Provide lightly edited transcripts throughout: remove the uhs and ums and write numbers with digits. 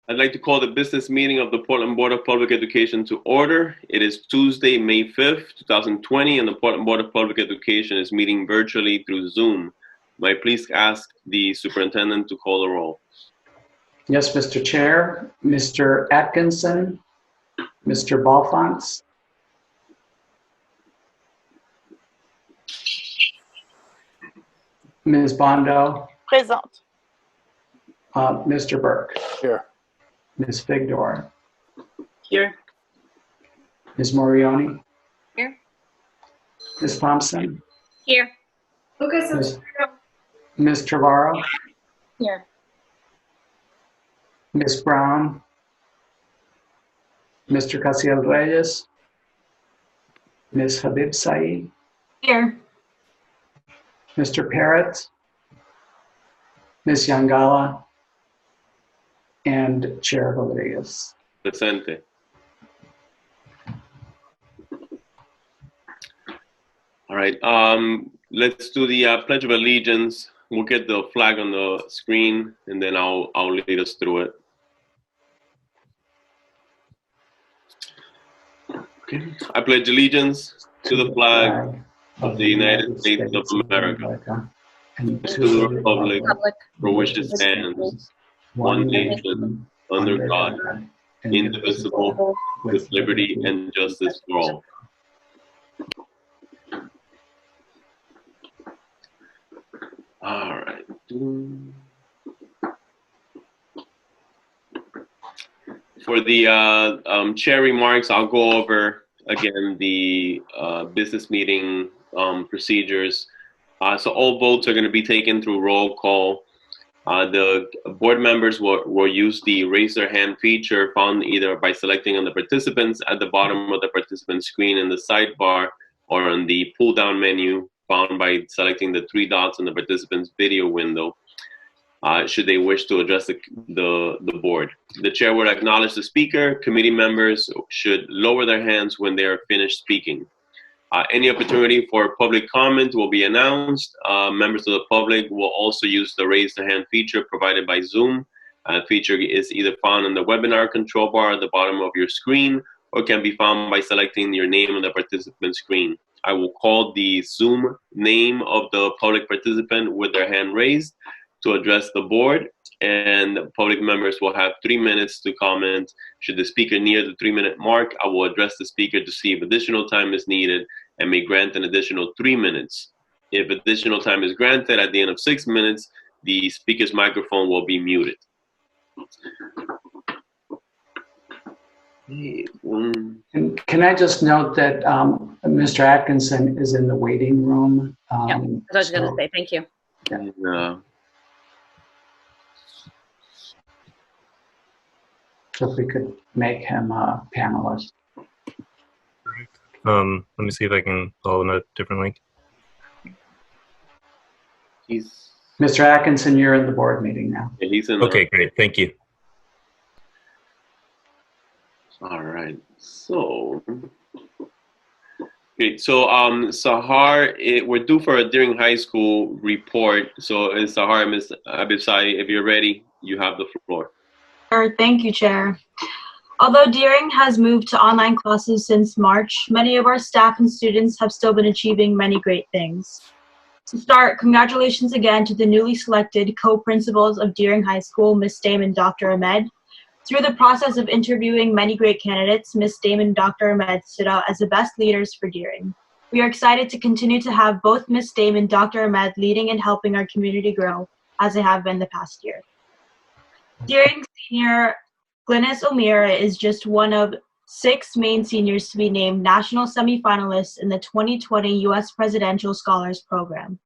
I'd like to call the business meeting of the Portland Board of Public Education to order. It is Tuesday, May 5th, 2020, and the Portland Board of Public Education is meeting virtually through Zoom. May I please ask the superintendent to call the roll? Yes, Mr. Chair. Mr. Atkinson, Mr. Balfonts, Ms. Bondo, Présente. Mr. Burke, Here. Ms. Figdor, Here. Ms. Morioni, Here. Ms. Thompson, Here. Ms. Trevorrow, Here. Ms. Brown, Mr. Casiel Reyes, Ms. Habib Saeed, Here. Mr. Parrott, Ms. Yangala, and Chair Rodriguez. Presente. All right, let's do the Pledge of Allegiance. We'll get the flag on the screen, and then I'll lead us through it. Okay. I pledge allegiance to the flag of the United States of America and to the republic for which it stands, one nation, under God, indivisible, with liberty and justice for all. All right. For the chair remarks, I'll go over again the business meeting procedures. So all votes are going to be taken through roll call. The board members will use the raise their hand feature found either by selecting on the participants at the bottom of the participant screen in the sidebar or on the pull down menu found by selecting the three dots in the participant's video window, should they wish to address the board. The chair will acknowledge the speaker. Committee members should lower their hands when they are finished speaking. Any opportunity for public comment will be announced. Members of the public will also use the raise the hand feature provided by Zoom. Feature is either found on the webinar control bar at the bottom of your screen or can be found by selecting your name on the participant screen. I will call the Zoom name of the public participant with their hand raised to address the board, and public members will have 3 minutes to comment. Should the speaker near the 3-minute mark, I will address the speaker to see if additional time is needed and may grant an additional 3 minutes. If additional time is granted at the end of 6 minutes, the speaker's microphone will be muted. Can I just note that Mr. Atkinson is in the waiting room? Yeah, that's what I was going to say. Thank you. Yeah. So if we could make him a panelist. Let me see if I can follow in a different link. Mr. Atkinson, you're in the board meeting now. Yeah, he's in. Okay, great. Thank you. All right. So, great. So, Sahar, we're due for a Deering High School report. So, Sahar, Ms. Abisai, if you're ready, you have the floor. Sure. Thank you, Chair. Although Deering has moved to online classes since March, many of our staff and students have still been achieving many great things. To start, congratulations again to the newly selected co-principals of Deering High School, Ms. Dame and Dr. Ahmed. Through the process of interviewing many great candidates, Ms. Dame and Dr. Ahmed stood out as the best leaders for Deering. We are excited to continue to have both Ms. Dame and Dr. Ahmed leading and helping our community grow, as they have been the past year. Deering senior Glynis O'Meara is just one of 6 Maine seniors to be named national semifinalists in the 2020 U.S. Presidential Scholars Program.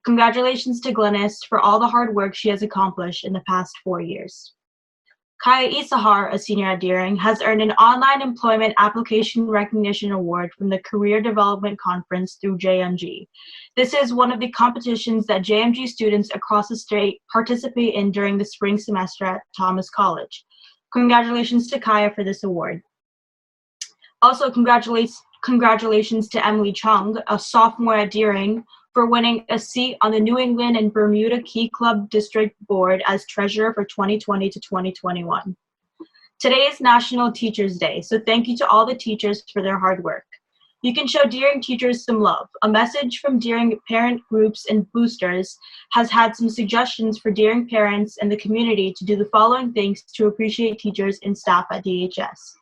Congratulations to Glynis for all the hard work she has accomplished in the past 4 years. Kaya Isahar, a senior at Deering, has earned an Online Employment Application Recognition Award from the Career Development Conference through JMG. This is one of the competitions that JMG students across the state participate in during the spring semester at Thomas College. Congratulations to Kaya for this award. Also, congratulations to Emily Chung, a sophomore at Deering, for winning a seat on the New England and Bermuda Key Club District Board as treasurer for 2020 to 2021. Today is National Teachers Day, so thank you to all the teachers for their hard work. You can show Deering teachers some love. A message from Deering parent groups and boosters has had some suggestions for Deering parents and the community to do the following things to appreciate teachers and staff at DHS.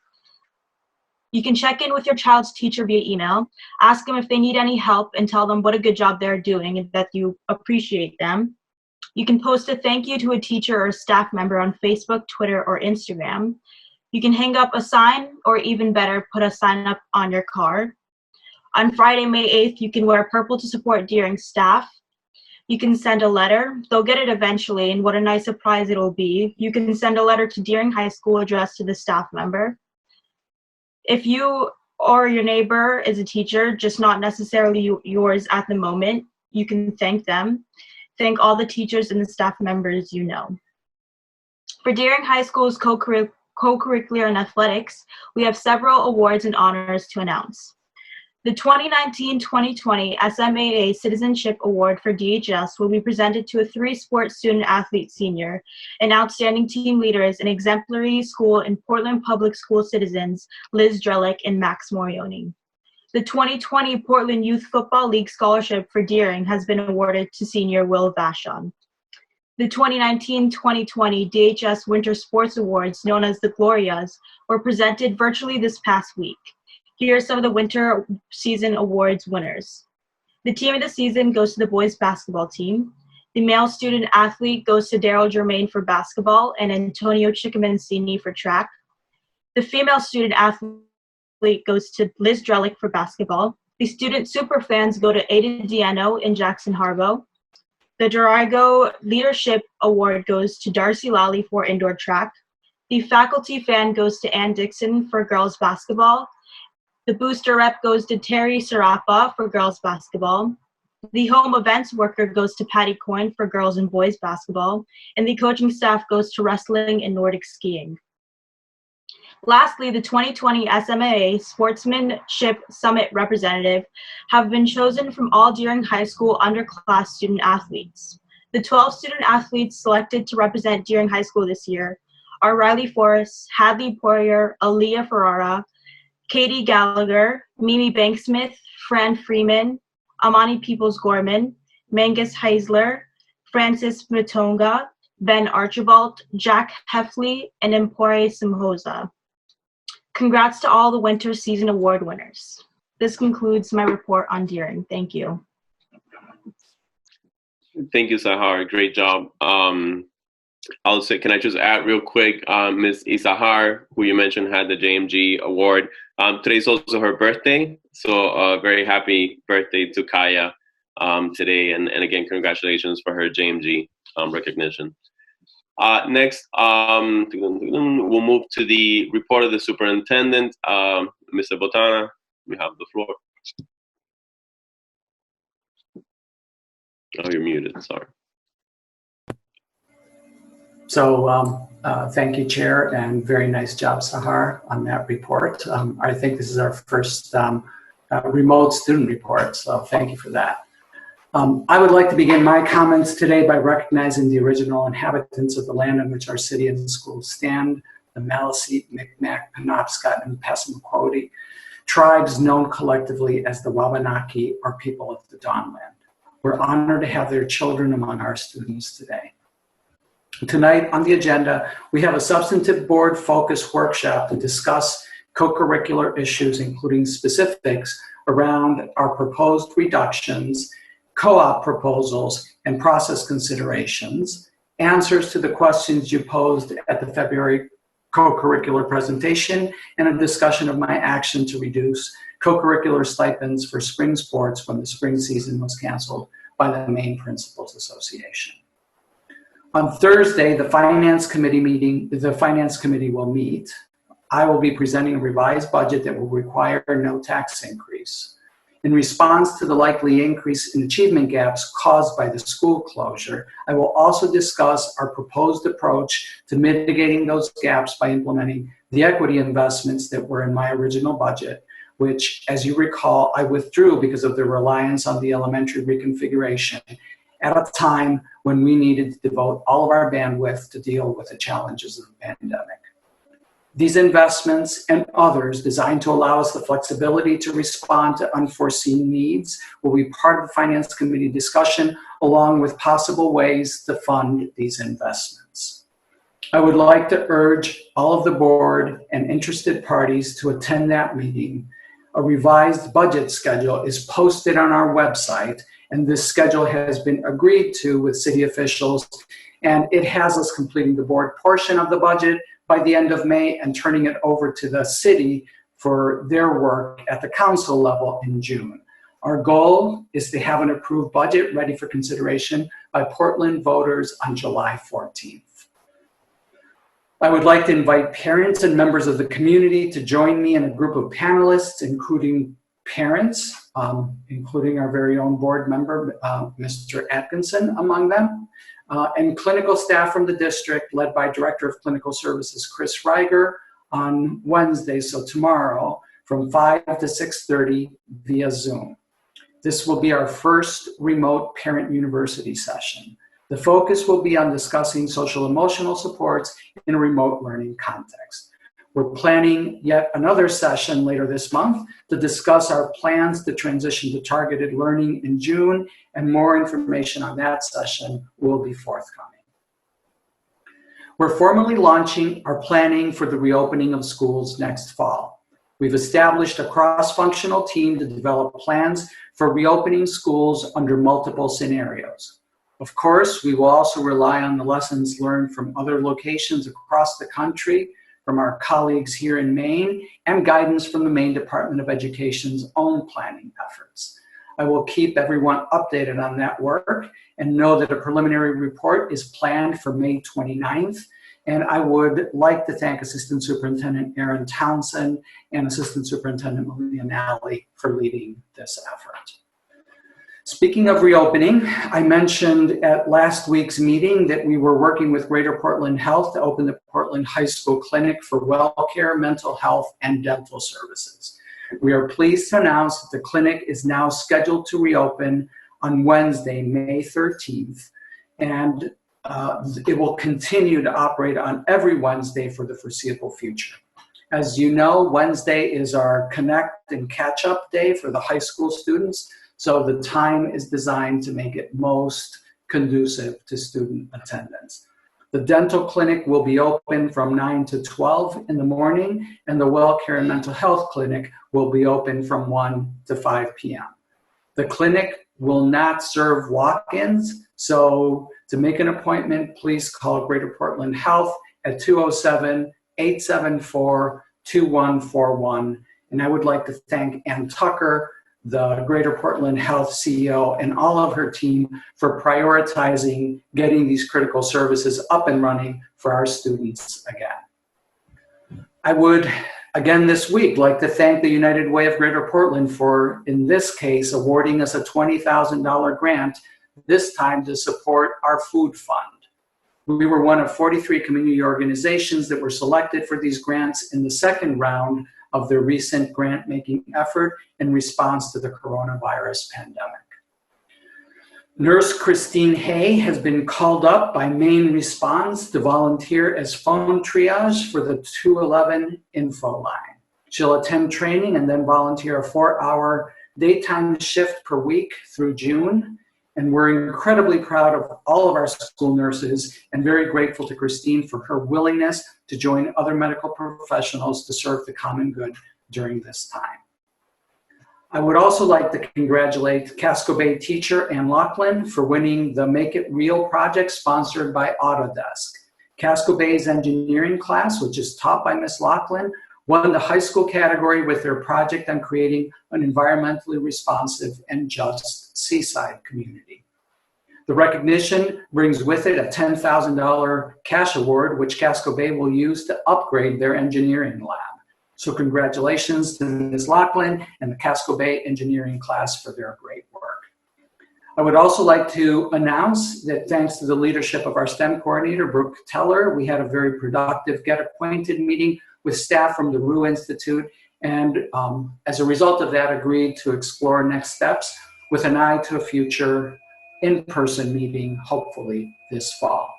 You can check in with your child's teacher via email, ask them if they need any help, and tell them what a good job they're doing and that you appreciate them. You can post a thank you to a teacher or staff member on Facebook, Twitter, or Instagram. You can hang up a sign, or even better, put a sign up on your car. On Friday, May 8th, you can wear purple to support Deering staff. You can send a letter. They'll get it eventually, and what a nice surprise it'll be. You can send a letter to Deering High School addressed to the staff member. If you or your neighbor is a teacher, just not necessarily yours at the moment, you can thank them. Thank all the teachers and the staff members you know. For Deering High School's co-curricular and athletics, we have several awards and honors to announce. The 2019-2020 SMAA Citizenship Award for DHS will be presented to a 3-sport student-athlete senior, and outstanding team leaders and exemplary school and Portland Public School citizens, Liz Drellick and Max Morioni. The 2020 Portland Youth Football League Scholarship for Deering has been awarded to senior Will Vashon. The 2019-2020 DHS Winter Sports Awards, known as the Glorias, were presented virtually this past week. Here are some of the winter season awards winners. The team of the season goes to the boys basketball team. The male student athlete goes to Daryl Germain for basketball and Antonio Chicamancini for track. The female student athlete goes to Liz Drellick for basketball. The student superfans go to Ada Diano and Jackson Harbaugh. The Dorigo Leadership Award goes to Darcy Lally for indoor track. The faculty fan goes to Ann Dixon for girls basketball. The booster rep goes to Terry Sarapa for girls basketball. The home events worker goes to Patty Coyne for girls and boys basketball. And the coaching staff goes to wrestling and Nordic skiing. Lastly, the 2020 SMAA Sportsmanship Summit representative have been chosen from all Deering High School underclass student athletes. The 12 student athletes selected to represent Deering High School this year are Riley Forrest, Hadley Poirier, Aaliyah Ferrara, Katie Gallagher, Mimi Banksmith, Fran Freeman, Amani Peoples-Gorman, Mangus Heisler, Francis Matonga, Ben Archibald, Jack Heffley, and Empore Simhoza. Congrats to all the winter season award winners. This concludes my report on Deering. Thank you. Thank you, Sahar. Great job. I'll say, can I just add real quick, Ms. Isahar, who you mentioned had the JMG award. Today's also her birthday, so very happy birthday to Kaya today, and again, congratulations for her JMG recognition. Next, we'll move to the report of the superintendent. Mr. Botana, you have the floor. Oh, you're muted, sorry. So thank you, Chair, and very nice job, Sahar, on that report. I think this is our first remote student report, so thank you for that. I would like to begin my comments today by recognizing the original inhabitants of the land on which our city and schools stand, the Maliseet, Micmac, Penobscot, and Passamaquoddy tribes known collectively as the Wabanaki, or people of the Dawnland. We're honored to have their children among our students today. Tonight on the agenda, we have a substantive board-focused workshop to discuss co-curricular issues, including specifics around our proposed reductions, co-op proposals, and process considerations, answers to the questions you posed at the February co-curricular presentation, and a discussion of my action to reduce co-curricular stipends for spring sports when the spring season was canceled by the Maine Principals Association. On Thursday, the Finance Committee will meet. I will be presenting a revised budget that will require no tax increase. In response to the likely increase in achievement gaps caused by the school closure, I will also discuss our proposed approach to mitigating those gaps by implementing the equity investments that were in my original budget, which, as you recall, I withdrew because of the reliance on the elementary reconfiguration at a time when we needed to devote all of our bandwidth to deal with the challenges of the pandemic. These investments and others designed to allow us the flexibility to respond to unforeseen needs will be part of the Finance Committee discussion, along with possible ways to fund these investments. I would like to urge all of the board and interested parties to attend that meeting. A revised budget schedule is posted on our website, and this schedule has been agreed to with city officials, and it has us completing the board portion of the budget by the end of May and turning it over to the city for their work at the council level in June. Our goal is to have an approved budget ready for consideration by Portland voters on July 14th. I would like to invite parents and members of the community to join me in a group of panelists, including parents, including our very own board member, Mr. Atkinson among them, and clinical staff from the district led by Director of Clinical Services, Chris Reiger, on Wednesday, so tomorrow, from 5 to 6:30 via Zoom. This will be our first remote parent university session. The focus will be on discussing social emotional supports in a remote learning context. We're planning yet another session later this month to discuss our plans to transition to targeted learning in June, and more information on that session will be forthcoming. We're formally launching our planning for the reopening of schools next fall. We've established a cross-functional team to develop plans for reopening schools under multiple scenarios. Of course, we will also rely on the lessons learned from other locations across the country, from our colleagues here in Maine, and guidance from the Maine Department of Education's own planning efforts. I will keep everyone updated on that work and know that a preliminary report is planned for May 29th. And I would like to thank Assistant Superintendent Aaron Townsend and Assistant Superintendent Malia Nally for leading this effort. Speaking of reopening, I mentioned at last week's meeting that we were working with Greater Portland Health to open the Portland High School Clinic for well care, mental health, and dental services. We are pleased to announce that the clinic is now scheduled to reopen on Wednesday, May 13th, and it will continue to operate on every Wednesday for the foreseeable future. As you know, Wednesday is our connect and catch up day for the high school students. So the time is designed to make it most conducive to student attendance. The dental clinic will be open from 9 to 12 in the morning, and the well care and mental health clinic will be open from 1 to 5 p.m. The clinic will not serve walk-ins, so to make an appointment, please call Greater Portland Health at 207-874-2141. And I would like to thank Ann Tucker, the Greater Portland Health CEO, and all of her team for prioritizing getting these critical services up and running for our students again. I would, again this week, like to thank the United Way of Greater Portland for, in this case, awarding us a $20,000 grant, this time to support our food fund. We were one of 43 community organizations that were selected for these grants in the second round of their recent grant-making effort in response to the coronavirus pandemic. Nurse Christine Hay has been called up by Maine Response to volunteer as phone triage for the 211 info line. She'll attend training and then volunteer a 4-hour daytime shift per week through June. And we're incredibly proud of all of our school nurses and very grateful to Christine for her willingness to join other medical professionals to serve the common good during this time. I would also like to congratulate Casco Bay teacher Ann Laughlin for winning the Make It Real project sponsored by Autodesk. Casco Bay's engineering class, which is taught by Ms. Laughlin, won the high school category with their project on creating an environmentally responsive and just seaside community. The recognition brings with it a $10,000 cash award, which Casco Bay will use to upgrade their engineering lab. So congratulations to Ms. Laughlin and the Casco Bay engineering class for their great work. I would also like to announce that thanks to the leadership of our STEM coordinator, Brooke Teller, we had a very productive Get Acquainted meeting with staff from the Rue Institute, and as a result of that, agreed to explore next steps with an eye to a future in-person meeting, hopefully this fall.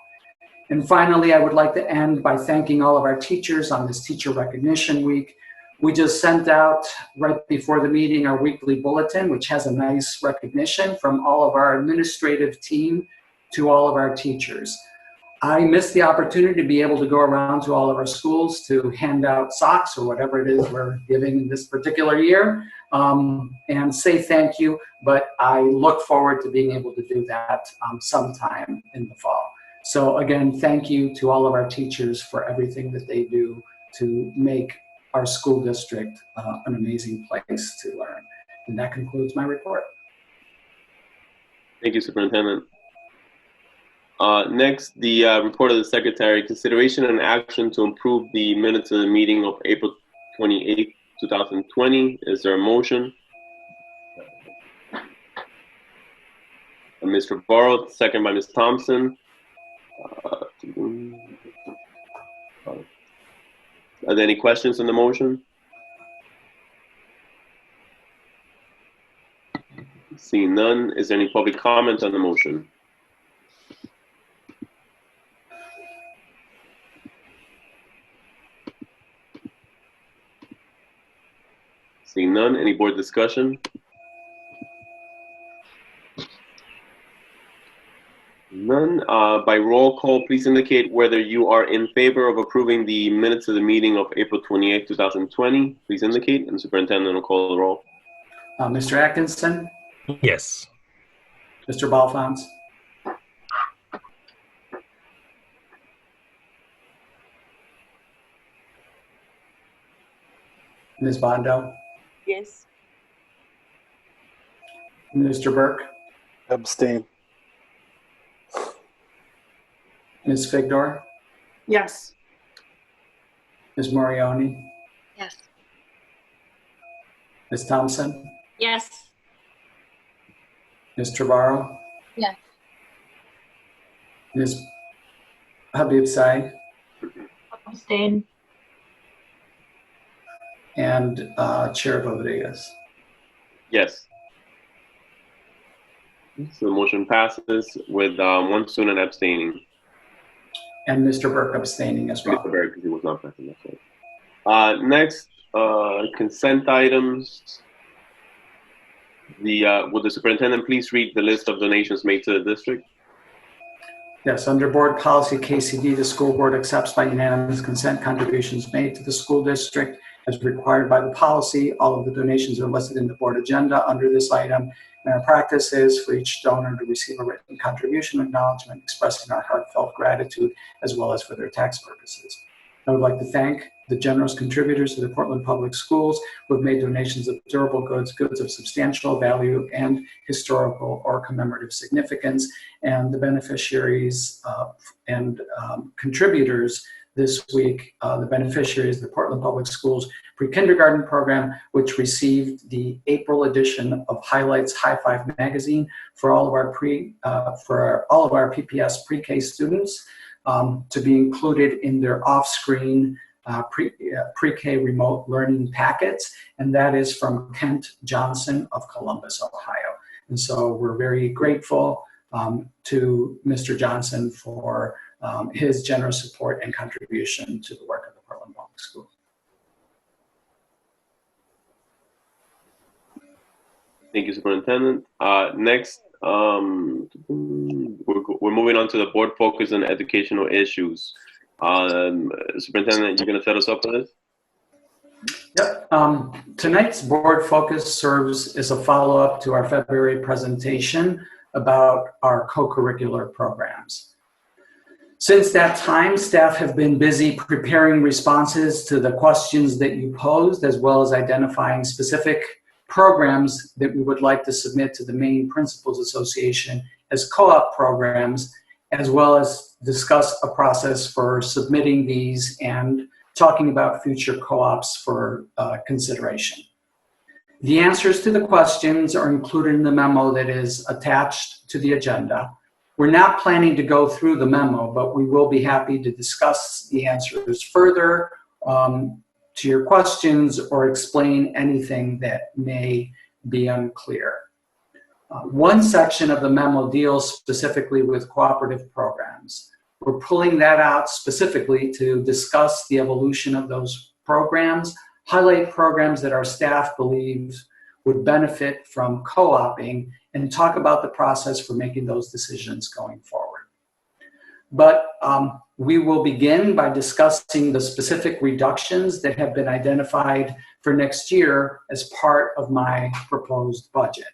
And finally, I would like to end by thanking all of our teachers on this Teacher Recognition Week. We just sent out, right before the meeting, our weekly bulletin, which has a nice recognition from all of our administrative team to all of our teachers. I missed the opportunity to be able to go around to all of our schools to hand out socks or whatever it is we're giving this particular year, and say thank you, but I look forward to being able to do that sometime in the fall. So again, thank you to all of our teachers for everything that they do to make our school district an amazing place to learn. And that concludes my report. Thank you, Superintendent. Next, the report of the Secretary. Consideration and action to improve the minutes of the meeting of April 28, 2020. Is there a motion? Mr. Barrow, second by Ms. Thompson. Are there any questions on the motion? Seeing none, is there any public comment on the motion? Seeing none, any board discussion? None. By roll call, please indicate whether you are in favor of approving the minutes of the meeting of April 28, 2020. Please indicate, and Superintendent will call the roll. Mr. Atkinson, Yes. Mr. Balfons, Ms. Bondo, Yes. Mr. Burke, Abstain. Ms. Figdor, Yes. Ms. Morioni, Yes. Ms. Thompson, Yes. Ms. Trevorrow, Yes. Ms. Habib Said, Abstain. and Chair Rodriguez. Yes. So the motion passes with one student abstaining. And Mr. Burke abstaining as well. Mr. Berg, because he was not present. That's right. Next, consent items. Would the superintendent please read the list of donations made to the district? Yes, under board policy KCD, the school board accepts by unanimous consent contributions made to the school district as required by the policy. All of the donations are listed in the board agenda under this item. And our practice is for each donor to receive a written contribution acknowledgement expressing our heartfelt gratitude as well as for their tax purposes. I would like to thank the generous contributors to the Portland Public Schools who have made donations of durable goods, goods of substantial value and historical or commemorative significance, and the beneficiaries and contributors this week, the beneficiaries of the Portland Public Schools pre-kindergarten program, which received the April edition of Highlights High Five magazine for all of our PPS pre-K students to be included in their off-screen pre-K remote learning packets, and that is from Kent Johnson of Columbus, Ohio. And so we're very grateful to Mr. Johnson for his generous support and contribution to the work of the Portland Public Schools. Thank you, Superintendent. Next, we're moving on to the board focus on educational issues. Superintendent, you're going to set us up for this? Yep. Tonight's board focus serves as a follow-up to our February presentation about our co-curricular programs. Since that time, staff have been busy preparing responses to the questions that you posed, as well as identifying specific programs that we would like to submit to the Maine Principals Association as co-op programs, as well as discuss a process for submitting these and talking about future co-ops for consideration. The answers to the questions are included in the memo that is attached to the agenda. We're not planning to go through the memo, but we will be happy to discuss the answers further to your questions or explain anything that may be unclear. One section of the memo deals specifically with cooperative programs. we're pulling that out specifically to discuss the evolution of those programs, highlight programs that our staff believes would benefit from co-oping, and talk about the process for making those decisions going forward. But we will begin by discussing the specific reductions that have been identified for next year as part of my proposed budget.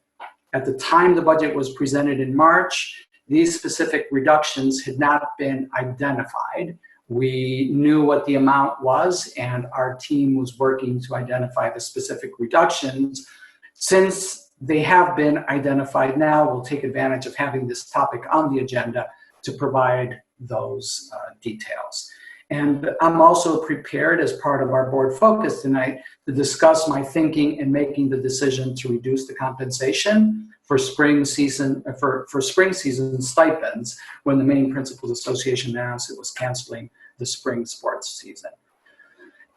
At the time the budget was presented in March, these specific reductions had not been identified. We knew what the amount was, and our team was working to identify the specific reductions. Since they have been identified now, we'll take advantage of having this topic on the agenda to provide those details. And I'm also prepared, as part of our board focus tonight, to discuss my thinking in making the decision to reduce the compensation for spring season stipends when the Maine Principals Association announced it was canceling the spring sports season.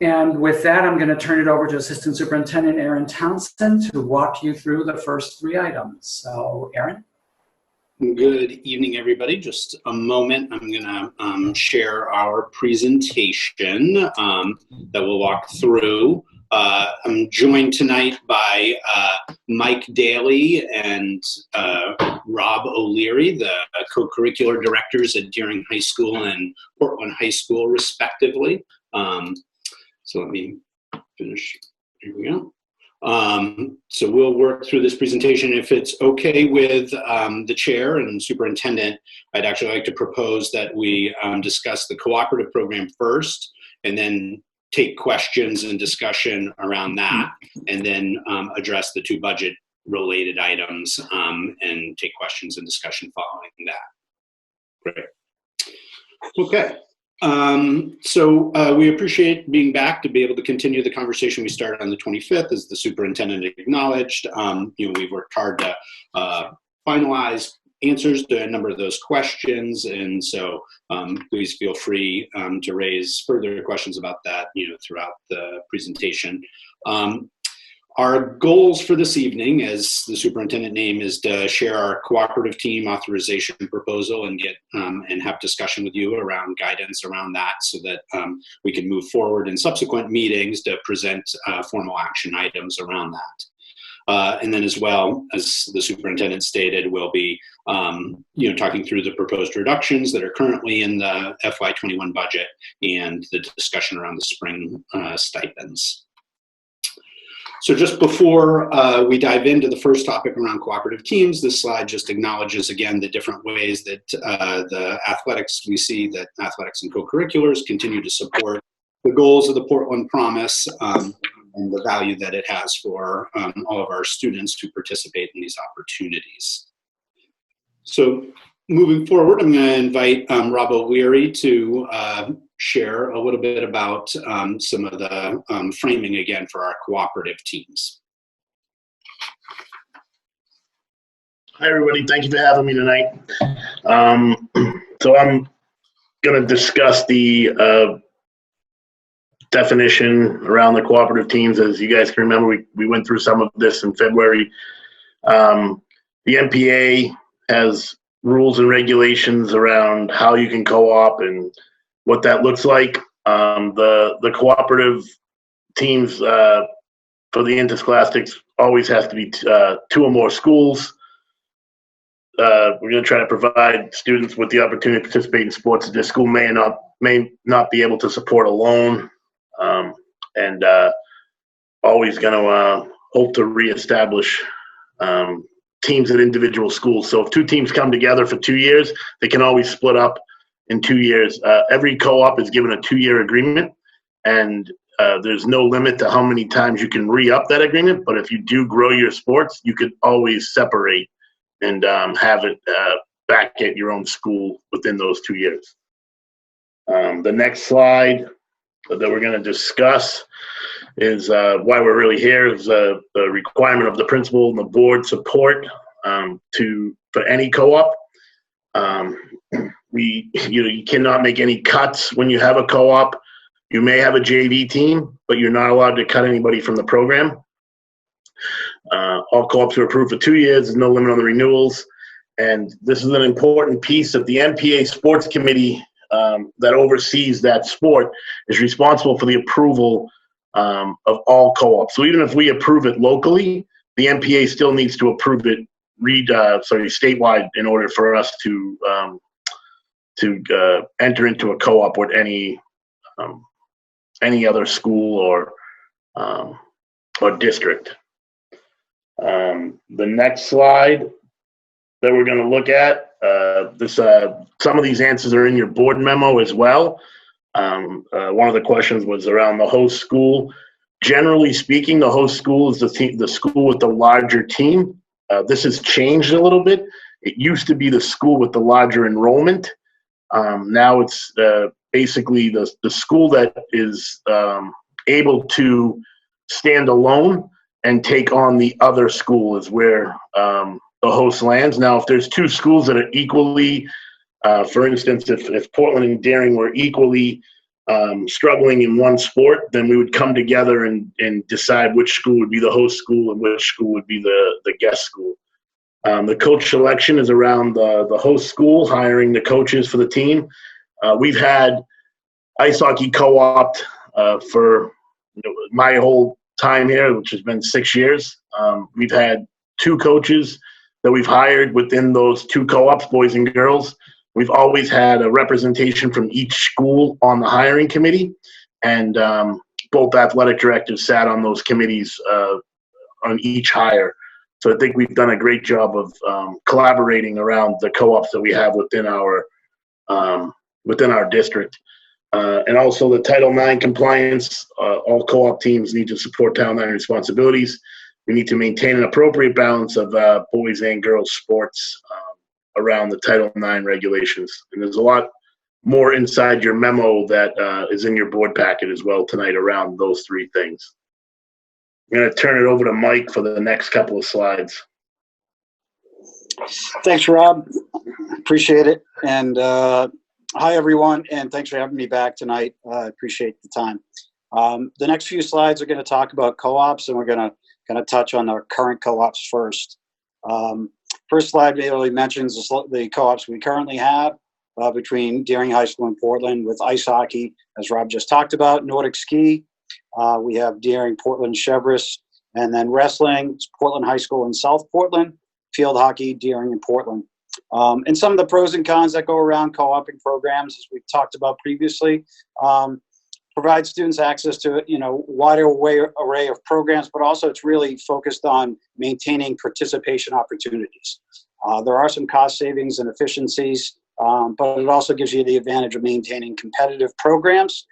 And with that, I'm going to turn it over to Assistant Superintendent Aaron Townsend to walk you through the first three items. So, Aaron? Good evening, everybody. Just a moment. I'm going to share our presentation that we'll walk through. I'm joined tonight by Mike Daly and Rob O'Leary, the co-curricular directors at Deering High School and Portland High School, respectively. So let me finish. Here we go. So we'll work through this presentation. If it's okay with the chair and superintendent, I'd actually like to propose that we discuss the cooperative program first, and then take questions and discussion around that, and then address the two budget related items and take questions and discussion following that. Great. Okay. So we appreciate being back to be able to continue the conversation we started on the 25th, as the superintendent acknowledged. We've worked hard to finalize answers to a number of those questions, and so please feel free to raise further questions about that throughout the presentation. Our goals for this evening, as the superintendent named, is to share our cooperative team authorization proposal and get and have discussion with you around guidance around that, so that we can move forward in subsequent meetings to present formal action items around that. And then, as well as the superintendent stated, we'll be talking through the proposed reductions that are currently in the FY21 budget and the discussion around the spring stipends. So just before we dive into the first topic around cooperative teams, this slide just acknowledges again the different ways that the athletics, we see that athletics and co-curriculars continue to support the goals of the Portland Promise and the value that it has for all of our students who participate in these opportunities. So moving forward, I'm going to invite Rob O'Leary to share a little bit about some of the framing again for our cooperative teams. Hi, everybody. Thank you for having me tonight. So I'm going to discuss the definition around the cooperative teams. As you guys can remember, we went through some of this in February. The MPA has rules and regulations around how you can co-op and what that looks like. The cooperative teams for the interscholastics always has to be 2 or more schools. We're going to try to provide students with the opportunity to participate in sports that their school may not be able to support alone, and always going to hope to reestablish teams at individual schools. So if 2 teams come together for 2 years, they can always split up in 2 years. Every co-op is given a 2-year agreement, and there's no limit to how many times you can re-up that agreement. But if you do grow your sports, you could always separate and have it back at your own school within those 2 years. The next slide that we're going to discuss is why we're really here is the requirement of the principal and the board support for any co-op. You cannot make any cuts when you have a co-op. You may have a JV team, but you're not allowed to cut anybody from the program. All co-ops are approved for 2 years. There's no limit on the renewals. And this is an important piece that the MPA Sports Committee that oversees that sport is responsible for the approval of all co-ops. So even if we approve it locally, the MPA still needs to approve it statewide in order for us to enter into a co-op with any other school or district. The next slide that we're going to look at, some of these answers are in your board memo as well. One of the questions was around the host school. Generally speaking, the host school is the school with the larger team. This has changed a little bit. It used to be the school with the larger enrollment. Now it's basically the school that is able to stand alone and take on the other school is where the host lands. Now, if there's two schools that are equally, for instance, if Portland and Deering were equally struggling in one sport, then we would come together and decide which school would be the host school and which school would be the guest school. The coach selection is around the host school, hiring the coaches for the team. We've had ice hockey co-opt for my whole time here, which has been 6 years. We've had 2 coaches that we've hired within those 2 co-ops, boys and girls. We've always had a representation from each school on the hiring committee, and both athletic directors sat on those committees on each hire. So I think we've done a great job of collaborating around the co-ops that we have within our district. And also the Title IX compliance, all co-op teams need to support Title IX responsibilities. We need to maintain an appropriate balance of boys and girls sports around the Title IX regulations. And there's a lot more inside your memo that is in your board packet as well tonight around those 3 things. I'm going to turn it over to Mike for the next couple of slides. Thanks, Rob. Appreciate it. And hi, everyone, and thanks for having me back tonight. I appreciate the time. The next few slides are going to talk about co-ops, and we're going to touch on our current co-ops first. First slide really mentions the co-ops we currently have between Deering High School and Portland with ice hockey, as Rob just talked about, Nordic ski. We have Deering, Portland, Chevrolet, and then wrestling, it's Portland High School in South Portland, field hockey, Deering, and Portland. And some of the pros and cons that go around co-oping programs, as we've talked about previously, provide students access to wider array of programs, but also it's really focused on maintaining participation opportunities. There are some cost savings and efficiencies, but it also gives you the advantage of maintaining competitive programs.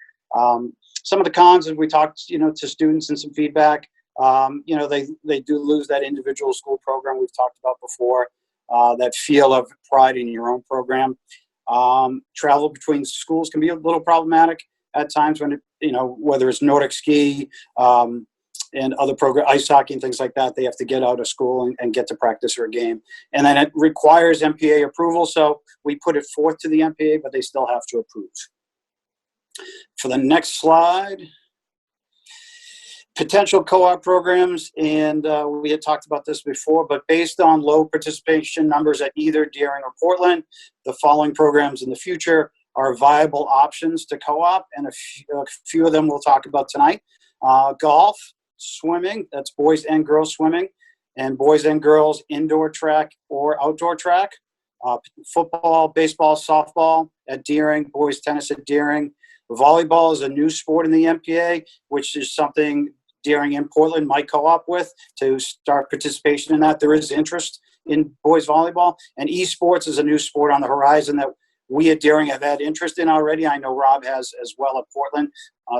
Some of the cons, as we talked, to students and some feedback, they do lose that individual school program we've talked about before, that feel of pride in your own program. Travel between schools can be a little problematic at times when, whether it's Nordic ski and other program, ice hockey and things like that, they have to get out of school and get to practice or a game. And then it requires MPA approval, so we put it forth to the MPA, but they still have to approve. For the next slide, potential co-op programs, and we had talked about this before, but based on low participation numbers at either Deering or Portland, the following programs in the future are viable options to co-op, and a few of them we'll talk about tonight. Golf, swimming, that's boys and girls swimming, and boys and girls indoor track or outdoor track. Football, baseball, softball at Deering, boys tennis at Deering. Volleyball is a new sport in the MPA, which is something Deering and Portland might co-op with to start participation in that. There is interest in boys volleyball, and esports is a new sport on the horizon that we at Deering have had interest in already. I know Rob has as well at Portland,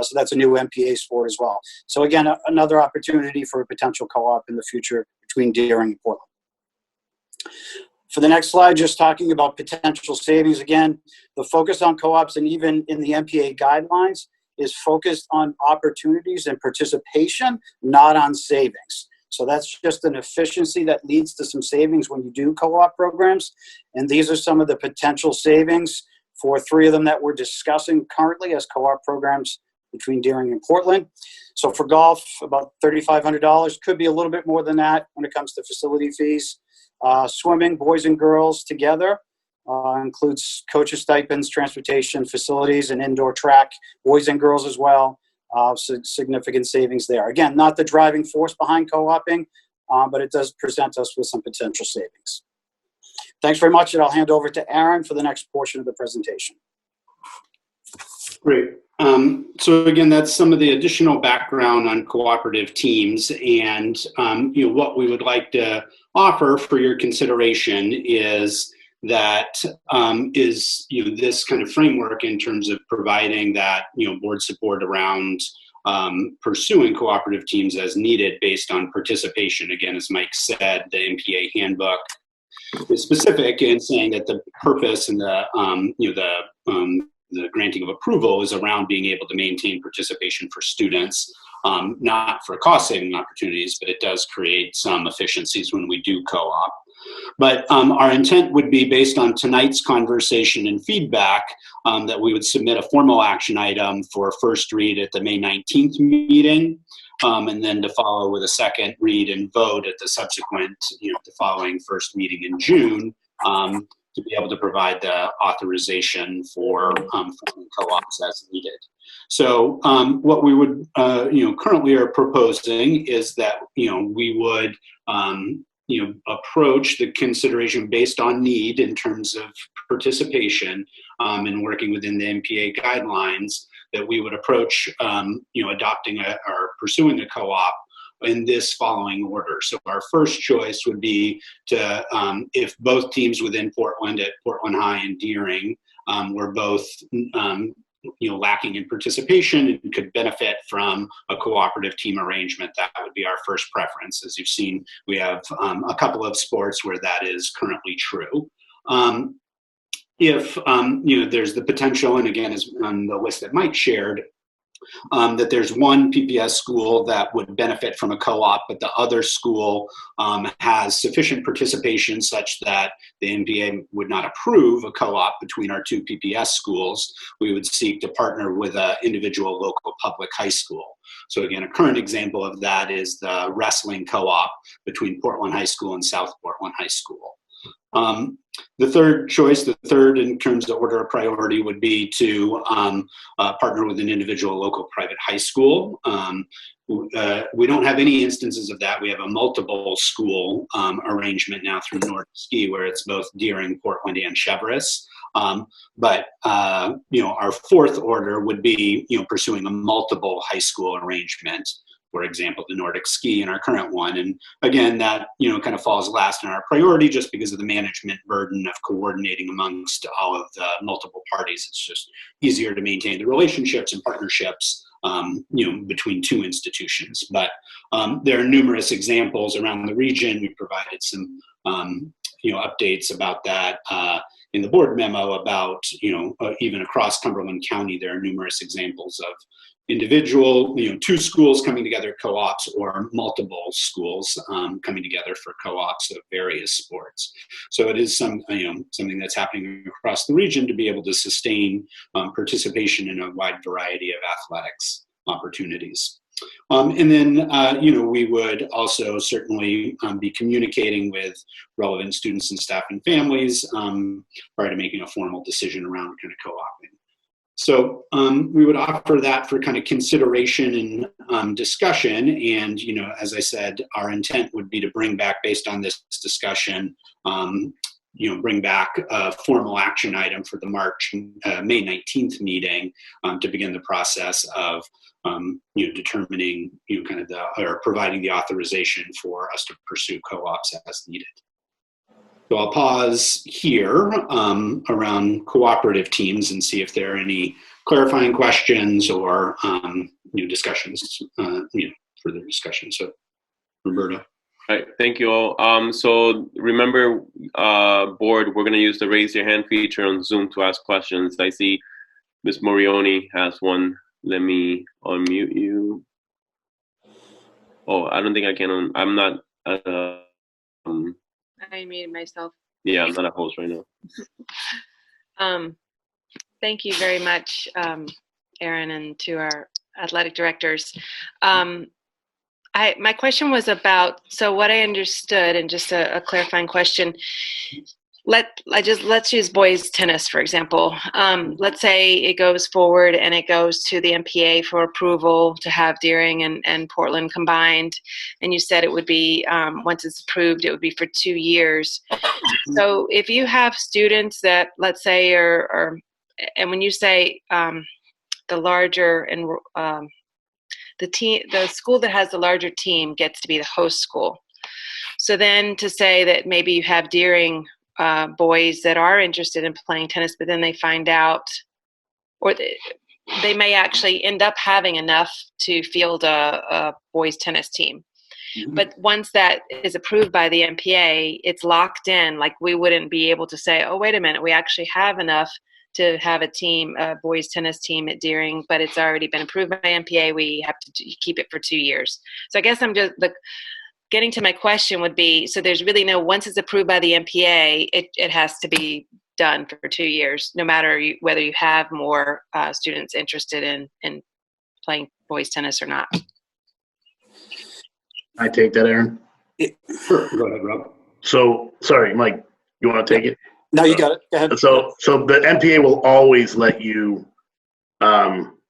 so that's a new MPA sport as well. So again, another opportunity for a potential co-op in the future between Deering and Portland. For the next slide, just talking about potential savings. Again, the focus on co-ops and even in the MPA guidelines is focused on opportunities and participation, not on savings. So that's just an efficiency that leads to some savings when you do co-op programs. And these are some of the potential savings for 3 of them that we're discussing currently as co-op programs between Deering and Portland. So for golf, about $3,500, could be a little bit more than that when it comes to facility fees. Swimming, boys and girls together, includes coaches' stipends, transportation, facilities, and indoor track, boys and girls as well. So significant savings there. Again, not the driving force behind co-oping, but it does present us with some potential savings. Thanks very much, and I'll hand over to Aaron for the next portion of the presentation. Great. So again, that's some of the additional background on cooperative teams, and what we would like to offer for your consideration is that this kind of framework in terms of providing that board support around pursuing cooperative teams as needed based on participation. Again, as Mike said, the MPA handbook is specific in saying that the purpose and the granting of approval is around being able to maintain participation for students, not for cost-saving opportunities, but it does create some efficiencies when we do co-op. But our intent would be, based on tonight's conversation and feedback, that we would submit a formal action item for first read at the May 19th meeting, and then to follow with a second read and vote at the subsequent, the following first meeting in June, to be able to provide the authorization for co-ops as needed. So what we would, currently are proposing is that, we would, approach the consideration based on need in terms of participation and working within the MPA guidelines, that we would approach, adopting or pursuing a co-op in this following order. So our first choice would be to, if both teams within Portland at Portland High and Deering were both lacking in participation and could benefit from a cooperative team arrangement, that would be our first preference. As you've seen, we have a couple of sports where that is currently true. If there's the potential, and again, as on the list that Mike shared, that there's one PPS school that would benefit from a co-op, but the other school has sufficient participation such that the MPA would not approve a co-op between our two PPS schools, we would seek to partner with an individual local public high school. So again, a current example of that is the wrestling co-op between Portland High School and South Portland High School. The third choice, the third in terms of order of priority, would be to partner with an individual local private high school. We don't have any instances of that. We have a multiple school arrangement now through Nordic Ski, where it's both Deering, Portland, and Cheverus. But our fourth order would be pursuing a multiple high school arrangement. For example, the Nordic Ski in our current one. And again, that kind of falls last in our priority just because of the management burden of coordinating amongst all of the multiple parties. It's just easier to maintain the relationships and partnerships between two institutions. But there are numerous examples around the region. We provided some updates about that in the board memo about even across Cumberland County, there are numerous examples of individual, two schools coming together, co-ops, or multiple schools coming together for co-ops of various sports. So it is something that's happening across the region to be able to sustain participation in a wide variety of athletics opportunities. And then, we would also certainly be communicating with relevant students and staff and families prior to making a formal decision around kind of co-oping. So we would offer that for kind of consideration and discussion. And, as I said, our intent would be to bring back, based on this discussion, bring back a formal action item for the May 19th meeting to begin the process of, determining, or providing the authorization for us to pursue co-ops as needed. So I'll pause here around cooperative teams and see if there are any clarifying questions or discussions, further discussion. So, Roberto. All right, thank you all. So remember, board, we're going to use the raise your hand feature on Zoom to ask questions. I see Ms. Morioni has one. Let me unmute you. Oh, I don't think I can. I'm not. I muted myself. Yeah, I'm not a host right now. Thank you very much, Aaron, and to our athletic directors. My question was about, so what I understood, and just a clarifying question, let's use boys tennis, for example. Let's say it goes forward and it goes to the MPA for approval to have Deering and Portland combined. And you said it would be, once it's approved, it would be for 2 years. So if you have students that, let's say, are and when you say the larger and the school that has the larger team gets to be the host school. So then to say that maybe you have Deering boys that are interested in playing tennis, but then they find out, or they may actually end up having enough to field a boys tennis team. Mm-hmm. But once that is approved by the MPA, it's locked in. Like, we wouldn't be able to say, oh, wait a minute, we actually have enough to have a team, a boys tennis team at Deering, but it's already been approved by MPA. We have to keep it for 2 years. So I guess I'm just getting to my question would be, so there's really no, once it's approved by the MPA, it has to be done for 2 years, no matter whether you have more students interested in playing boys tennis or not. I take that, Aaron. Sure. Go ahead, Rob. So, sorry, Mike, you want to take it? No, you got it. Go ahead. So the MPA will always let you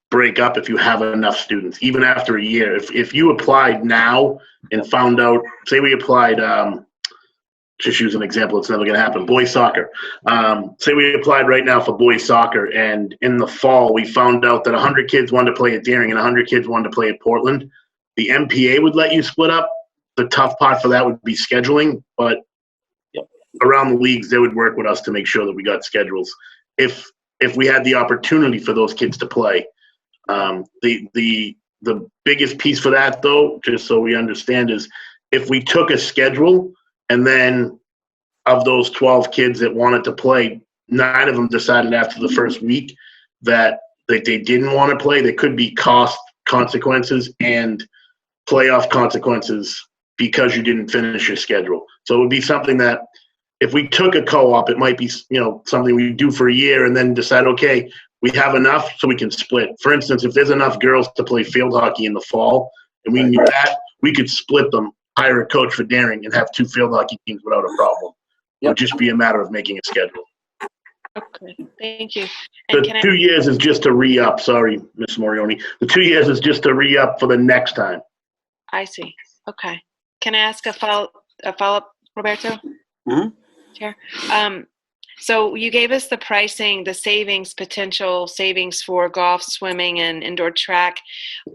break up if you have enough students, even after a year. If you applied now and found out, say we applied, just use an example, it's never going to happen, boys soccer. Say we applied right now for boys soccer, and in the fall we found out that 100 kids wanted to play at Deering and 100 kids wanted to play at Portland. The MPA would let you split up. The tough part for that would be scheduling, but around the leagues, they would work with us to make sure that we got schedules. If we had the opportunity for those kids to play. The biggest piece for that, though, just so we understand, is if we took a schedule and then of those 12 kids that wanted to play, 9 of them decided after the first week that they didn't want to play, there could be cost consequences and playoff consequences because you didn't finish your schedule. So it would be something that if we took a co-op, it might be, something we do for a year and then decide, okay, we have enough so we can split. For instance, if there's enough girls to play field hockey in the fall and we knew that, we could split them, hire a coach for Deering, and have 2 field hockey teams without a problem. It would just be a matter of making a schedule. Okay, thank you. And The 2 years is just to re-up. Sorry, Ms. Morioni. The 2 years is just to re-up for the next time. I see. Okay. Can I ask a follow-up, Roberto? Mm-hmm. Chair. So you gave us the pricing, the potential savings for golf, swimming, and indoor track.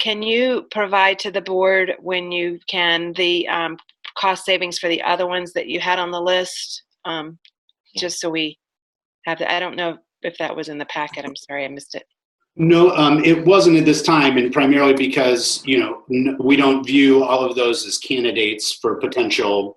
Can you provide to the board, when you can, the cost savings for the other ones that you had on the list? Just so we have that. I don't know if that was in the packet. I'm sorry, I missed it. No, it wasn't at this time, and primarily because, we don't view all of those as candidates for potential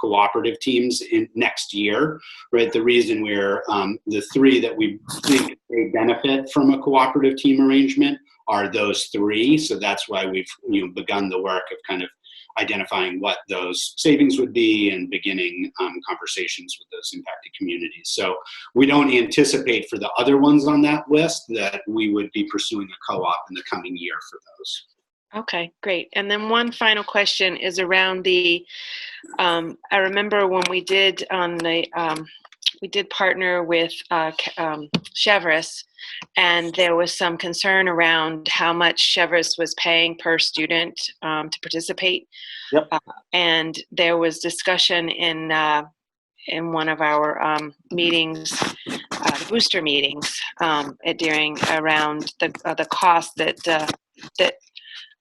cooperative teams in next year, right? The reason we're the 3 that we think they benefit from a cooperative team arrangement are those 3. So that's why we've begun the work of kind of identifying what those savings would be and beginning conversations with those impacted communities. So we don't anticipate for the other ones on that list that we would be pursuing a co-op in the coming year for those. Okay, great. And then one final question is around the, I remember when we did we did partner with Chevrolet, and there was some concern around how much Chevrolet was paying per student to participate. Yep. And there was discussion in one of our meetings, the booster meetings at Deering, around the cost that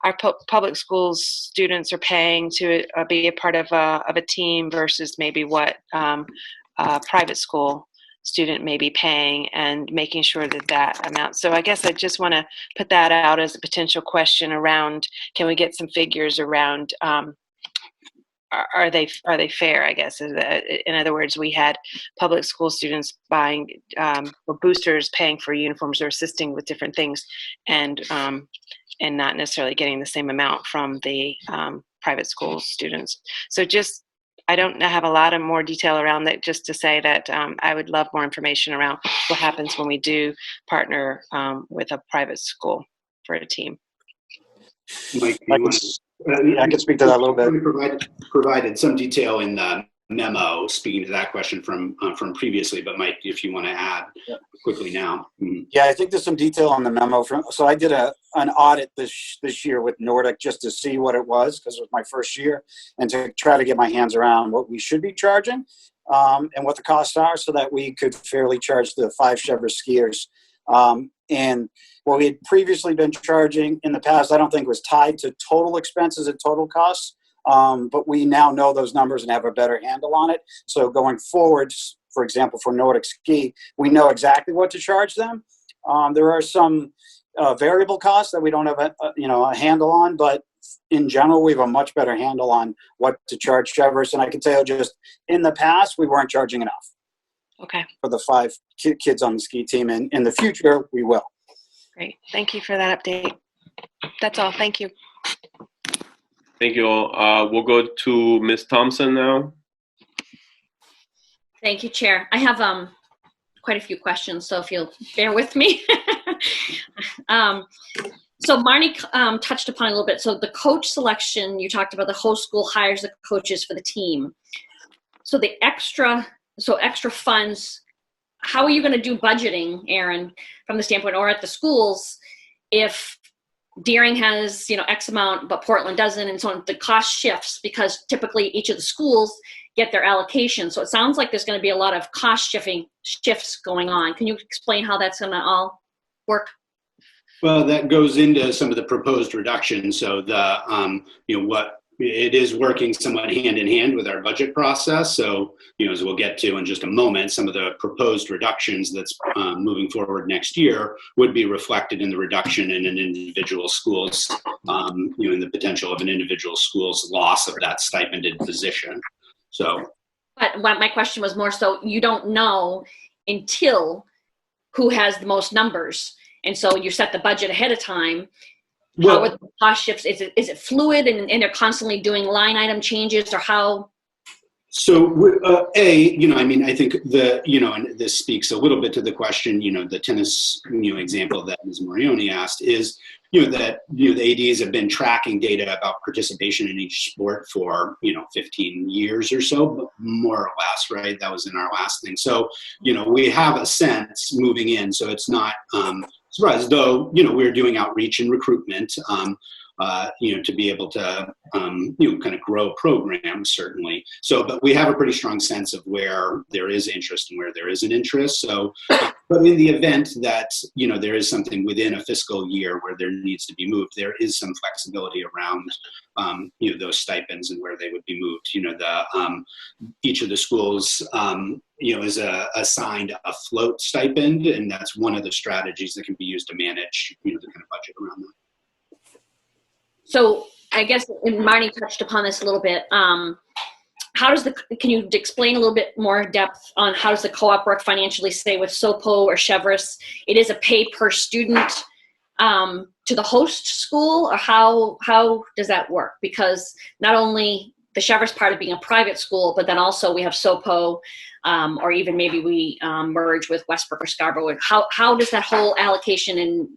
our public schools students are paying to be a part of a team versus maybe what private school student may be paying, and making sure that amount. So I guess I just want to put that out as a potential question around, can we get some figures around, are they fair, I guess. In other words, we had public school students buying, or boosters paying for uniforms or assisting with different things, and not necessarily getting the same amount from the private school students. So I don't have a lot of more detail around that, just to say that I would love more information around what happens when we do partner with a private school for a team. Mike, I can speak to that a little bit. We provided some detail in the memo speaking to that question from previously, but Mike, if you want to add quickly now. Yeah, I think there's some detail on the memo. So I did an audit this year with Nordic just to see what it was, because it was my first year, and to try to get my hands around what we should be charging and what the costs are, so that we could fairly charge the 5 Chevrolet skiers. And what we had previously been charging in the past, I don't think was tied to total expenses and total costs. But we now know those numbers and have a better handle on it. So going forward, for example, for Nordic Ski, we know exactly what to charge them. There are some variable costs that we don't have a handle on, but in general, we have a much better handle on what to charge Chevrolet. And I can tell you, just in the past, we weren't charging enough. Okay. For the 5 kids on the ski team, and in the future, we will. Great. Thank you for that update. That's all. Thank you. Thank you all. We'll go to Ms. Thompson now. Thank you, Chair. I have quite a few questions, so if you'll bear with me. So Marnie touched upon it a little bit. So the coach selection, you talked about the host school hires the coaches for the team. So the extra funds, how are you going to do budgeting, Aaron, from the standpoint, or at the schools, if Deering has, X amount, but Portland doesn't, and so on, the cost shifts because typically each of the schools get their allocation. So it sounds like there's going to be a lot of cost shifts going on. Can you explain how that's going to all work? Well, that goes into some of the proposed reductions. So it is working somewhat hand in hand with our budget process. So, as we'll get to in just a moment, some of the proposed reductions that's moving forward next year would be reflected in the reduction in an individual school's, in the potential of an individual school's loss of that stipended position. So. But my question was more so you don't know until who has the most numbers. And so you set the budget ahead of time. How are the cost shifts? Is it fluid and they're constantly doing line item changes, or how? So, I think and this speaks a little bit to the question, the tennis, example that Ms. Morioni asked is, that, the ADs have been tracking data about participation in each sport for, 15 years or so, more or less, right? That was in our last thing. So, we have a sense moving in, so it's not, surprise, though, we're doing outreach and recruitment, to be able to, kind of grow programs, certainly. So, but we have a pretty strong sense of where there is interest and where there isn't interest. So, but in the event that, there is something within a fiscal year where there needs to be moved, there is some flexibility around, those stipends and where they would be moved. Each of the schools, is assigned a float stipend, and that's one of the strategies that can be used to manage, the kind of budget around that. So I guess, and Marnie touched upon this a little bit. Can you explain a little bit more depth on how does the co-op work financially, say with SOPO or Chevrolet? It is a pay per student to the host school, or how does that work? Because not only the Chevrolet part of being a private school, but then also we have SOPO, or even maybe we merge with Westbrook or Scarborough. How does that whole allocation and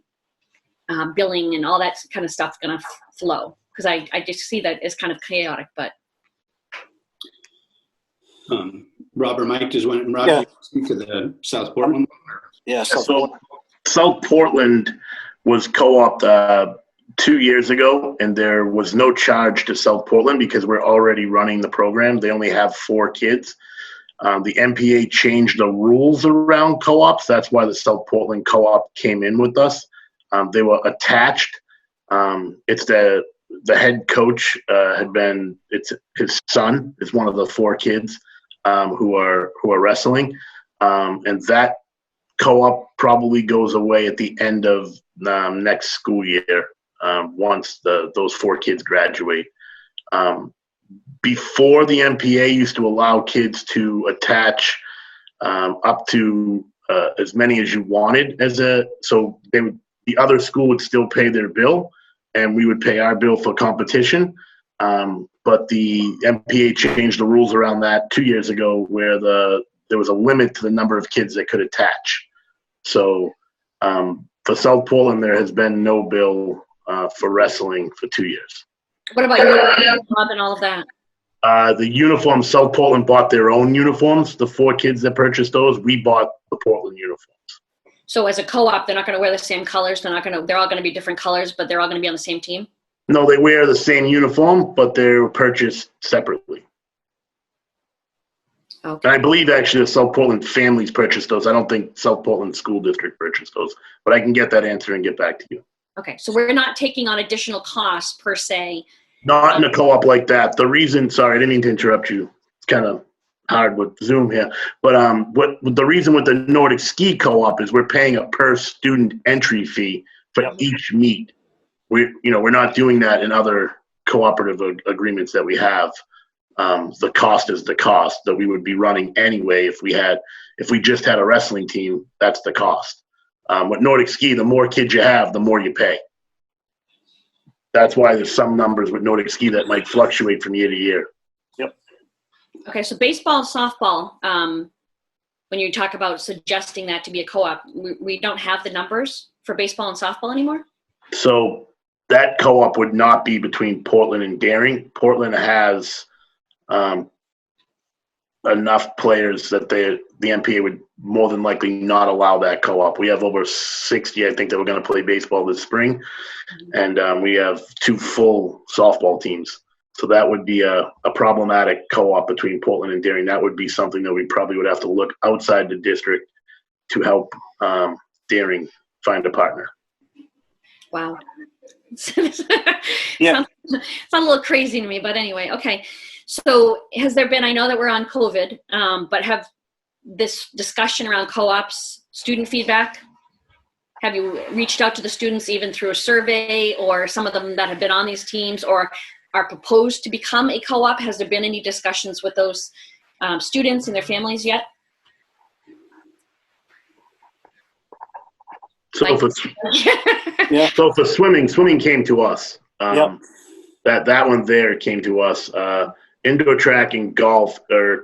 billing and all that kind of stuff going to flow? Because I just see that as kind of chaotic, but. Rob or Mike, does Rob speak to the South Portland? Yeah. So South Portland was co-opted 2 years ago, and there was no charge to South Portland because we're already running the program. They only have 4 kids. The MPA changed the rules around co-ops. That's why the South Portland co-op came in with us. They were attached. It's the head coach it's his son is one of the 4 kids who are wrestling, and that co-op probably goes away at the end of next school year once those 4 kids graduate. Before, the MPA used to allow kids to attach up to as many as you wanted so the other school would still pay their bill, and we would pay our bill for competition. But the MPA changed the rules around that 2 years ago, where there was a limit to the number of kids that could attach. So for South Portland, there has been no bill for wrestling for 2 years. What about your club and all of that? The uniforms, South Portland bought their own uniforms. The 4 kids that purchased those, we bought the Portland uniforms. So as a co-op, they're not going to wear the same colors. They're all going to be different colors, but they're all going to be on the same team? No, they wear the same uniform, but they're purchased separately. Okay. And I believe actually the South Portland families purchased those. I don't think South Portland School District purchased those, but I can get that answer and get back to you. Okay, so we're not taking on additional costs per se. Not in a co-op like that. The reason, sorry, I didn't mean to interrupt you. It's kind of hard with Zoom here, but the reason with the Nordic Ski Co-op is we're paying a per student entry fee for each meet. We're not doing that in other cooperative agreements that we have. The cost is the cost that we would be running anyway if we just had a wrestling team. That's the cost. With Nordic Ski, the more kids you have, the more you pay. That's why there's some numbers with Nordic Ski that might fluctuate from year to year. Yep. Okay, so baseball and softball, when you talk about suggesting that to be a co-op, we don't have the numbers for baseball and softball anymore? So that co-op would not be between Portland and Daring. Portland has enough players that the MPA would more than likely not allow that co-op. We have over 60, I think, that we're going to play baseball this spring, and we have 2 full softball teams. So that would be a problematic co-op between Portland and Daring. That would be something that we probably would have to look outside the district to help Daring find a partner. Wow. Yeah. Sounds a little crazy to me, but anyway, okay. So has there been, I know that we're on COVID, but have this discussion around co-ops, student feedback, have you reached out to the students even through a survey, or some of them that have been on these teams or are proposed to become a co-op? Has there been any discussions with those students and their families yet? So for swimming came to us. That one there came to us. Indoor track and golf are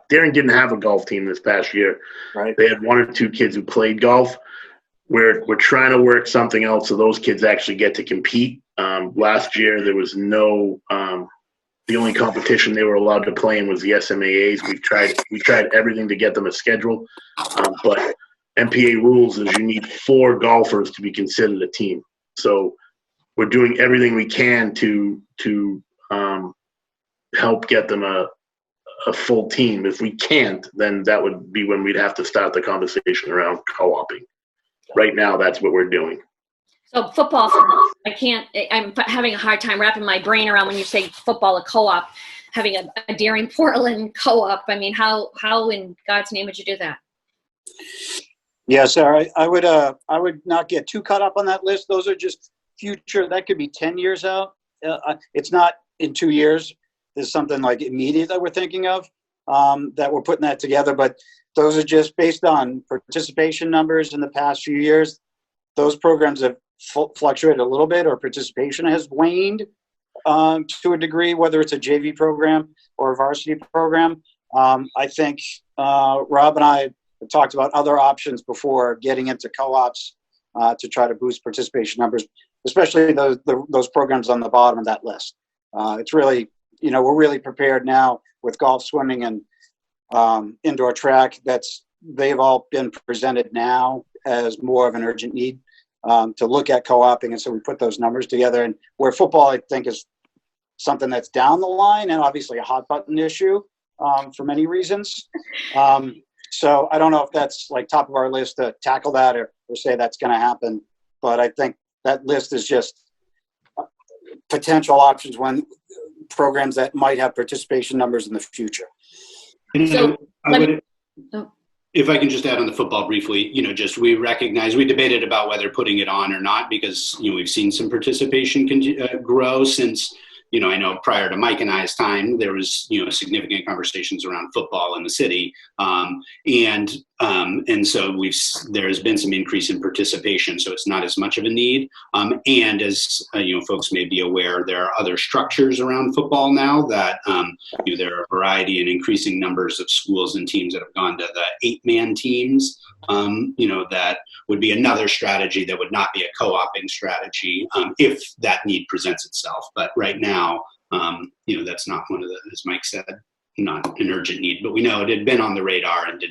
Daring didn't have a golf team this past year. Right. They had 1 or 2 kids who played golf. We're trying to work something out so those kids actually get to compete. Last year there was no. The only competition they were allowed to play in was the SMAAs. We tried everything to get them a schedule, but MPA rules is you need 4 golfers to be considered a team. So we're doing everything we can to help get them a full team. If we can't, then that would be when we'd have to start the conversation around co-oping. Right now, that's what we're doing. So football, I'm having a hard time wrapping my brain around when you say football, a co-op, having a Daring Portland co-op. I mean, how in God's name would you do that? Yeah, Sarah, I would not get too caught up on that list. Those are just future. That could be 10 years out. It's not in 2 years. There's something like immediate that we're thinking of, that we're putting that together. But those are just based on participation numbers in the past few years. Those programs have fluctuated a little bit, or participation has waned to a degree, whether it's a JV program or a varsity program. I think Rob and I talked about other options before getting into co-ops to try to boost participation numbers, especially those programs on the bottom of that list. It's really, we're really prepared now with golf, swimming, and indoor track. They've all been presented now as more of an urgent need to look at co-oping, and so we put those numbers together. And where football, I think, is something that's down the line and obviously a hot button issue for many reasons. So I don't know if that's like top of our list to tackle that or say that's going to happen. But I think that list is just potential options when programs that might have participation numbers in the future. So, if I can just add on the football briefly, we recognize, we debated about whether putting it on or not, because, we've seen some participation grow since, I know prior to Mike and I's time, there was, significant conversations around football in the city. And And so there's been some increase in participation, so it's not as much of a need. And as folks may be aware, there are other structures around football now that there are a variety and increasing numbers of schools and teams that have gone to the 8-man teams. That would be another strategy that would not be a co-oping strategy if that need presents itself. But right now, that's not one of the, as Mike said, not an urgent need. But we know it had been on the radar and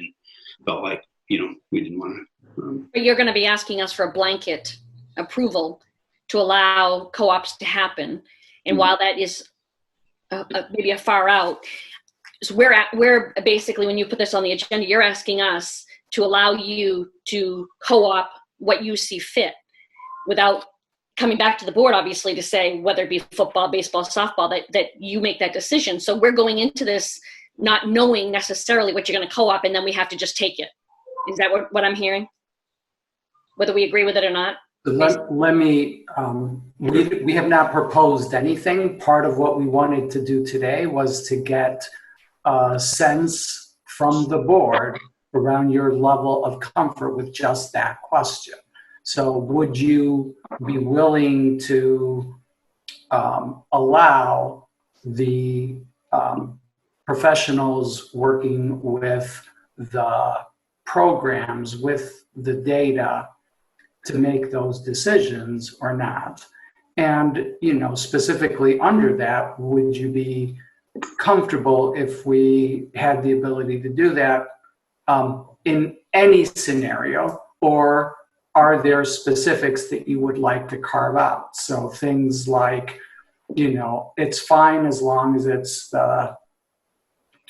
felt like we didn't want to. But you're going to be asking us for a blanket approval to allow co-ops to happen, and while that is maybe a far out, so we're basically, when you put this on the agenda, you're asking us to allow you to co-op what you see fit, without coming back to the board, obviously, to say whether it be football, baseball, softball, that you make that decision. So we're going into this not knowing necessarily what you're going to co-op, and then we have to just take it. Is that what I'm hearing? Whether we agree with it or not? Let me, we have not proposed anything. Part of what we wanted to do today was to get a sense from the board around your level of comfort with just that question. So would you be willing to allow the professionals working with the programs, with the data, to make those decisions or not? And, specifically under that, would you be comfortable if we had the ability to do that in any scenario, or are there specifics that you would like to carve out? So things like, it's fine as long as it's the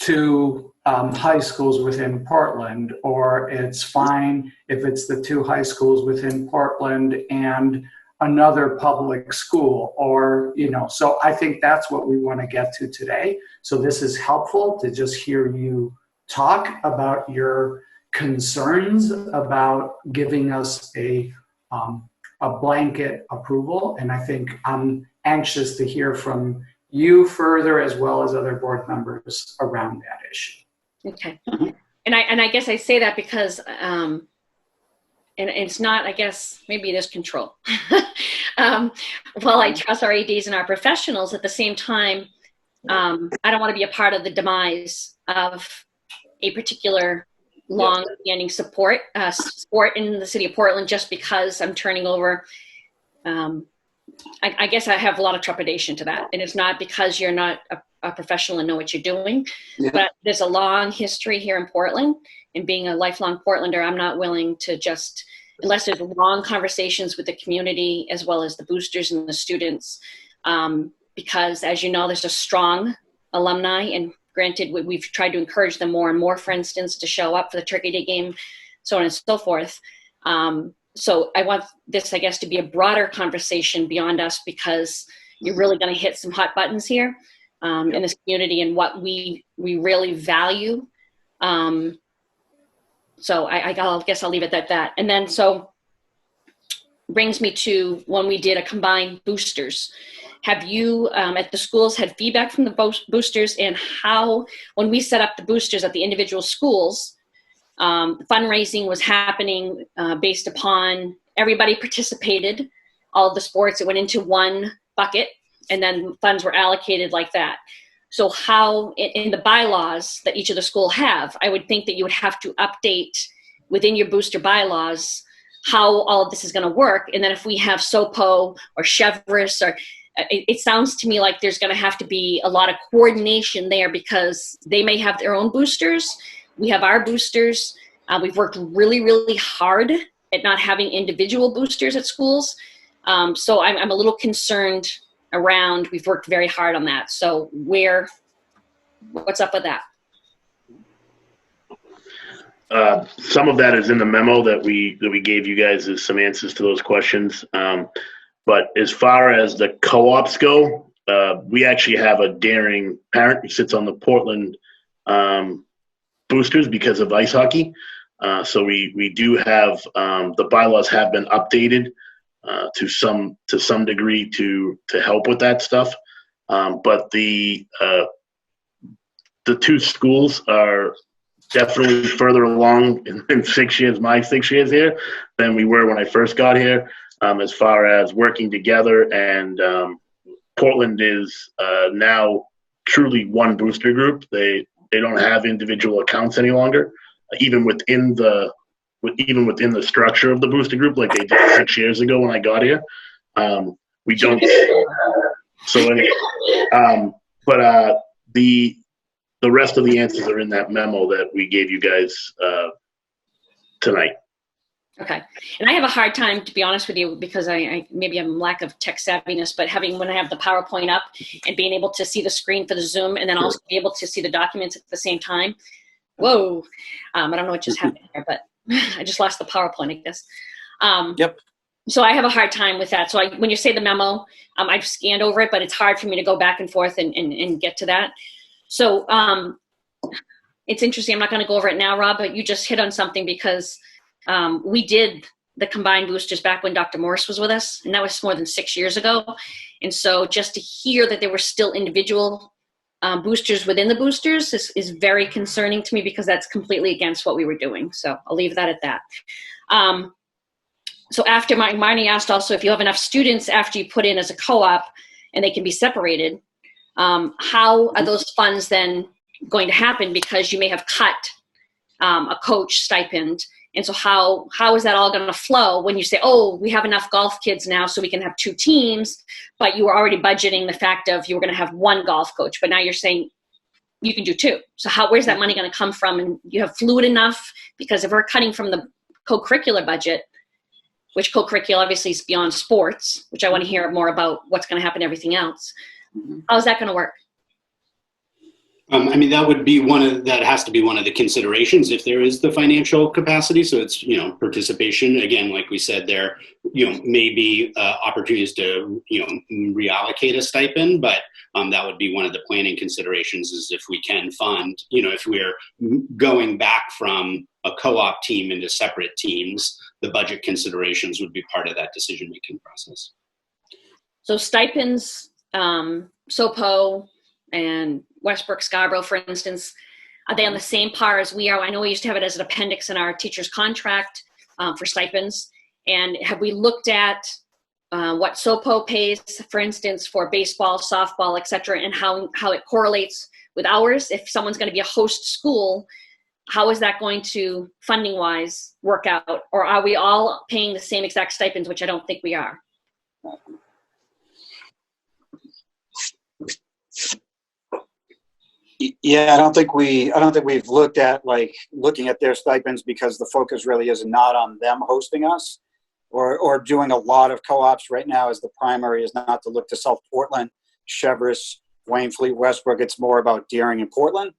2 high schools within Portland, or it's fine if it's the 2 high schools within Portland and another public school, or, so I think that's what we want to get to today. So this is helpful to just hear you talk about your concerns about giving us a blanket approval. And I think I'm anxious to hear from you further, as well as other board members, around that issue. Okay. And I guess I say that because, and it's not, I guess, maybe it is control. While I trust our ADs and our professionals, at the same time, I don't want to be a part of the demise of a particular long-standing sport in the city of Portland just because I'm turning over. I guess I have a lot of trepidation to that. And it's not because you're not a professional and know what you're doing, but there's a long history here in Portland, and being a lifelong Portlander, I'm not willing to just, unless there's long conversations with the community as well as the boosters and the students, because as you know, there's a strong alumni, and granted, we've tried to encourage them more and more, for instance, to show up for the Turkey Day game, so on and so forth. So I want this, I guess, to be a broader conversation beyond us, because you're really going to hit some hot buttons here in this community and what we really value. So I guess I'll leave it at that. And then so brings me to when we did a combined boosters. Have you at the schools had feedback from the boosters, and how, when we set up the boosters at the individual schools, fundraising was happening based upon everybody participated, all of the sports, it went into one bucket, and then funds were allocated like that. So how, in the bylaws that each of the school have, I would think that you would have to update within your booster bylaws how all of this is going to work. And then if we have SOPO or Chevris, or it sounds to me like there's going to have to be a lot of coordination there, because they may have their own boosters. We have our boosters. We've worked really, really hard at not having individual boosters at schools. So I'm a little concerned around, we've worked very hard on that. So what's up with that? Some of that is in the memo that we gave you guys, is some answers to those questions. But as far as the co-ops go, we actually have a daring parent who sits on the Portland boosters because of ice hockey. So we do have, the bylaws have been updated to some degree to help with that stuff. But the 2 schools are definitely further along in 6 years, my 6 years here, than we were when I first got here, as far as working together. And Portland is now truly one booster group. They don't have individual accounts any longer, even within the structure of the booster group, like they did 6 years ago when I got here. We don't. So anyway, but the rest of the answers are in that memo that we gave you guys tonight. Okay. And I have a hard time, to be honest with you, because I maybe I'm lack of tech savviness, but when I have the PowerPoint up and being able to see the screen for the Zoom and then also be able to see the documents at the same time. Whoa. I don't know what just happened here, but I just lost the PowerPoint, I guess. Yep. So I have a hard time with that. So when you say the memo, I've scanned over it, but it's hard for me to go back and forth and get to that. So it's interesting. I'm not going to go over it now, Rob, but you just hit on something because we did the combined boosters back when Dr. Morris was with us, and that was more than 6 years ago. And so just to hear that there were still individual boosters within the boosters is very concerning to me, because that's completely against what we were doing. So I'll leave that at that. So after Marnie asked also if you have enough students after you put in as a co-op and they can be separated, how are those funds then going to happen, because you may have cut a coach stipend? And so how is that all going to flow when you say, oh, we have enough golf kids now so we can have 2 teams, but you were already budgeting the fact of you were going to have 1 golf coach, but now you're saying you can do 2. So where's that money going to come from? And you have fluid enough, because if we're cutting from the co-curricular budget, which co-curricular obviously is beyond sports, which I want to hear more about what's going to happen to everything else. How's that going to work? I mean, that has to be one of the considerations if there is the financial capacity. So it's, participation. Again, like we said, there, may be opportunities to, reallocate a stipend, but that would be one of the planning considerations, is if we can fund, if we're going back from a co-op team into separate teams, the budget considerations would be part of that decision-making process. So stipends, SOPO and Westbrook Scarborough, for instance, are they on the same par as we are? I know we used to have it as an appendix in our teacher's contract for stipends. And have we looked at what SOPO pays, for instance, for baseball, softball, et cetera, and how it correlates with ours? If someone's going to be a host school, how is that going to, funding-wise, work out? Or are we all paying the same exact stipends, which I don't think we are? Yeah, I don't think we've looked at looking at their stipends, because the focus really is not on them hosting us or doing a lot of co-ops right now. As the primary is not to look to South Portland, Cheverus, Waynfleet, Westbrook. It's more about Deering and Portland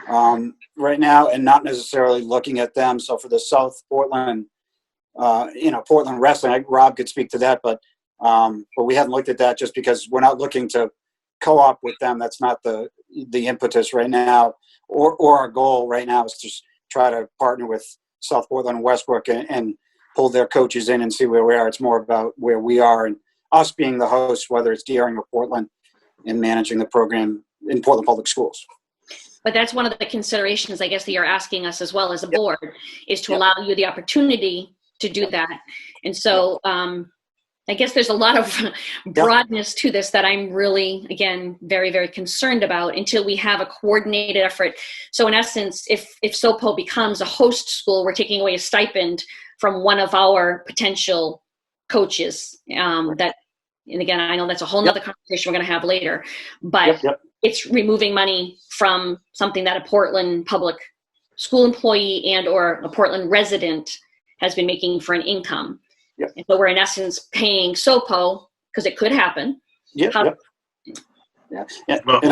right now, and not necessarily looking at them. So for the South Portland, Portland wrestling, Rob could speak to that, but we haven't looked at that just because we're not looking to co-op with them. That's not the impetus right now, or our goal right now is to just try to partner with South Portland and Westbrook and pull their coaches in and see where we are. It's more about where we are and us being the host, whether it's Deering or Portland, and managing the program in Portland Public Schools. But that's one of the considerations, I guess, that you're asking us as well as a board, is to allow you the opportunity to do that. And so I guess there's a lot of broadness to this that I'm really, again, very, very concerned about until we have a coordinated effort. So in essence, if SOPO becomes a host school, we're taking away a stipend from one of our potential coaches. And again, I know that's a whole nother conversation we're going to have later, but it's removing money from something that a Portland public school employee and or a Portland resident has been making for an income. Yep. And so we're in essence paying SOPO, because it could happen. And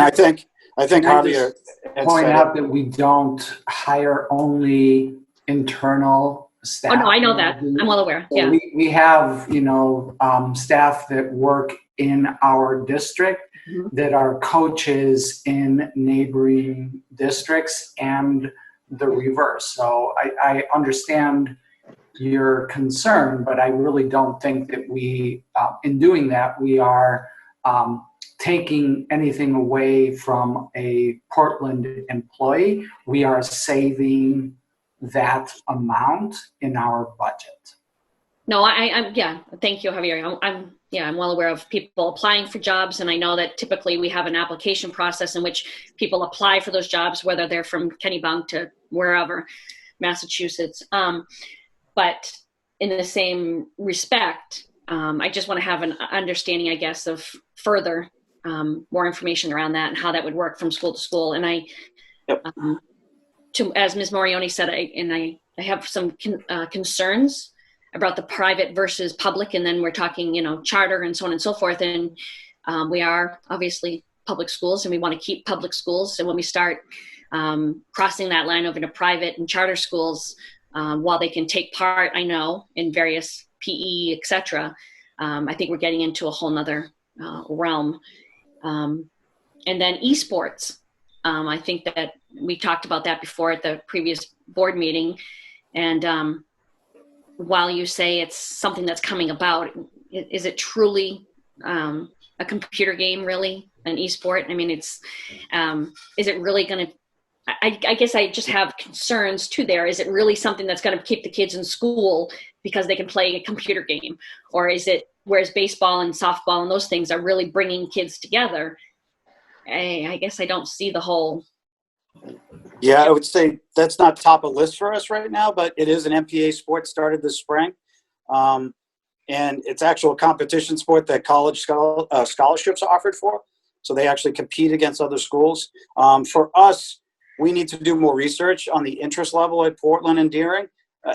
I think Javier point out that we don't hire only internal staff. Oh no, I know that. I'm well aware. Yeah. We have staff that work in our district that are coaches in neighboring districts and the reverse. So I understand your concern, but I really don't think that we, in doing that, we are taking anything away from a Portland employee. We are saving that amount in our budget. No, yeah, thank you, Javier. I'm well aware of people applying for jobs, and I know that typically we have an application process in which people apply for those jobs, whether they're from Kennebunk to wherever, Massachusetts. But in the same respect, I just want to have an understanding, I guess, of further more information around that and how that would work from school to school. And as Ms. Morioni said, I have some concerns about the private versus public, and then we're talking, charter and so on and so forth. And we are obviously public schools, and we want to keep public schools. So when we start crossing that line over to private and charter schools, while they can take part, I know, in various PE, et cetera, I think we're getting into a whole nother realm. And then esports. I think that we talked about that before at the previous board meeting. And while you say it's something that's coming about, is it truly a computer game, really, an esport? I mean, is it really going to, I guess I just have concerns too there. Is it really something that's going to keep the kids in school because they can play a computer game? Or is it, whereas baseball and softball and those things are really bringing kids together? I guess I don't see the whole. Yeah, I would say that's not top of list for us right now, but it is an MPA sport started this spring. And it's actual a competition sport that college scholarships are offered for. So they actually compete against other schools. For us, we need to do more research on the interest level at Portland and Deering.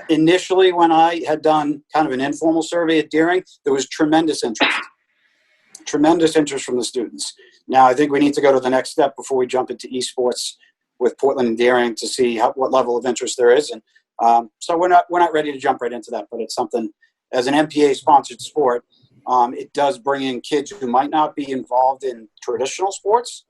Initially, when I had done kind of an informal survey at Deering, there was tremendous interest from the students. Now, I think we need to go to the next step before we jump into esports with Portland and Deering to see what level of interest there is. And so we're not ready to jump right into that, but it's something, as an MPA sponsored sport, it does bring in kids who might not be involved in traditional sports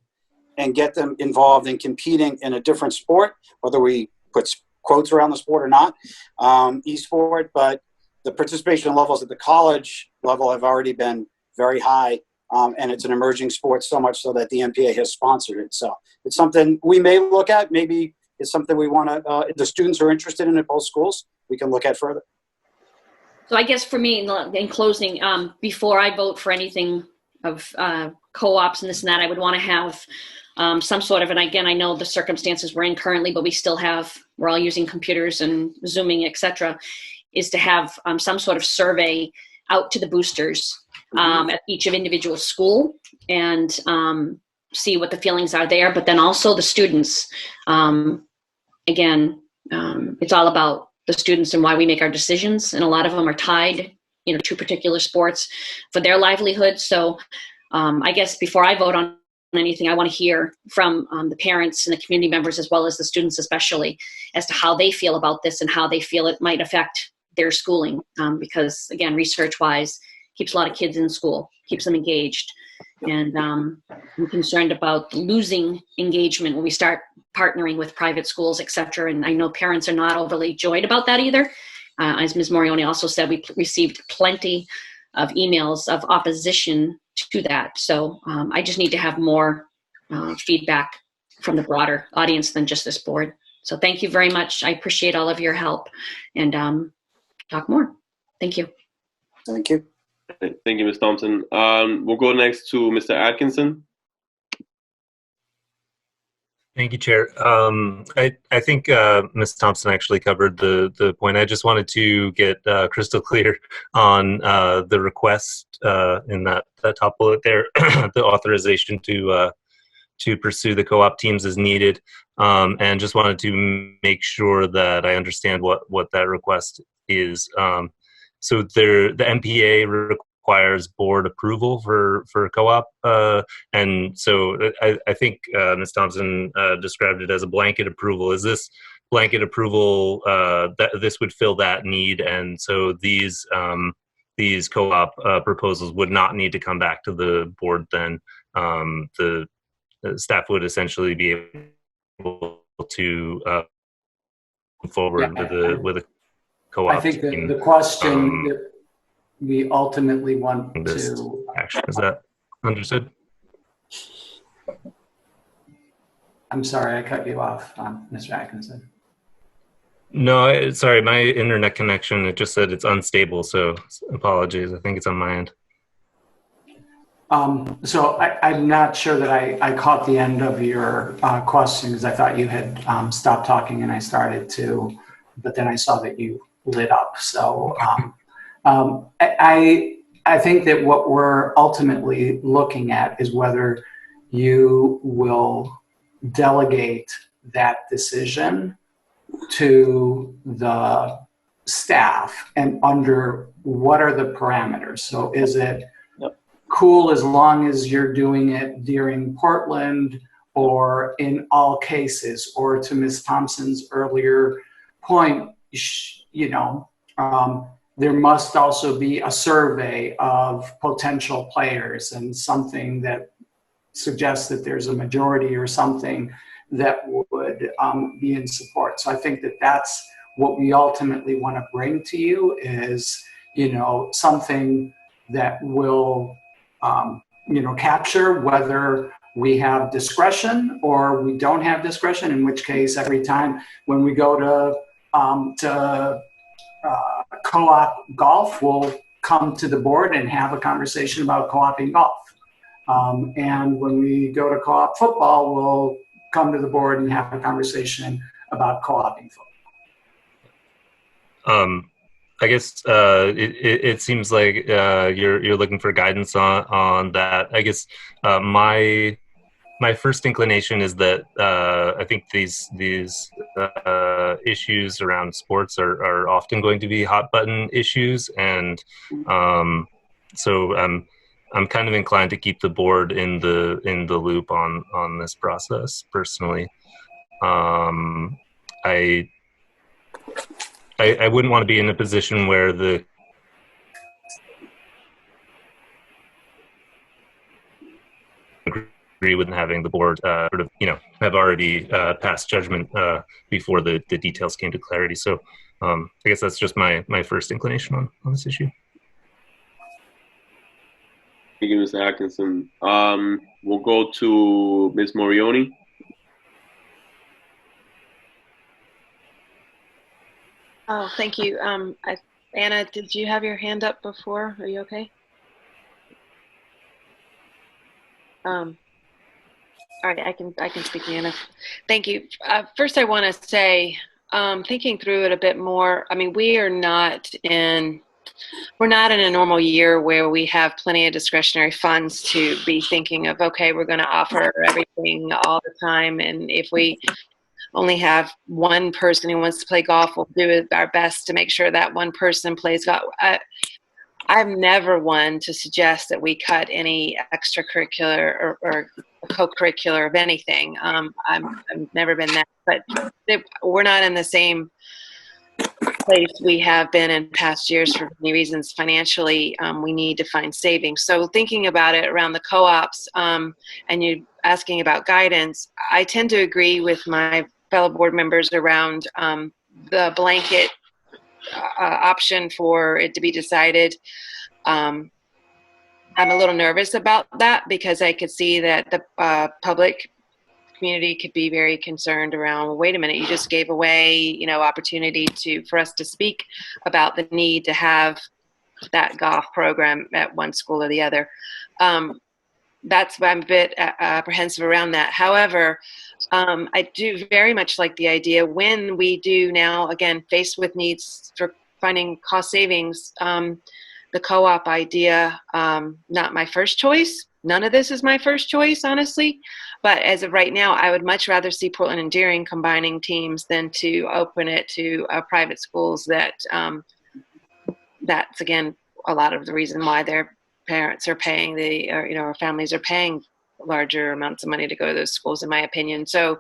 and get them involved in competing in a different sport, whether we put quotes around the sport or not, esport, but the participation levels at the college level have already been very high. And it's an emerging sport, so much so that the MPA has sponsored it. So it's something we may look at. Maybe it's something we want to, if the students are interested in at both schools, we can look at further. So I guess for me, in closing, before I vote for anything of co-ops and this and that, I would want to have some sort of, and again, I know the circumstances we're in currently, but we're all using computers and Zooming, et cetera, is to have some sort of survey out to the boosters at each of individual school and see what the feelings are there. But then also the students, again, it's all about the students and why we make our decisions. And a lot of them are tied, to particular sports for their livelihood. So I guess before I vote on anything, I want to hear from the parents and the community members, as well as the students, especially, as to how they feel about this and how they feel it might affect their schooling. Because again, research-wise, keeps a lot of kids in school, keeps them engaged. And I'm concerned about losing engagement when we start partnering with private schools, et cetera. And I know parents are not overly joyed about that either. As Ms. Morioni also said, we received plenty of emails of opposition to that. So I just need to have more feedback from the broader audience than just this board. So thank you very much. I appreciate all of your help, and talk more. Thank you. Thank you. Thank you, Ms. Thompson. We'll go next to Mr. Atkinson. Thank you, Chair. I think Ms. Thompson actually covered the point. I just wanted to get crystal clear on the request in that top bullet there, the authorization to pursue the co-op teams as needed, and just wanted to make sure that I understand what that request is. So the MPA requires board approval for co-op, and so I think Ms. Thompson described it as a blanket approval. Is this blanket approval that this would fill that need, and so these co-op proposals would not need to come back to the board then? The staff would essentially be able to move forward with a co-op. I think that the question that we ultimately want to action. Is that understood? I'm sorry, I cut you off, Mr. Atkinson. No, sorry, my internet connection, it just said it's unstable, so apologies. I think it's on my end. So I'm not sure that I caught the end of your question, because I thought you had stopped talking and I started to, but then I saw that you lit up. So I think that what we're ultimately looking at is whether you will delegate that decision to the staff and under what are the parameters. So is it cool as long as you're doing it during Portland or in all cases? Or to Ms. Thompson's earlier point, there must also be a survey of potential players and something that suggests that there's a majority or something that would be in support. So I think that that's what we ultimately want to bring to you is, something that will capture whether we have discretion or we don't have discretion, in which case every time when we go to co-op golf, we'll come to the board and have a conversation about co-oping golf. And when we go to co-op football, we'll come to the board and have a conversation about co-oping football. I guess it seems like you're looking for guidance on that. I guess my first inclination is that I think these issues around sports are often going to be hot button issues, and so I'm kind of inclined to keep the board in the loop on this process personally. I wouldn't want to be in a position where the agree with having the board sort of have already passed judgment before the details came to clarity. So I guess that's just my first inclination on this issue. Thank you, Mr. Atkinson. We'll go to Ms. Morioni. Oh, thank you. Anna, did you have your hand up before? Are you okay? All right, I can speak, Anna. Thank you. First, I want to say, thinking through it a bit more. I mean, we're not in a normal year where we have plenty of discretionary funds to be thinking of. Okay, we're going to offer everything all the time, and if we only have one person who wants to play golf, we'll do our best to make sure that one person plays golf. I'm never one to suggest that we cut any extracurricular or co-curricular of anything. I've never been that, but we're not in the same place we have been in past years for many reasons. Financially, we need to find savings. So thinking about it around the co-ops, and you asking about guidance, I tend to agree with my fellow board members around the blanket option for it to be decided. I'm a little nervous about that because I could see that the public community could be very concerned around, well, wait a minute, you just gave away, opportunity for us to speak about the need to have that golf program at one school or the other. That's why I'm a bit apprehensive around that. However, I do very much like the idea when we do now, again, faced with needs for finding cost savings, the co-op idea, not my first choice. None of this is my first choice, honestly. But as of right now, I would much rather see Portland and Deering combining teams than to open it to private schools that's, again, a lot of the reason why their parents are paying or families are paying larger amounts of money to go to those schools, in my opinion. So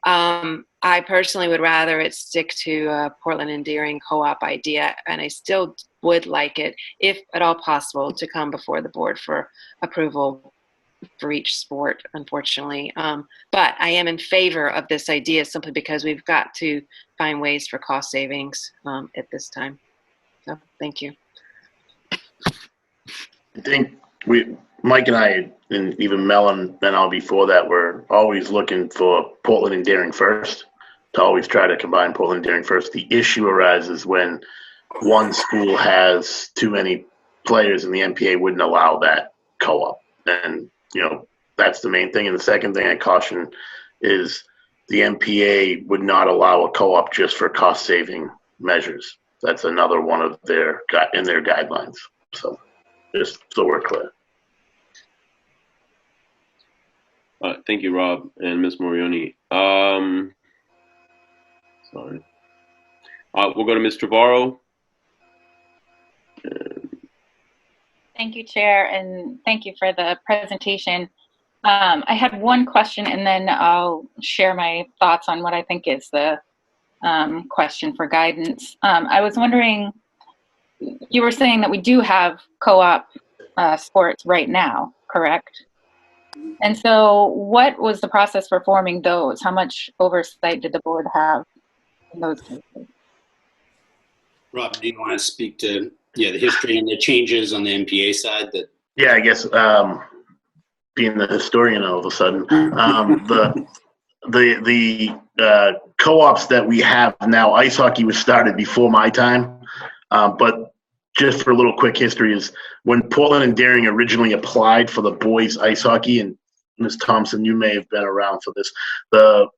I personally would rather it stick to Portland and Deering co-op idea, and I still would like it, if at all possible, to come before the board for approval for each sport, unfortunately. But I am in favor of this idea simply because we've got to find ways for cost savings at this time. So thank you. I think Mike and I, and even Mel and all before that, were always looking for Portland and Daring first, to always try to combine Portland and Daring first. The issue arises when one school has too many players and the MPA wouldn't allow that co-op. And, that's the main thing. And the second thing I caution is the MPA would not allow a co-op just for cost-saving measures. That's another one of their guidelines. So just so we're clear. Thank you, Rob and Ms. Morioni. Sorry. We'll go to Ms. Trevorrow. Thank you, Chair, and thank you for the presentation. I had one question, and then I'll share my thoughts on what I think is the question for guidance. I was wondering, you were saying that we do have co-op sports right now, correct? And so what was the process for forming those? How much oversight did the board have in those cases? Rob, do you want to speak to the history and the changes on the MPA side? Yeah, I guess being the historian all of a sudden, the co-ops that we have now, ice hockey was started before my time, but just for a little quick history is when Portland and Daring originally applied for the boys ice hockey, and Ms. Thompson, you may have been around for this, the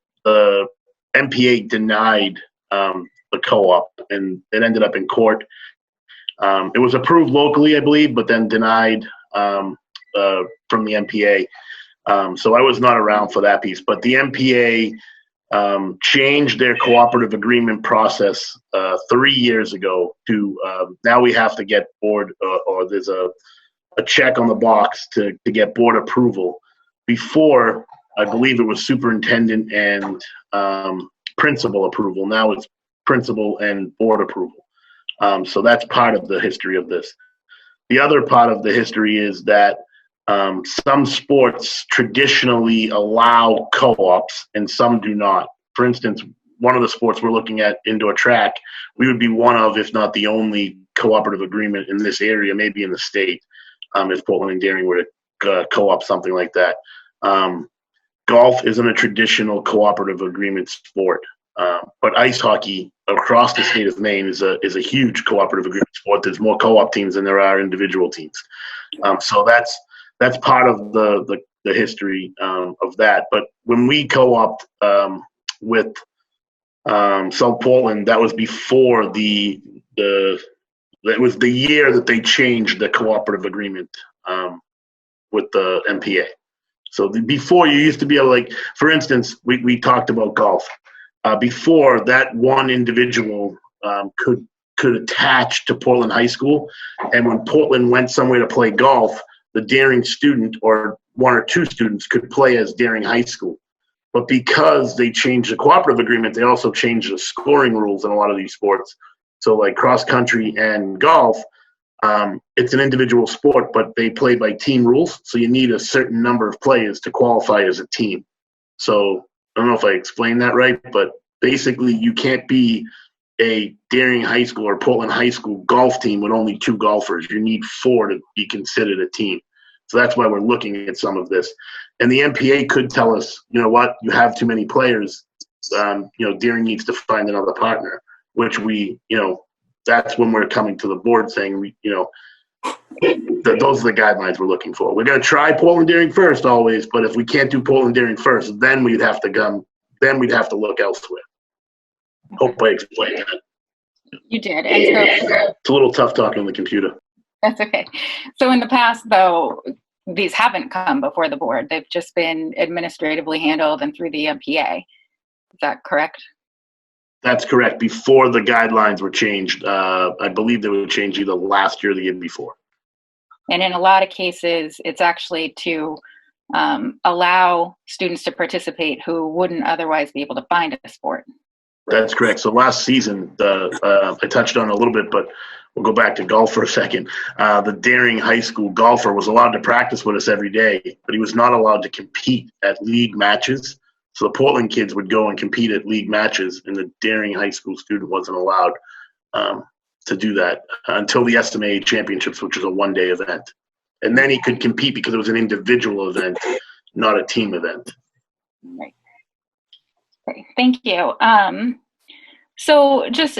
MPA denied the co-op, and it ended up in court. It was approved locally, I believe, but then denied from the MPA. So I was not around for that piece. But the MPA changed their cooperative agreement process 3 years ago to now we have to get board or there's a check on the box to get board approval. Before, I believe it was superintendent and principal approval. Now it's principal and board approval. So that's part of the history of this. The other part of the history is that some sports traditionally allow co-ops and some do not. For instance, one of the sports we're looking at, indoor track, we would be one of, if not the only cooperative agreement in this area, maybe in the state, if Portland and Daring were to co-op something like that. Golf isn't a traditional cooperative agreement sport. But ice hockey across the state of Maine is a huge cooperative agreement sport. There's more co-op teams than there are individual teams. So that's part of the history of that. But when we co-opt with South Portland, that was before that was the year that they changed the cooperative agreement with the MPA. So before you used to be able, like, for instance, we talked about golf. Before that, one individual could attach to Portland High School, and when Portland went somewhere to play golf, the Daring student or one or two students could play as Daring High School. But because they changed the cooperative agreement, they also changed the scoring rules in a lot of these sports. So like cross country and golf, it's an individual sport, but they play by team rules. So you need a certain number of players to qualify as a team. So I don't know if I explained that right, but basically you can't be a Daring High School or Portland High School golf team with only 2 golfers. You need 4 to be considered a team. So that's why we're looking at some of this. And the MPA could tell us, you know what, you have too many players. Daring needs to find another partner, which that's when we're coming to the board saying, those are the guidelines we're looking for. We're going to try Portland Daring first always, but if we can't do Portland Daring first, then we'd have to look elsewhere. Hope I explained that. You did. And so it's a little tough talking on the computer. That's okay. So in the past, though, these haven't come before the board. They've just been administratively handled and through the MPA. Is that correct? That's correct. Before the guidelines were changed, I believe they were changed either last year or the year before. And in a lot of cases, it's actually to allow students to participate who wouldn't otherwise be able to find a sport. That's correct. So last season, I touched on it a little bit, but we'll go back to golf for a second. The Daring High School golfer was allowed to practice with us every day, but he was not allowed to compete at league matches. So the Portland kids would go and compete at league matches, and the Daring High School student wasn't allowed to do that until the SMA championships, which is a one-day event. and then he could compete because it was an individual event, not a team event. Right. Okay, thank you. So just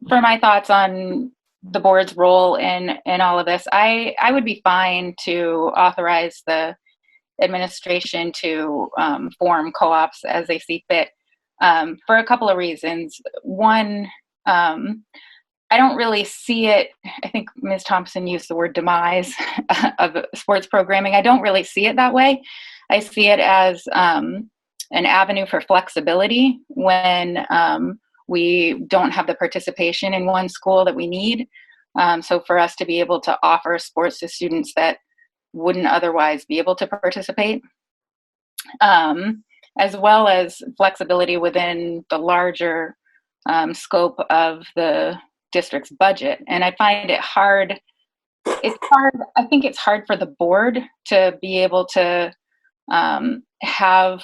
for my thoughts on the board's role in all of this, I would be fine to authorize the administration to form co-ops as they see fit, for a couple of reasons. One, I don't really see it. I think Ms. Thompson used the word demise of sports programming. I don't really see it that way. I see it as an avenue for flexibility when we don't have the participation in one school that we need. So for us to be able to offer sports to students that wouldn't otherwise be able to participate, as well as flexibility within the larger scope of the district's budget. And I find it hard. It's hard. I think it's hard for the board to be able to have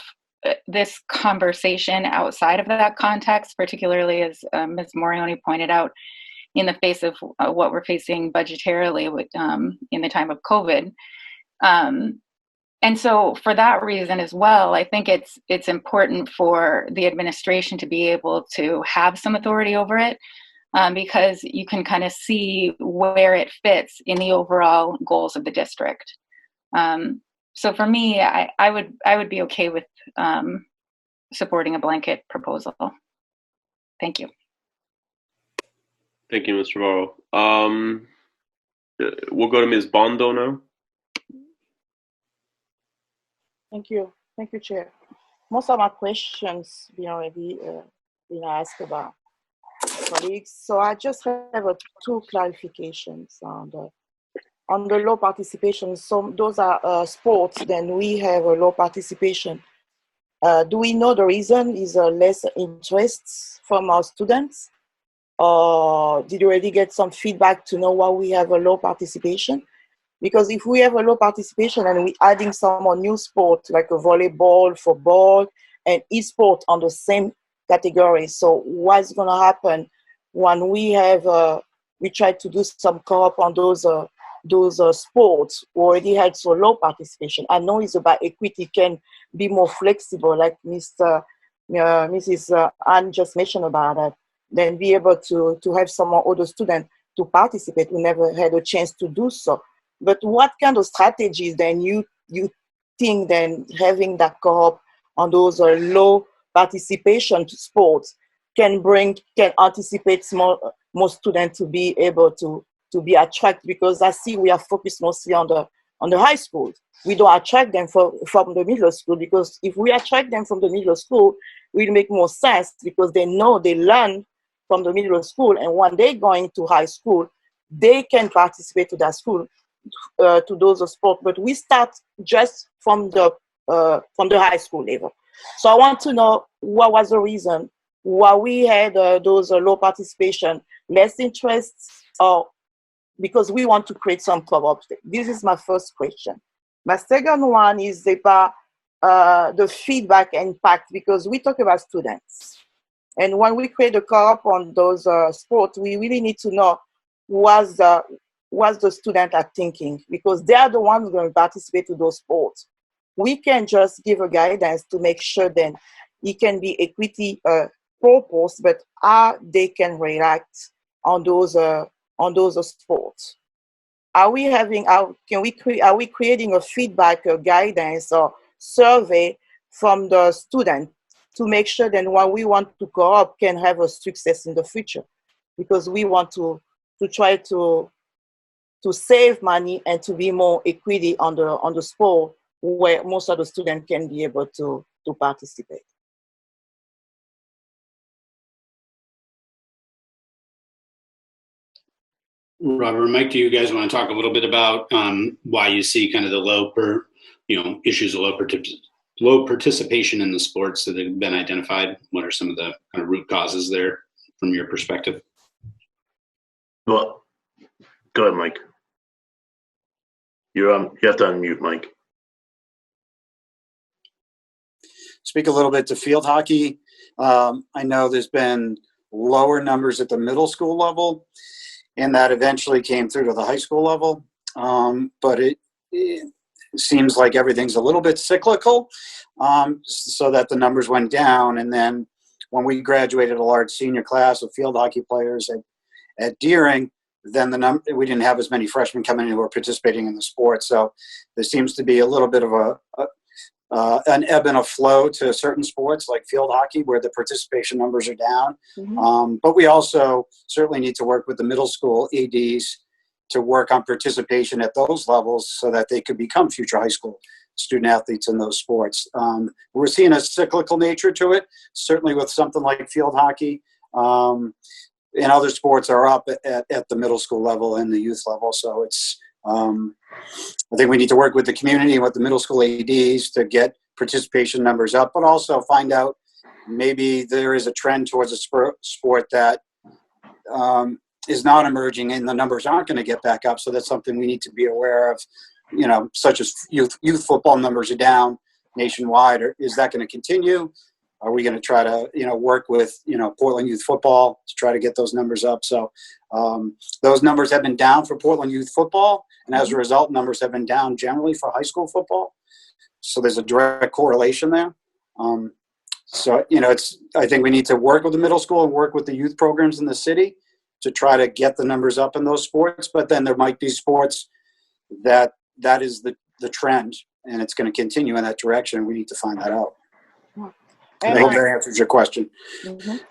this conversation outside of that context, particularly as Ms. Morioni pointed out, in the face of what we're facing budgetarily with, in the time of COVID. And so for that reason as well, I think it's important for the administration to be able to have some authority over it, because you can kind of see where it fits in the overall goals of the district. So for me, I would be okay with supporting a blanket proposal. Thank you. Thank you, Mr. Varro. We'll go to Ms. Bondo now. Thank you. Thank you, Chair. Most of my questions been already been asked about colleagues. So I just have two clarifications on the low participation. So those are sports, then we have a low participation. Do we know the reason? Is less interest from our students? Or did you already get some feedback to know why we have a low participation? Because if we have a low participation and we're adding some more new sport like a volleyball, football, and e-sport on the same category, so what's going to happen when we have we try to do some co-op on those sports who already had so low participation? I know it's about equity, can be more flexible, like Mrs. Ann just mentioned about that. Then be able to have some more other students to participate who never had a chance to do so. But what kind of strategies then you think then having that co-op on those low participation sports can anticipate more students to be able to be attracted? Because I see we are focused mostly on the high school. We don't attract them from the middle school, because if we attract them from the middle school, it will make more sense, because they know they learn from the middle school, and when they're going to high school, they can participate to that school, to those sports. But we start just from the high school level. So I want to know what was the reason why we had those low participation, less interest, or because we want to create some co-op. This is my first question. My second one is about the feedback impact, because we talk about students. And when we create a co-op on those sports, we really need to know what the student are thinking, because they are the ones going to participate in those sports. We can just give a guidance to make sure then it can be equity purpose, but how they can react on those sports. Are we creating a feedback, a guidance, or survey from the student to make sure that what we want to go up can have a success in the future? Because we want to try to save money and to be more equity on the sport where most of the students can be able to participate. Robert and Mike, do you guys want to talk a little bit about why you see kind of the issues of low participation in the sports that have been identified? What are some of the kind of root causes there from your perspective? Well, go ahead, Mike. You have to unmute, Mike. Speak a little bit to field hockey. I know there's been lower numbers at the middle school level, and that eventually came through to the high school level. But it seems like everything's a little bit cyclical, so that the numbers went down. And then when we graduated a large senior class of field hockey players at Deering, then we didn't have as many freshmen coming in who were participating in the sport. So there seems to be a little bit of an ebb and a flow to certain sports like field hockey where the participation numbers are down. But we also certainly need to work with the middle school ADs to work on participation at those levels so that they could become future high school student athletes in those sports. We're seeing a cyclical nature to it, certainly with something like field hockey. And other sports are up at the middle school level and the youth level. So it's, I think we need to work with the community and with the middle school ADs to get participation numbers up, but also find out maybe there is a trend towards a sport that is not emerging and the numbers aren't going to get back up. So that's something we need to be aware of, such as youth football numbers are down nationwide. Is that going to continue? Are we going to try to, work with, Portland youth football to try to get those numbers up? So those numbers have been down for Portland youth football. And as a result, numbers have been down generally for high school football. So there's a direct correlation there. I think we need to work with the middle school and work with the youth programs in the city to try to get the numbers up in those sports. But then there might be sports that is the trend and it's going to continue in that direction. We need to find that out. I hope that answers your question.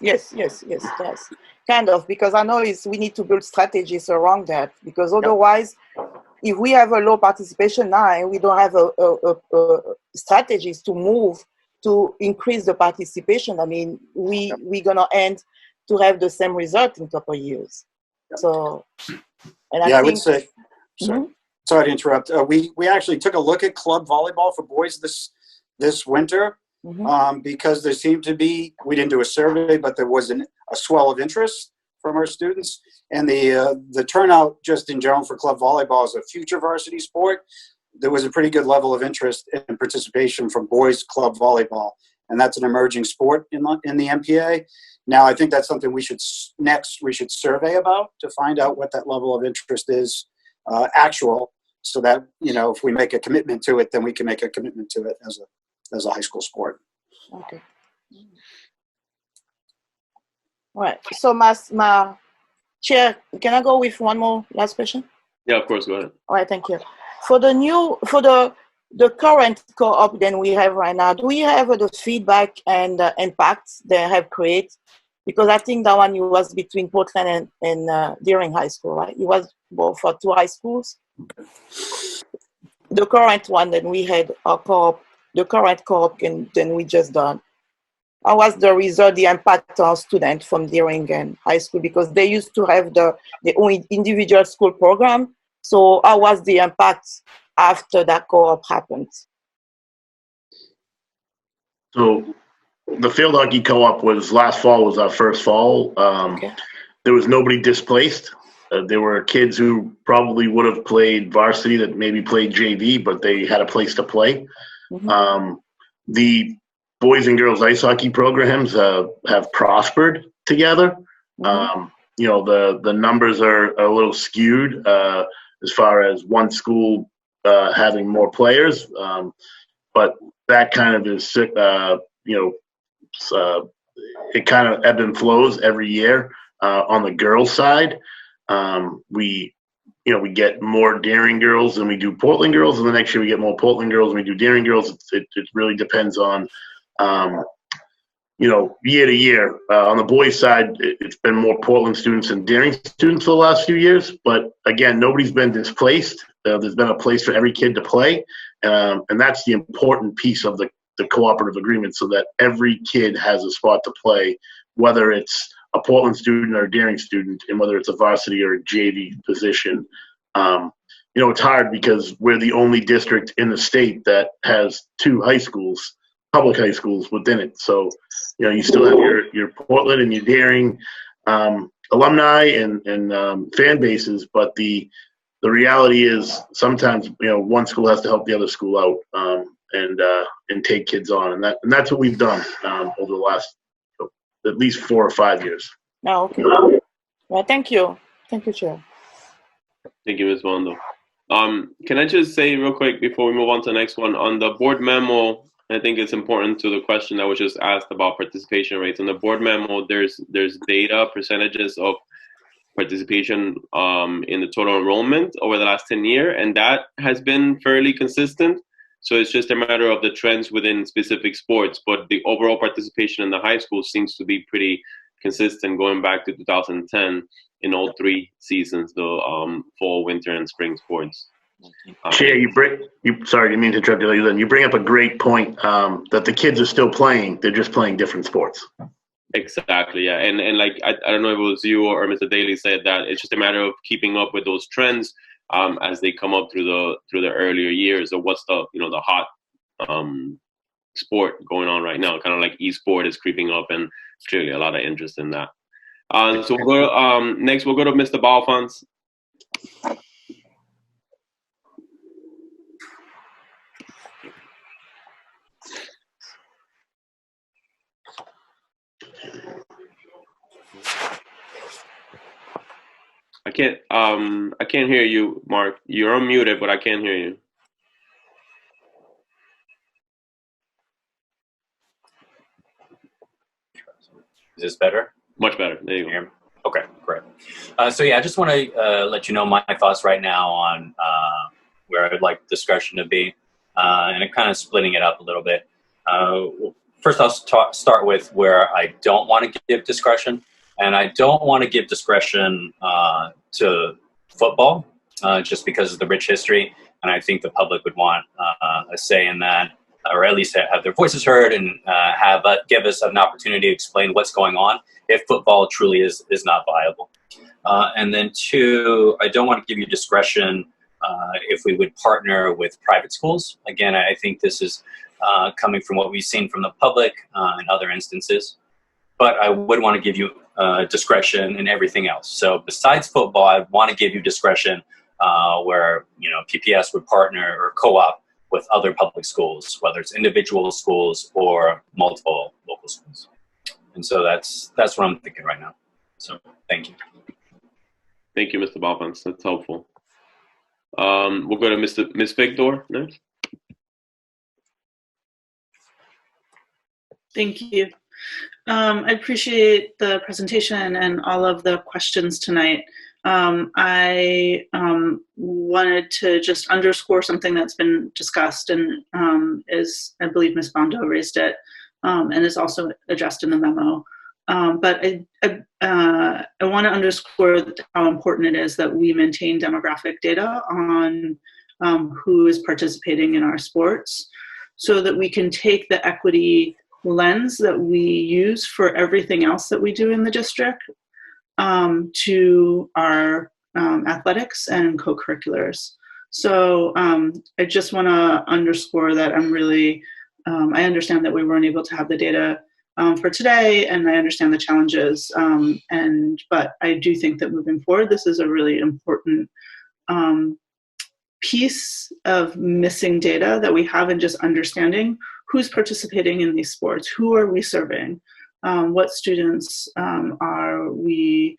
Yes, it does. Kind of, because I know we need to build strategies around that, because otherwise, if we have a low participation now and we don't have a strategies to move to increase the participation, I mean, we're going to end to have the same result in a couple of years. So, and I would say, sorry to interrupt. We actually took a look at club volleyball for boys this winter. Because there seemed to be, we didn't do a survey, but there was a swell of interest from our students. And the turnout just in general for club volleyball as a future varsity sport, there was a pretty good level of interest and participation from boys club volleyball. And that's an emerging sport in the MPA. Now, I think that's something we should survey about to find out what that level of interest is actual, so that, if we make a commitment to it, then we can make a commitment to it as a high school sport. Okay. Right. So my chair, can I go with one more last question? Yeah, of course. Go ahead. All right. Thank you. For the current co-op that we have right now, do we have the feedback and impacts they have created? Because I think that one was between Portland and Deering High School, right? It was both for two high schools. The current one that we had, our co-op, the current co-op then we just done. How was the result, the impact on students from Deering and high school? Because they used to have their own individual school program. So how was the impact after that co-op happened? So the field hockey co-op last fall was our first fall. Okay. There was nobody displaced. There were kids who probably would have played varsity that maybe played JV, but they had a place to play. The boys and girls ice hockey programs have prospered together. The numbers are a little skewed as far as one school having more players, but that kind of is it kind of ebb and flows every year. On the girls' side, we get more Deering girls than we do Portland girls, and the next year we get more Portland girls than we do Deering girls. It really depends on, year to year. On the boys' side, it's been more Portland students than Deering students for the last few years. But again, nobody's been displaced. There's been a place for every kid to play, and that's the important piece of the cooperative agreement, so that every kid has a spot to play, whether it's a Portland student or a Deering student, and whether it's a varsity or a JV position. It's hard because we're the only district in the state that has two high schools, public high schools within it. So, you still have your Portland and your Deering alumni and fan bases, but the reality is sometimes, one school has to help the other school out and take kids on, and that's what we've done over the last at least 4 or 5 years. Oh, okay. Well, thank you. Thank you, Chair. Thank you, Ms. Bondo. Can I just say real quick before we move on to the next one, on the board memo, I think it's important to the question that was just asked about participation rates. In the board memo, there's data, percentages of participation in the total enrollment over the last 10 years, and that has been fairly consistent. So it's just a matter of the trends within specific sports, but the overall participation in the high school seems to be pretty consistent going back to 2010 in all three seasons, the fall, winter, and spring sports. Chair, sorry, I didn't mean to interrupt you. Then you bring up a great point that the kids are still playing. They're just playing different sports. Exactly, yeah, and like I don't know if it was you or Mr. Daly said that it's just a matter of keeping up with those trends as they come up through the earlier years of what's the the hot sport going on right now. Kind of like e-sport is creeping up, and clearly a lot of interest in that. So we'll go next. We'll go to Mr. Balfons. I can't hear you, Mark. You're unmuted, but I can't hear you. Is this better? Much better. There you go. Okay, great. So yeah, I just want to let you know my thoughts right now on where I'd like discretion to be, and I'm kind of splitting it up a little bit. First, I'll start with where I don't want to give discretion, and I don't want to give discretion to football just because of the rich history, and I think the public would want a say in that, or at least have their voices heard and give us an opportunity to explain what's going on if football truly is not viable. And then two, I don't want to give you discretion if we would partner with private schools. Again, I think this is coming from what we've seen from the public in other instances. But I would want to give you discretion in everything else. So besides football, I want to give you discretion where PPS would partner or co-op with other public schools, whether it's individual schools or multiple local schools. And so that's what I'm thinking right now. So thank you. Thank you, Mr. Balfons. That's helpful. We'll go to Ms. Victor next. Thank you. I appreciate the presentation and all of the questions tonight. I wanted to just underscore something that's been discussed and is, I believe Ms. Bondo raised it, and is also addressed in the memo. But I want to underscore how important it is that we maintain demographic data on who is participating in our sports so that we can take the equity lens that we use for everything else that we do in the district to our athletics and co-curriculars. So I just want to underscore that I'm really, I understand that we weren't able to have the data for today, and I understand the challenges, but I do think that moving forward, this is a really important piece of missing data that we have in just understanding who's participating in these sports, who are we serving, what students are we,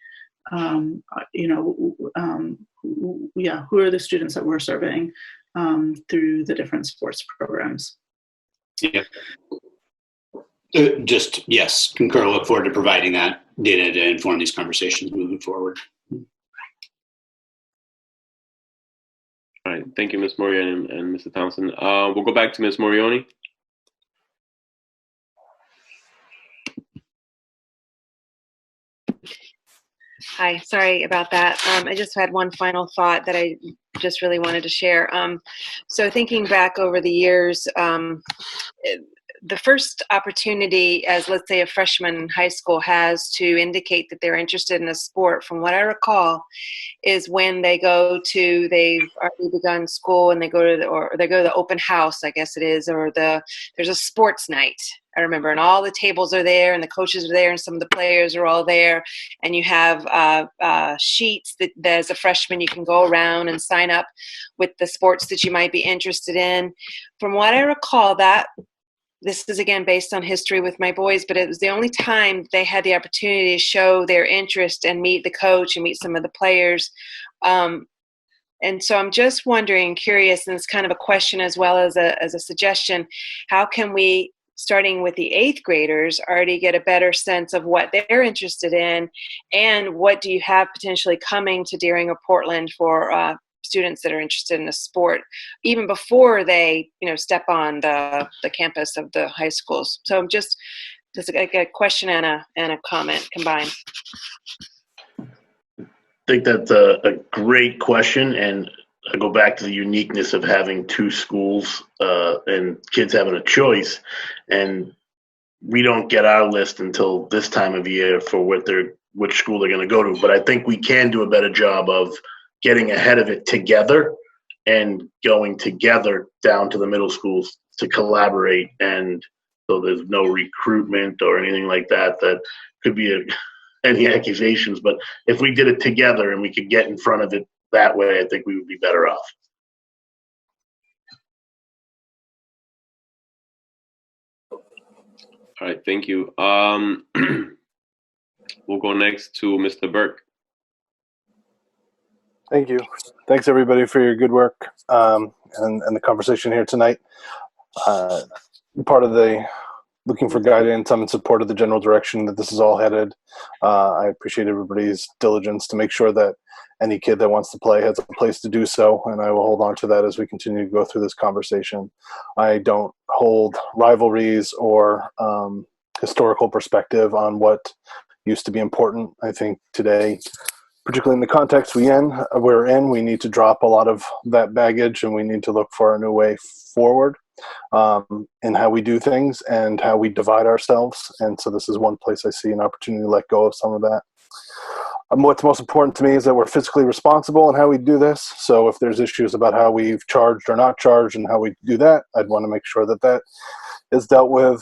who are the students that we're serving through the different sports programs. Yeah. Yes, concur. Look forward to providing that data to inform these conversations moving forward. All right, thank you, Ms. Morioni and Mr. Thompson. We'll go back to Ms. Morioni. Hi, sorry about that. I just had one final thought that I just really wanted to share. So thinking back over the years, the first opportunity as, let's say, a freshman in high school has to indicate that they're interested in a sport, from what I recall, is when they've already begun school and they go to the open house, I guess it is, or there's a sports night. I remember, and all the tables are there, and the coaches are there, and some of the players are all there, and you have sheets that as a freshman you can go around and sign up with the sports that you might be interested in. From what I recall, this is again based on history with my boys, but it was the only time they had the opportunity to show their interest and meet the coach and meet some of the players And so I'm just wondering, curious, and it's kind of a question as well as a suggestion, how can we, starting with the 8th graders, already get a better sense of what they're interested in, and what do you have potentially coming to Deering or Portland for students that are interested in a sport, even before they, step on the campus of the high schools. So I'm just a question and a comment combined. I think that's a great question, and I go back to the uniqueness of having 2 schools and kids having a choice. And we don't get our list until this time of year for which school they're going to go to. But I think we can do a better job of getting ahead of it together and going together down to the middle schools to collaborate. And so there's no recruitment or anything like that could be any accusations. But if we did it together and we could get in front of it that way, I think we would be better off. All right, thank you. We'll go next to Mr. Burke. Thank you. Thanks, everybody, for your good work and the conversation here tonight. Part of the looking for guidance, I'm in support of the general direction that this is all headed. I appreciate everybody's diligence to make sure that any kid that wants to play has a place to do so, and I will hold on to that as we continue to go through this conversation. I don't hold rivalries or historical perspective on what used to be important. I think today, particularly in the context we're in, we need to drop a lot of that baggage, and we need to look for a new way forward in how we do things and how we divide ourselves. And so this is one place I see an opportunity to let go of some of that. What's most important to me is that we're fiscally responsible in how we do this. So if there's issues about how we've charged or not charged and how we do that, I'd want to make sure that that is dealt with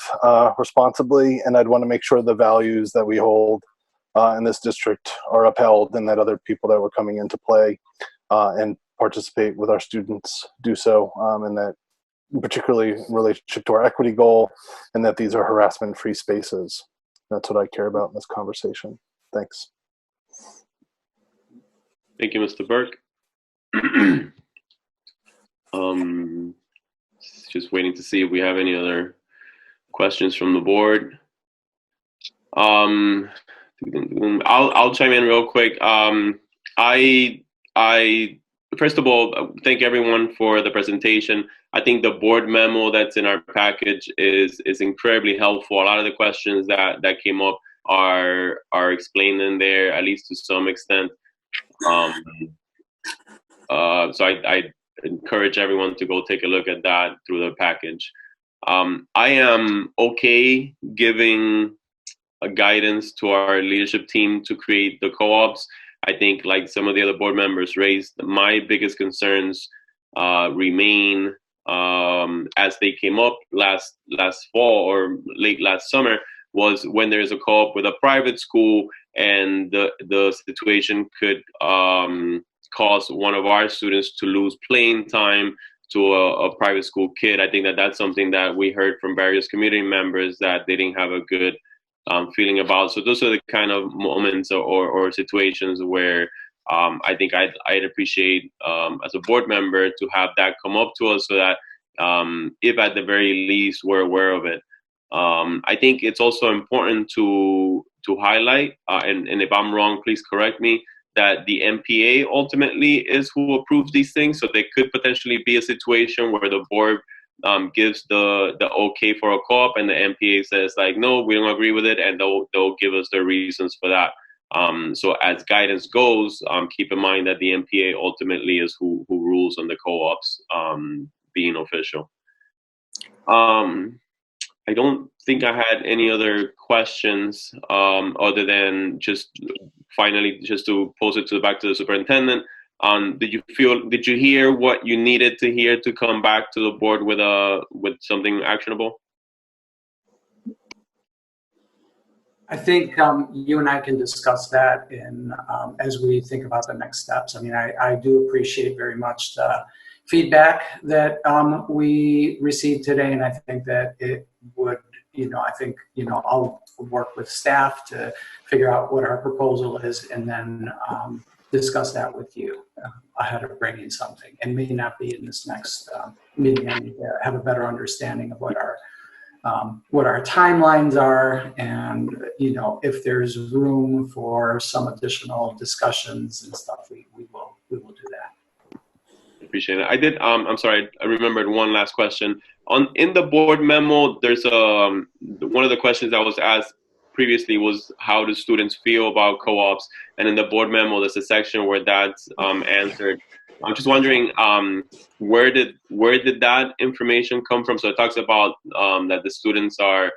responsibly, and I'd want to make sure the values that we hold in this district are upheld, and that other people that were coming into play and participate with our students do so, and that particularly in relationship to our equity goal, and that these are harassment-free spaces. That's what I care about in this conversation. Thanks. Thank you, Mr. Burke. Just waiting to see if we have any other questions from the board. I'll chime in real quick. I first of all thank everyone for the presentation. I think the board memo that's in our package is incredibly helpful. A lot of the questions that came up are explained in there, at least to some extent. So I encourage everyone to go take a look at that through the package. I am okay giving a guidance to our leadership team to create the co-ops. I think, like some of the other board members raised, my biggest concerns remain as they came up last fall or late last summer, was when there's a co-op with a private school and the situation could cause one of our students to lose playing time to a private school kid. I think that that's something that we heard from various community members that they didn't have a good feeling about. So those are the kind of moments or situations where I think I'd appreciate as a board member to have that come up to us, so that if at the very least we're aware of it. I think it's also important to highlight, and if I'm wrong, please correct me, that the MPA ultimately is who approves these things. So there could potentially be a situation where the board gives the okay for a co-op, and the MPA says like, no, we don't agree with it, and they'll give us the reasons for that. So as guidance goes, keep in mind that the MPA ultimately is who rules on the co-ops being official. I don't think I had any other questions other than just finally just to pose it back to the superintendent. Did you hear what you needed to hear to come back to the board with something actionable? I think you and I can discuss that as we think about the next steps. I mean, I do appreciate very much the feedback that we received today, and I think that it would, I'll work with staff to figure out what our proposal is, and then discuss that with you ahead of bringing something. And may not be in this next meeting. I need to have a better understanding of what our timelines are, and if there's room for some additional discussions and stuff, we will do that. Appreciate it. I did. I'm sorry. I remembered one last question. In the board memo, there's one of the questions that was asked previously was how do students feel about co-ops, and in the board memo, there's a section where that's answered. I'm just wondering, where did that information come from? So it talks about that the students are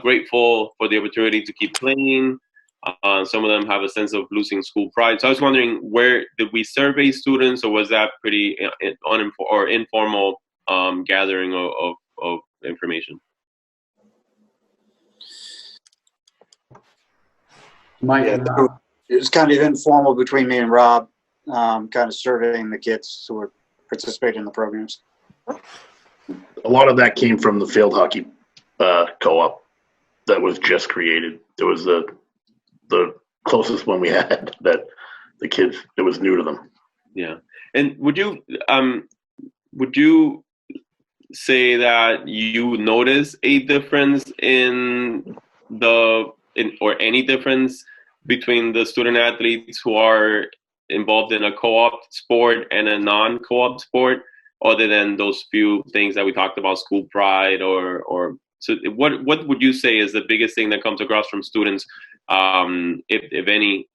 grateful for the opportunity to keep playing. Some of them have a sense of losing school pride. So I was wondering, where did we survey students, or was that pretty informal gathering of information? Mike, Yeah, it was kind of informal between me and Rob, kind of surveying the kids who were participating in the programs. A lot of that came from the field hockey co-op that was just created. It was the closest one we had that the kids, it was new to them. Yeah. And would you say that you notice a difference or any difference between the student athletes who are involved in a co-op sport and a non-co-op sport, other than those few things that we talked about, school pride or so what would you say is the biggest thing that comes across from students, if any,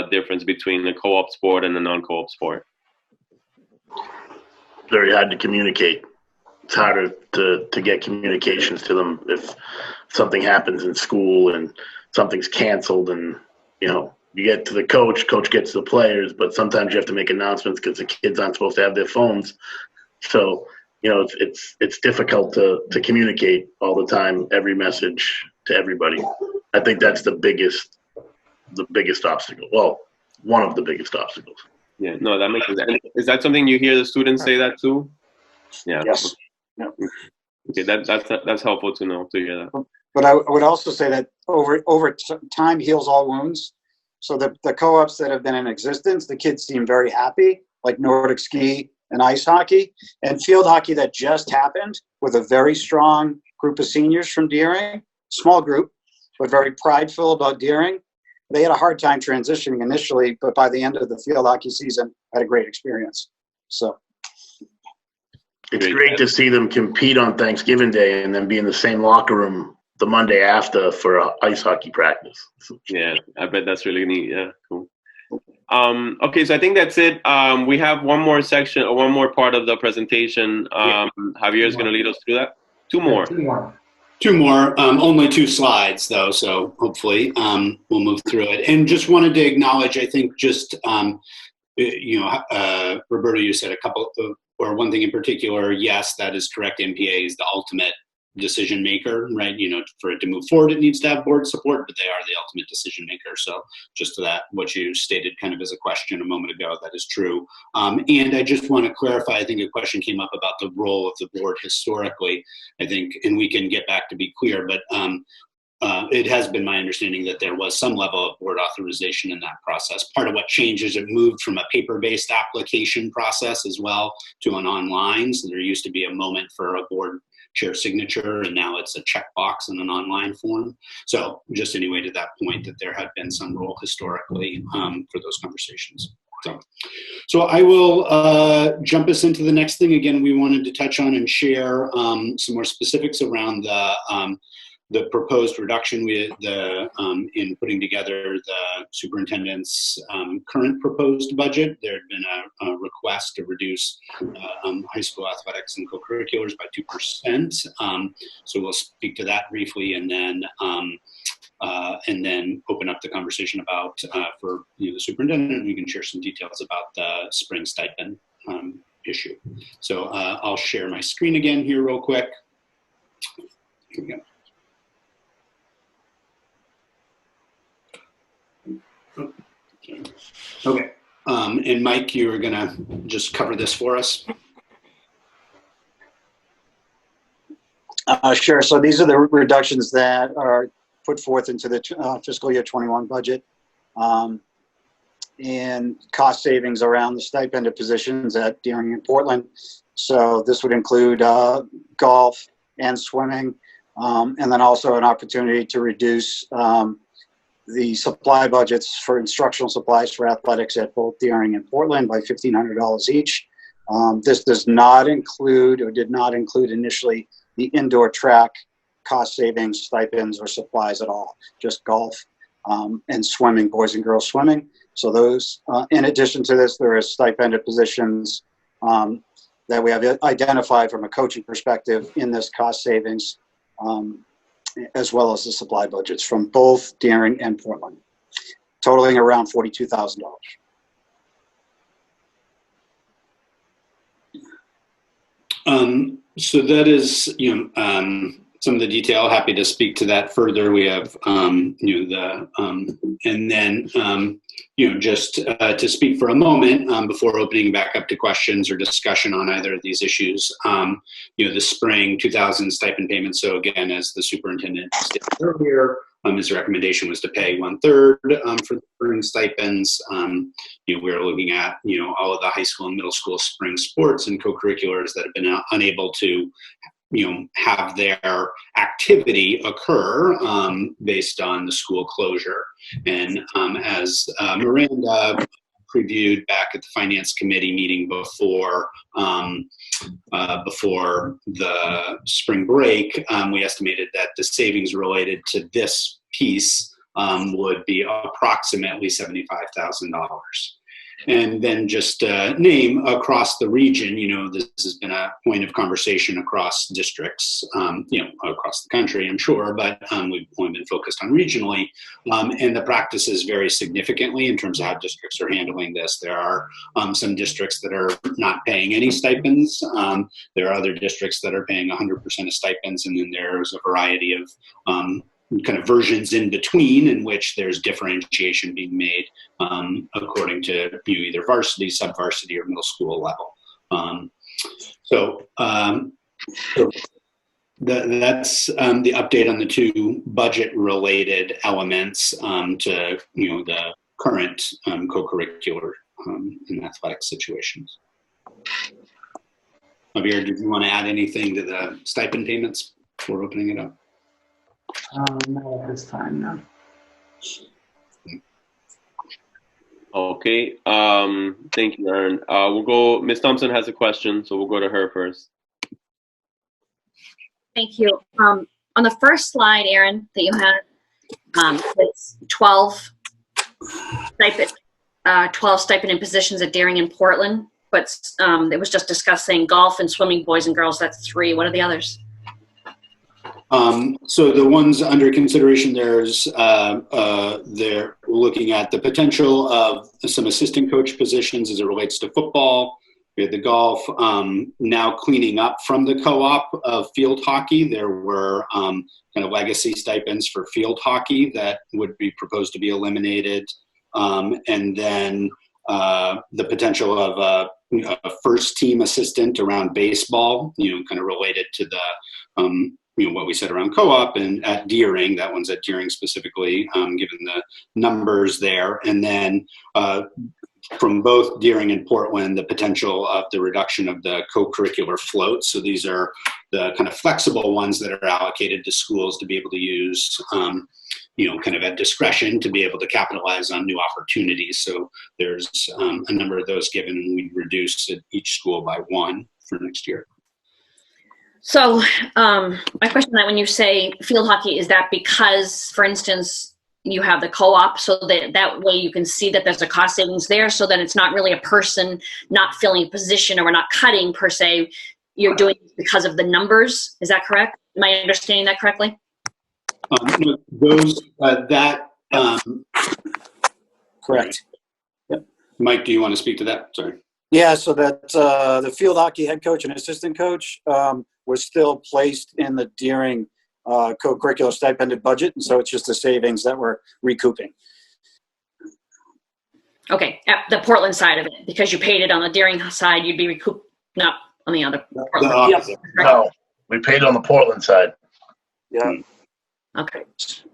difference between the co-op sport and the non-co-op sport? Very hard to communicate. It's harder to get communications to them if something happens in school and something's canceled, and you get to the coach gets to the players, but sometimes you have to make announcements because the kids aren't supposed to have their phones. So it's difficult to communicate all the time, every message to everybody. I think that's the biggest obstacle. Well, one of the biggest obstacles. Yeah, no, that makes sense. And is that something you hear the students say that too? Yeah. Yes. Yeah. Okay, that's helpful to know, to hear that. But I would also say that over time heals all wounds. So the co-ops that have been in existence, the kids seem very happy, like Nordic ski and ice hockey, and field hockey that just happened with a very strong group of seniors from Deering, small group, but very prideful about Deering. They had a hard time transitioning initially, but by the end of the field hockey season, had a great experience. So it's great to see them compete on Thanksgiving Day and then be in the same locker room the Monday after for a ice hockey practice. Yeah, I bet that's really neat. Yeah, cool. Okay, so I think that's it. We have one more section or one more part of the presentation. Javier is going to lead us through that. Two more. Only 2 slides though, so hopefully we'll move through it. And just wanted to acknowledge, I think just, Roberto, you said a couple of, or one thing in particular, yes, that is correct. MPA is the ultimate decision maker, right? For it to move forward, it needs to have board support, but they are the ultimate decision maker. So just to that, what you stated kind of as a question a moment ago, that is true. And I just want to clarify, I think a question came up about the role of the board historically, I think, and we can get back to be clear, but it has been my understanding that there was some level of board authorization in that process. Part of what changed is it moved from a paper-based application process as well to an online. So there used to be a moment for a board chair signature, and now it's a checkbox in an online form. So just anyway, to that point, that there had been some role historically for those conversations. So I will jump us into the next thing. Again, we wanted to touch on and share some more specifics around the proposed reduction in putting together the superintendent's current proposed budget. There had been a request to reduce high school athletics and co-curriculars by 2%. So we'll speak to that briefly, and then open up the conversation about for the superintendent. We can share some details about the spring stipend issue. So I'll share my screen again here real quick. Here we go. Okay, and Mike, you are gonna just cover this for us. Sure. So these are the reductions that are put forth into the fiscal year 21 budget. in cost savings around the stipended positions at Deering and Portland. So this would include golf and swimming, and then also an opportunity to reduce the supply budgets for instructional supplies for athletics at both Deering and Portland by $1,500 each. This does not include, or did not include initially, the indoor track cost savings, stipends, or supplies at all, just golf and swimming, boys and girls swimming. So those, in addition to this, there are stipended positions that we have identified from a coaching perspective in this cost savings, as well as the supply budgets from both Deering and Portland, totaling around $42,000. So that is, some of the detail. Happy to speak to that further. We have, and then, just to speak for a moment before opening back up to questions or discussion on either of these issues. The spring 2000 stipend payment. So again, as the superintendent stated earlier, his recommendation was to pay 1/3 for the spring stipends. We're looking at all of the high school and middle school spring sports and co-curriculars that have been unable to have their activity occur based on the school closure. And as Miranda previewed back at the Finance Committee meeting before the spring break, we estimated that the savings related to this piece would be approximately $75,000. And then just name across the region, this has been a point of conversation across districts, across the country, I'm sure, but we've only been focused on regionally. And the practices vary significantly in terms of how districts are handling this. There are some districts that are not paying any stipends. There are other districts that are paying 100% of stipends, and then there's a variety of kind of versions in between in which there's differentiation being made according to either varsity, sub-varsity, or middle school level. That's the update on the two budget-related elements to the current co-curricular and athletic situations. Javier, did you want to add anything to the stipend payments before opening it up? Not at this time, no. Okay. Thank you, Aaron. We'll go. Ms. Thompson has a question, so we'll go to her first. Thank you. On the first slide, Aaron, that you had, it's 12 stipend positions at Deering and Portland, but it was just discussing golf and swimming, boys and girls. That's 3. What are the others? So the ones under consideration, they're looking at the potential of some assistant coach positions as it relates to football. We had the golf, now cleaning up from the co-op of field hockey. There were kind of legacy stipends for field hockey that would be proposed to be eliminated. And then the potential of a first team assistant around baseball, kind of related to the what we said around co-op and at Deering. That one's at Deering specifically, given the numbers there. And then from both Deering and Portland, the potential of the reduction of the co-curricular floats. So these are the kind of flexible ones that are allocated to schools to be able to use, kind of at discretion to be able to capitalize on new opportunities. So there's a number of those given, and we reduce each school by 1 for next year. So my question that when you say field hockey, is that because, for instance, you have the co-op, so that way you can see that there's a cost savings there, so that it's not really a person not filling a position, or we're not cutting per se, you're doing it because of the numbers. Is that correct? Am I understanding that correctly? Correct. Yep. Mike, do you want to speak to that? Sorry. Yeah, so that the field hockey head coach and assistant coach was still placed in the Deering co-curricular stipended budget, and so it's just the savings that we're recouping. Okay, at the Portland side of it, because you paid it on the Deering side, you'd be recouped, not on the other. No, we paid on the Portland side. Yeah. Okay.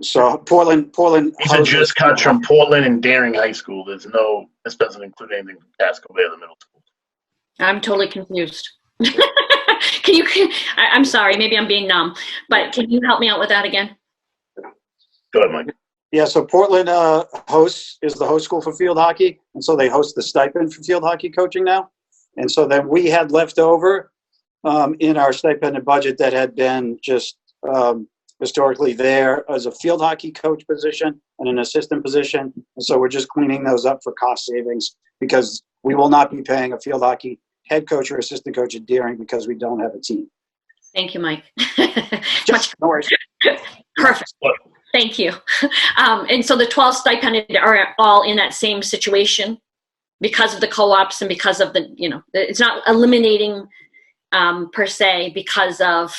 So Portland. These are just cuts from Portland and Daring High School. This doesn't include anything from Casco Bay or the middle school. I'm totally confused. I'm sorry, maybe I'm being numb, but can you help me out with that again? Go ahead, Mike. Yeah, so Portland is the host school for field hockey, and so they host the stipend for field hockey coaching now. And so then we had left over in our stipend and budget that had been just historically there as a field hockey coach position and an assistant position. And so we're just cleaning those up for cost savings because we will not be paying a field hockey head coach or assistant coach at Deering because we don't have a team. Thank you, Mike. Just no worries. Perfect. Thank you. And so the 12 stipended are all in that same situation because of the co-ops and because of it's not eliminating per se because of,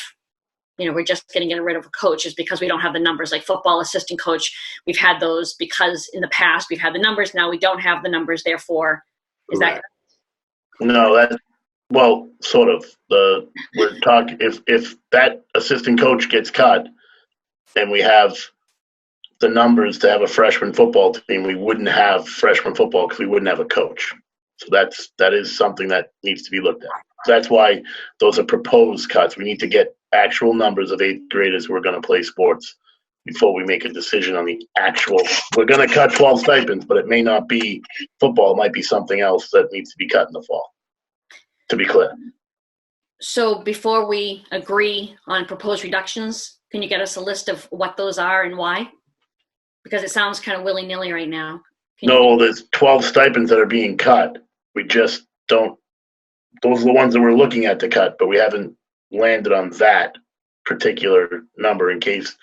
we're just getting rid of a coach is because we don't have the numbers like football assistant coach. We've had those because in the past we've had the numbers. Now we don't have the numbers. Therefore, is that? No, sort of. We're talking if that assistant coach gets cut, and we have the numbers to have a freshman football team, we wouldn't have freshman football because we wouldn't have a coach. So that is something that needs to be looked at. That's why those are proposed cuts. We need to get actual numbers of 8th graders who are going to play sports before we make a decision on the actual. We're going to cut 12 stipends, but it may not be football. It might be something else that needs to be cut in the fall, to be clear. So before we agree on proposed reductions, can you get us a list of what those are and why? Because it sounds kind of willy-nilly right now. There's 12 stipends that are being cut. We just don't. Those are the ones that we're looking at to cut, but we haven't landed on that particular number in case.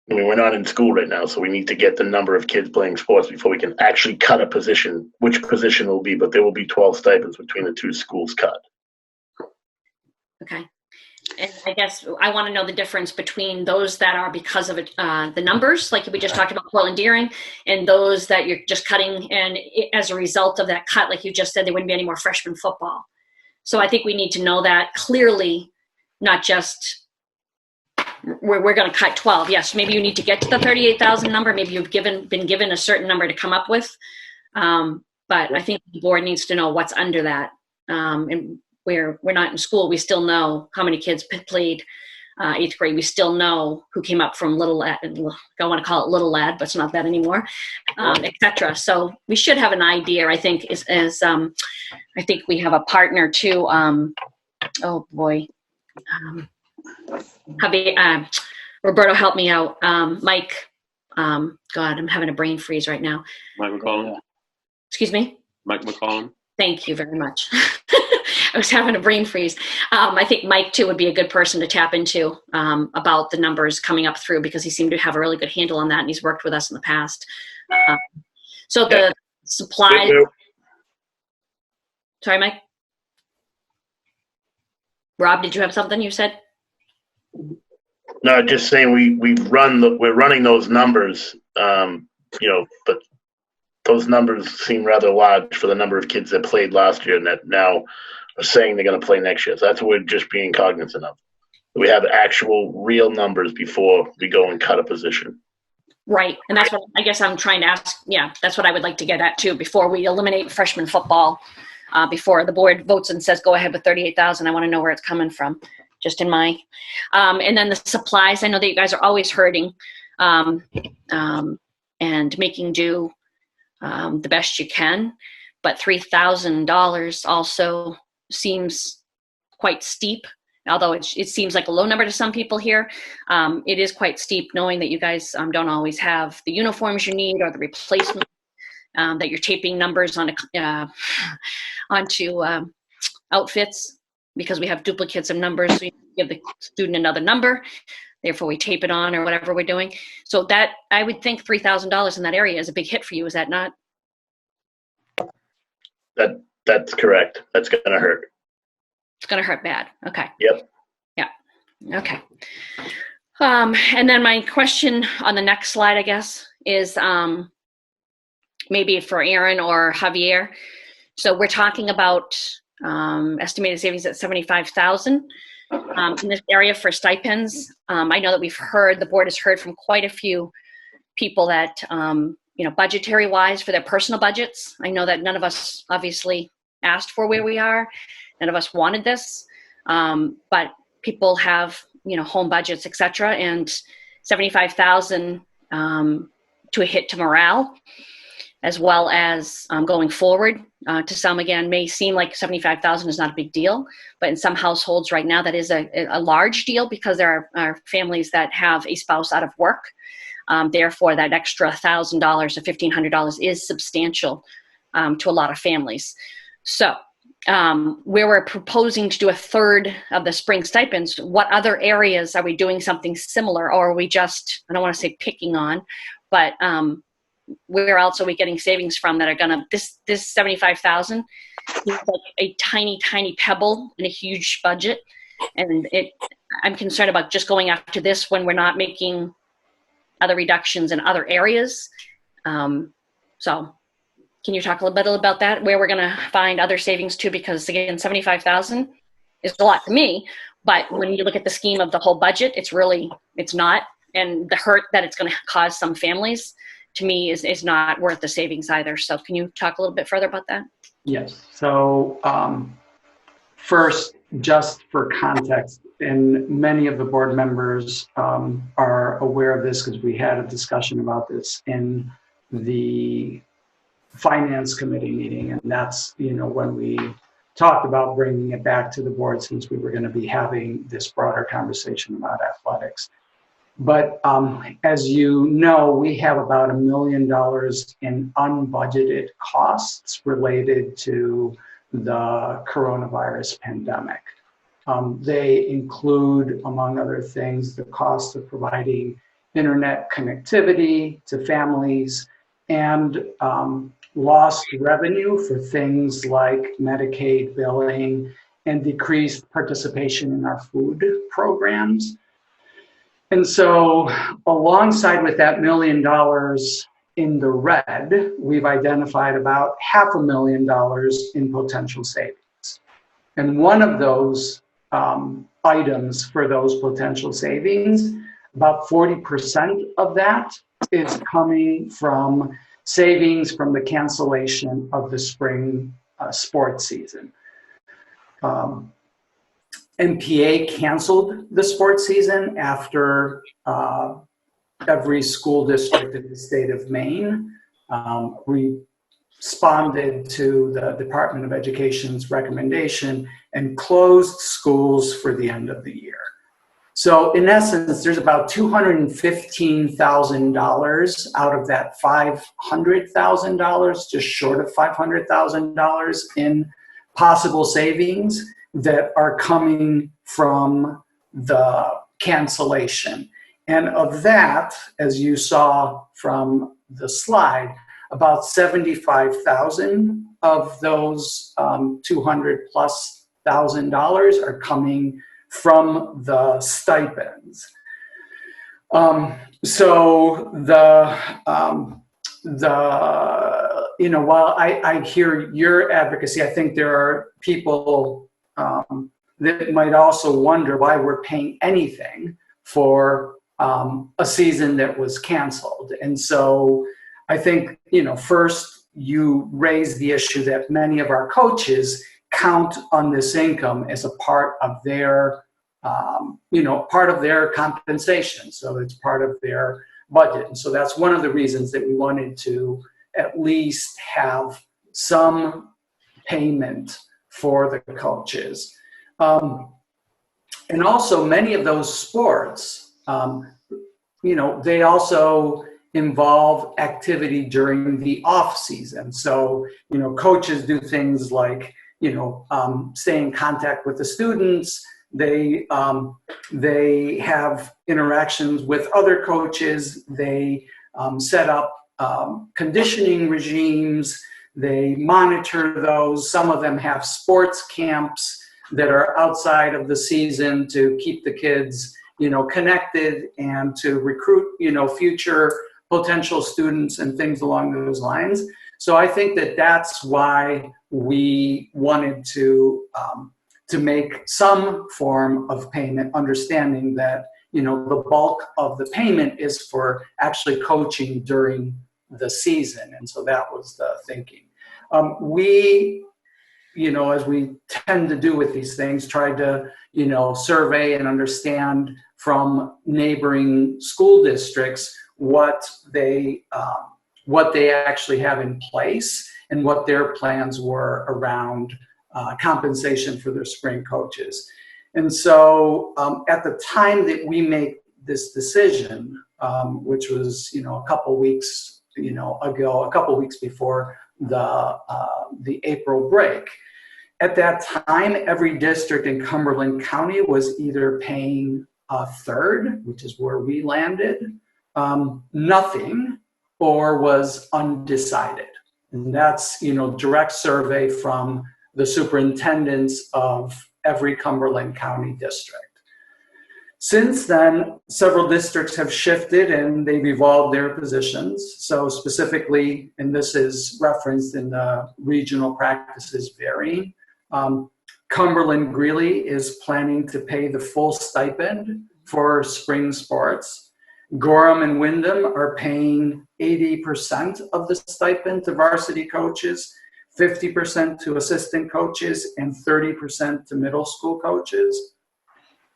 We're not in school right now, so we need to get the number of kids playing sports before we can actually cut a position, which position will be, but there will be 12 stipends between the two schools cut. Okay. And I guess I want to know the difference between those that are because of the numbers, like we just talked about Portland Deering, and those that you're just cutting. And as a result of that cut, like you just said, there wouldn't be any more freshman football. So I think we need to know that clearly, not just we're going to cut 12. Yes, maybe you need to get to the 38,000 number. Maybe you've been given a certain number to come up with. But I think the board needs to know what's under that. And we're not in school, we still know how many kids played 8th grade. We still know who came up from Little Lad. I don't want to call it Little Lad, but it's not that anymore, etc. So we should have an idea. I think I think we have a partner too. Oh boy, Roberto, help me out. Mike. God, I'm having a brain freeze right now. Mike McCollum. Excuse me. Mike McCollum. Thank you very much. I was having a brain freeze. I think Mike, too, would be a good person to tap into about the numbers coming up through because he seemed to have a really good handle on that, and he's worked with us in the past. So the supply. Sorry, Mike? Rob, did you have something you said? No, just saying we're running those numbers, but those numbers seem rather large for the number of kids that played last year and that now are saying they're going to play next year. So that's what we're just being cognizant of. We have actual real numbers before we go and cut a position. Right. And that's what I guess I'm trying to ask. Yeah, that's what I would like to get at too. Before we eliminate freshman football, before the board votes and says, go ahead with 38,000, I want to know where it's coming from, just in my, and then the supplies. I know that you guys are always hurting and making do the best you can, but $3,000 also seems quite steep. Although it seems like a low number to some people here, it is quite steep knowing that you guys don't always have the uniforms you need or the replacement, that you're taping numbers onto outfits because we have duplicates of numbers. So you give the student another number, therefore we tape it on or whatever we're doing. So that, I would think $3,000 in that area is a big hit for you. Is that not? That's correct. That's going to hurt. It's going to hurt bad. Okay. Yep. Yeah. Okay. And then my question on the next slide, I guess, is maybe for Aaron or Javier. So we're talking about estimated savings at $75,000. in this area for stipends. I know that the board has heard from quite a few people that, budgetary wise for their personal budgets. I know that none of us obviously asked for where we are. None of us wanted this, but people have, home budgets, et cetera, and $75,000 to a hit to morale, as well as going forward. To some, again, may seem like $75,000 is not a big deal, but in some households right now, that is a large deal because there are families that have a spouse out of work. Therefore, that extra $1,000 or $1,500 is substantial to a lot of families. So where we're proposing to do a third of the spring stipends, what other areas are we doing something similar, or are we just, I don't want to say picking on, but where else are we getting savings from that are going to, this $75,000 is like a tiny, tiny pebble in a huge budget. And I'm concerned about just going after this when we're not making other reductions in other areas. So can you talk a little bit about that, where we're going to find other savings too? Because again, $75,000 is a lot to me, but when you look at the scheme of the whole budget, it's not. And the hurt that it's going to cause some families, to me, is not worth the savings either. So can you talk a little bit further about that? Yes. So first, just for context, and many of the board members are aware of this because we had a discussion about this in the finance committee meeting, and that's when we talked about bringing it back to the board, since we were going to be having this broader conversation about athletics. But as you know, we have about $1 million in unbudgeted costs related to the coronavirus pandemic. They include, among other things, the cost of providing internet connectivity to families and lost revenue for things like Medicaid billing and decreased participation in our food programs. And so alongside with that $1 million in the red, we've identified about $500,000 in potential savings. And one of those items for those potential savings, about 40% of that is coming from savings from the cancellation of the spring sports season. MPA canceled the sports season after every school district in the state of Maine responded to the Department of Education's recommendation and closed schools for the end of the year. So in essence, there's about $215,000 out of that $500,000, just short of $500,000 in possible savings that are coming from the cancellation. And of that, as you saw from the slide, about 75,000 of those $200,000+ are coming from the stipends. So while I hear your advocacy, I think there are people that might also wonder why we're paying anything for a season that was canceled. And so I think, first you raise the issue that many of our coaches count on this income as a part of their, part of their compensation. So it's part of their budget. And so that's one of the reasons that we wanted to at least have some payment for the coaches. And also many of those sports, they also involve activity during the off season. So, coaches do things like, stay in contact with the students. They have interactions with other coaches. They set up conditioning regimes. They monitor those. Some of them have sports camps that are outside of the season to keep the kids, connected and to recruit, future potential students and things along those lines. So I think that that's why we wanted to to make some form of payment, understanding that, you know, the bulk of the payment is for actually coaching during the season. And so that was the thinking. We, you know, as we tend to do with these things, tried to, you know, survey and understand from neighboring school districts what they actually have in place and what their plans were around compensation for their spring coaches. And so at the time that we make this decision, which was, you know, a couple weeks, you know, ago, a couple weeks before the April break, at that time, every district in Cumberland County was either paying a third, which is where we landed, nothing, or was undecided. And that's, you know, direct survey from the superintendents of every Cumberland County district. Since then, several districts have shifted and they've evolved their positions. So specifically, and this is referenced in the regional practices varying, Cumberland Greeley is planning to pay the full stipend for spring sports. Gorham and Windham are paying 80% of the stipend to varsity coaches, 50% to assistant coaches, and 30% to middle school coaches.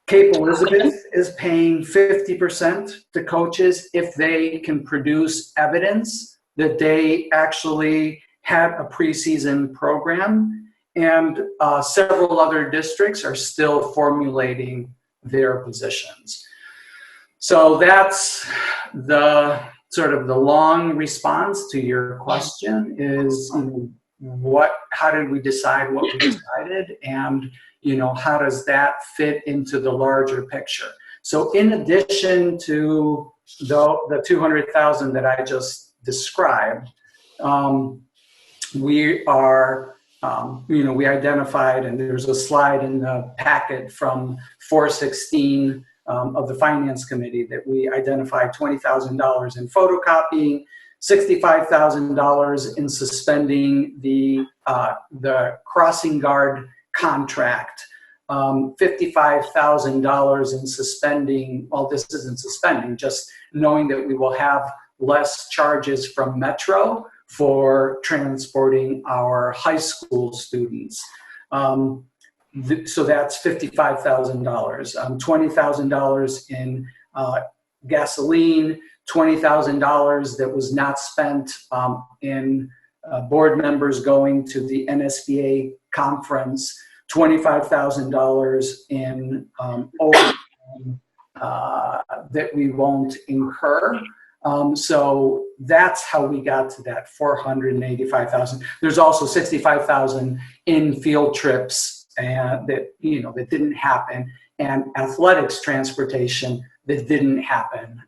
Cape Elizabeth is paying 50% to coaches if they can produce evidence that they actually had a preseason program. And several other districts are still formulating their positions. So that's the sort of the long response to your question is, you know, how did we decide what we decided, and, you know, how does that fit into the larger picture? So in addition to the 200,000 that I just described, we are, you know, we identified, and there's a slide in the packet from 416 of the Finance Committee, that we identified $20,000 in photocopying, $65,000 in suspending the crossing guard contract, $55,000 in suspending, well, this isn't suspending, just knowing that we will have less charges from Metro for transporting our high school students. So that's $55,000, $20,000 in gasoline, $20,000 that was not spent in board members going to the NSBA conference, $25,000 in overtime that we won't incur. So that's how we got to that $485,000. There's also $65,000 in field trips that, you know, that didn't happen, and athletics transportation that didn't happen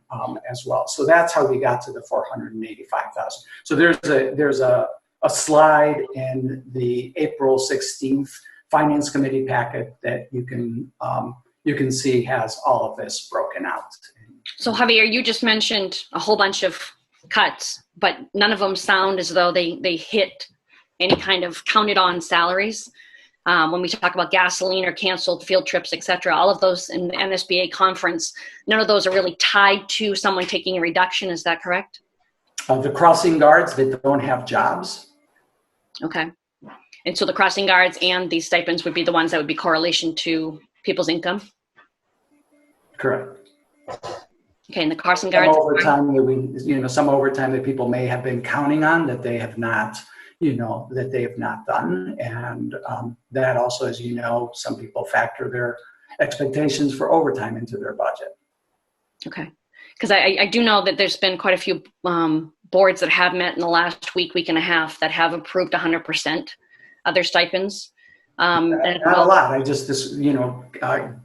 as well. So that's how we got to the $485,000. So there's a slide in the April 16th Finance Committee packet that you can see has all of this broken out. So Javier, you just mentioned a whole bunch of cuts, but none of them sound as though they hit any kind of counted on salaries. When we talk about gasoline or canceled field trips, et cetera, all of those in the NSBA conference, none of those are really tied to someone taking a reduction. Is that correct? The crossing guards that don't have jobs. Okay. And so the crossing guards and these stipends would be the ones that would be correlation to people's income? Correct. Okay, and the crossing guards? Some overtime that people may have been counting on that they have not, that they have not done. And that also, as you know, some people factor their expectations for overtime into their budget. Okay. Because I do know that there's been quite a few boards that have met in the last week and a half that have approved 100% of their stipends. Not a lot.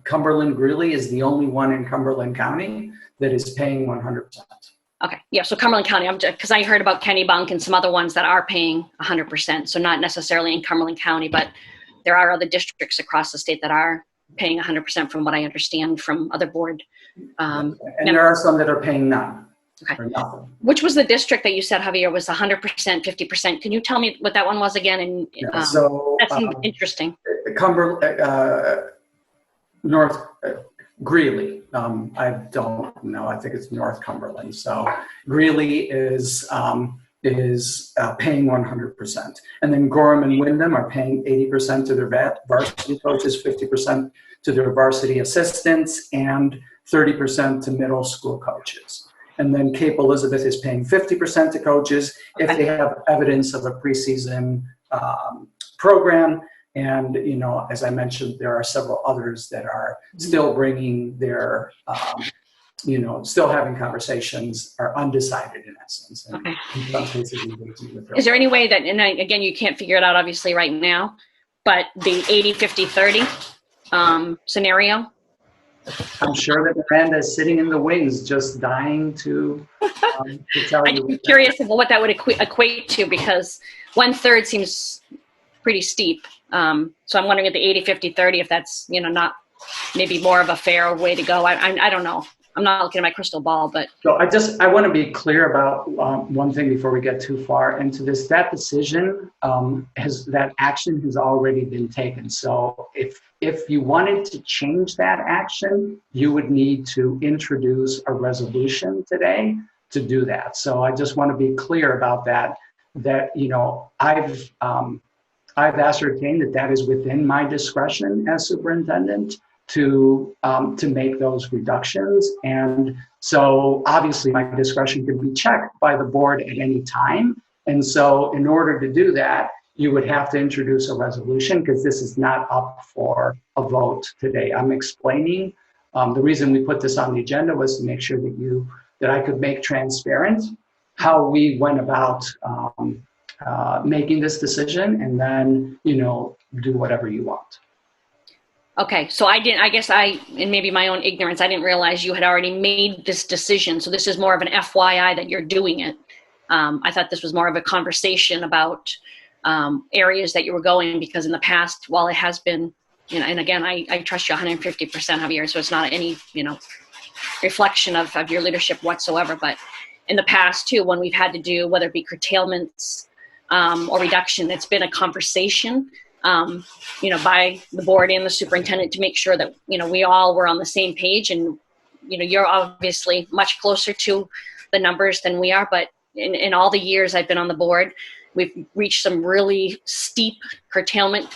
Cumberland Greeley is the only one in Cumberland County that is paying 100%. Okay. Yeah. So Cumberland County, because I heard about Kennebunk and some other ones that are paying 100%. So not necessarily in Cumberland County, but there are other districts across the state that are paying 100% from what I understand from other board. And there are some that are paying none. Okay. Which was the district that you said, Javier, was 100%, 50%? Can you tell me what that one was again? And so that seemed interesting. North Greeley. I don't know. I think it's North Cumberland. So Greeley is paying 100%, and then Gorham and Wyndham are paying 80% to their varsity coaches, 50% to their varsity assistants, and 30% to middle school coaches. And then Cape Elizabeth is paying 50% to coaches if they have evidence of a preseason program. And, you know, as I mentioned, there are several others that are still bringing their, you know, still having conversations, are undecided in essence. And in some cases, engaging with their Is there any way that, and again, you can't figure it out obviously right now, but the 80-50-30 scenario? I'm sure that Miranda is sitting in the wings just dying to tell you. I'm curious of what that would equate to, because 1/3 seems pretty steep. So I'm wondering at the 80-50-30 if that's, you know, not maybe more of a fair way to go. I don't know. I'm not looking at my crystal ball, but. So I want to be clear about one thing before we get too far into this. That decision that action has already been taken. So if you wanted to change that action, you would need to introduce a resolution today to do that. So I just want to be clear about that, you know, I've ascertained that is within my discretion as superintendent to make those reductions. And so obviously my discretion can be checked by the board at any time. And so in order to do that, you would have to introduce a resolution, because this is not up for a vote today. I'm explaining the reason we put this on the agenda was to make sure that I could make transparent how we went about making this decision, and then, you know, do whatever you want. Okay, so and maybe my own ignorance, I didn't realize you had already made this decision. So this is more of an FYI that you're doing it. I thought this was more of a conversation about areas that you were going, because in the past, while it has been, you know, and again, I trust you 150%, Javier, so it's not any, you know, reflection of your leadership whatsoever. But in the past too, when we've had to do, whether it be curtailments or reduction, it's been a conversation, you know, by the board and the superintendent to make sure that, you know, we all were on the same page. And, you know, you're obviously much closer to the numbers than we are, but in all the years I've been on the board, we've reached some really steep curtailment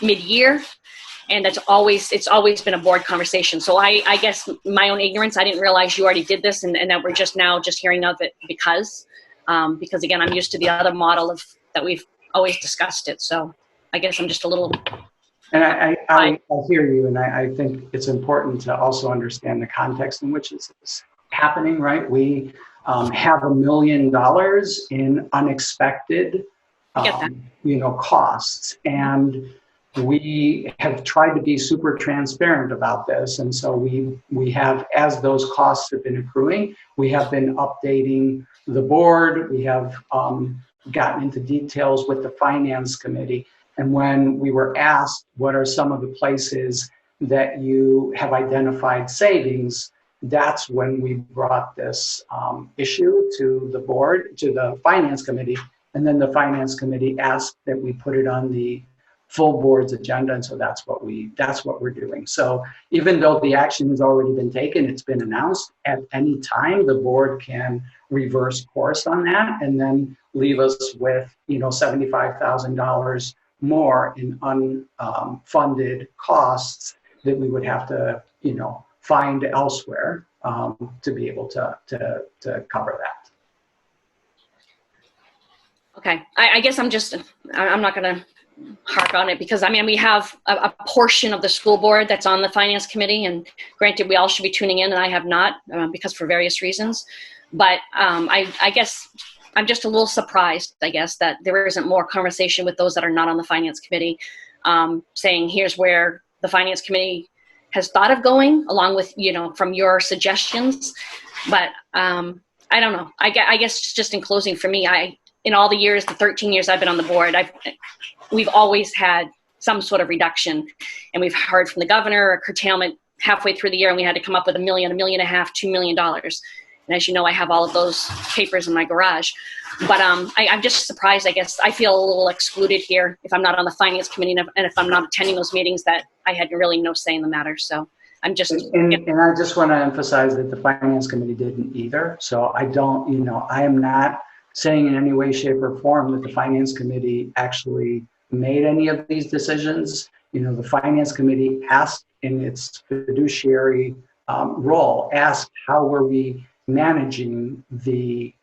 mid-year, and it's always been a board conversation. So I guess my own ignorance, I didn't realize you already did this, and that we're just now hearing of it because again, I'm used to the other model that we've always discussed it. So I guess I'm just a little. And I hear you, and I think it's important to also understand the context in which this is happening, right? We have $1 million in unexpected, you know, costs, and we have tried to be super transparent about this. And so we have, as those costs have been accruing, we have been updating the board. We have gotten into details with the finance committee. And when we were asked, what are some of the places that you have identified savings, that's when we brought this issue to the board, to the finance committee. And then the finance committee asked that we put it on the full board's agenda. And so that's what we're doing. So even though the action has already been taken, it's been announced, at any time the board can reverse course on that and then leave us with, you know, $75,000 more in unfunded costs that we would have to, you know, find elsewhere to be able to cover that. Okay, I guess I'm not going to harp on it, because I mean, we have a portion of the school board that's on the finance committee, and granted, we all should be tuning in, and I have not because for various reasons. But I guess I'm just a little surprised, I guess, that there isn't more conversation with those that are not on the finance committee, saying here's where the finance committee has thought of going, along with, you know, from your suggestions. But I don't know. I guess just in closing, for me, in all the years, the 13 years I've been on the board, we've always had some sort of reduction, and we've heard from the governor a curtailment halfway through the year, and we had to come up with $1 million, $1.5 million, $2 million. And as you know, I have all of those papers in my garage. But I'm just surprised, I guess. I feel a little excluded here if I'm not on the finance committee and if I'm not attending those meetings, that I had really no say in the matter. So I'm just. And I just want to emphasize that the finance committee didn't either. So I don't, I am not saying in any way, shape, or form that the finance committee actually made any of these decisions. The finance committee asked in its fiduciary role, asked how were we managing the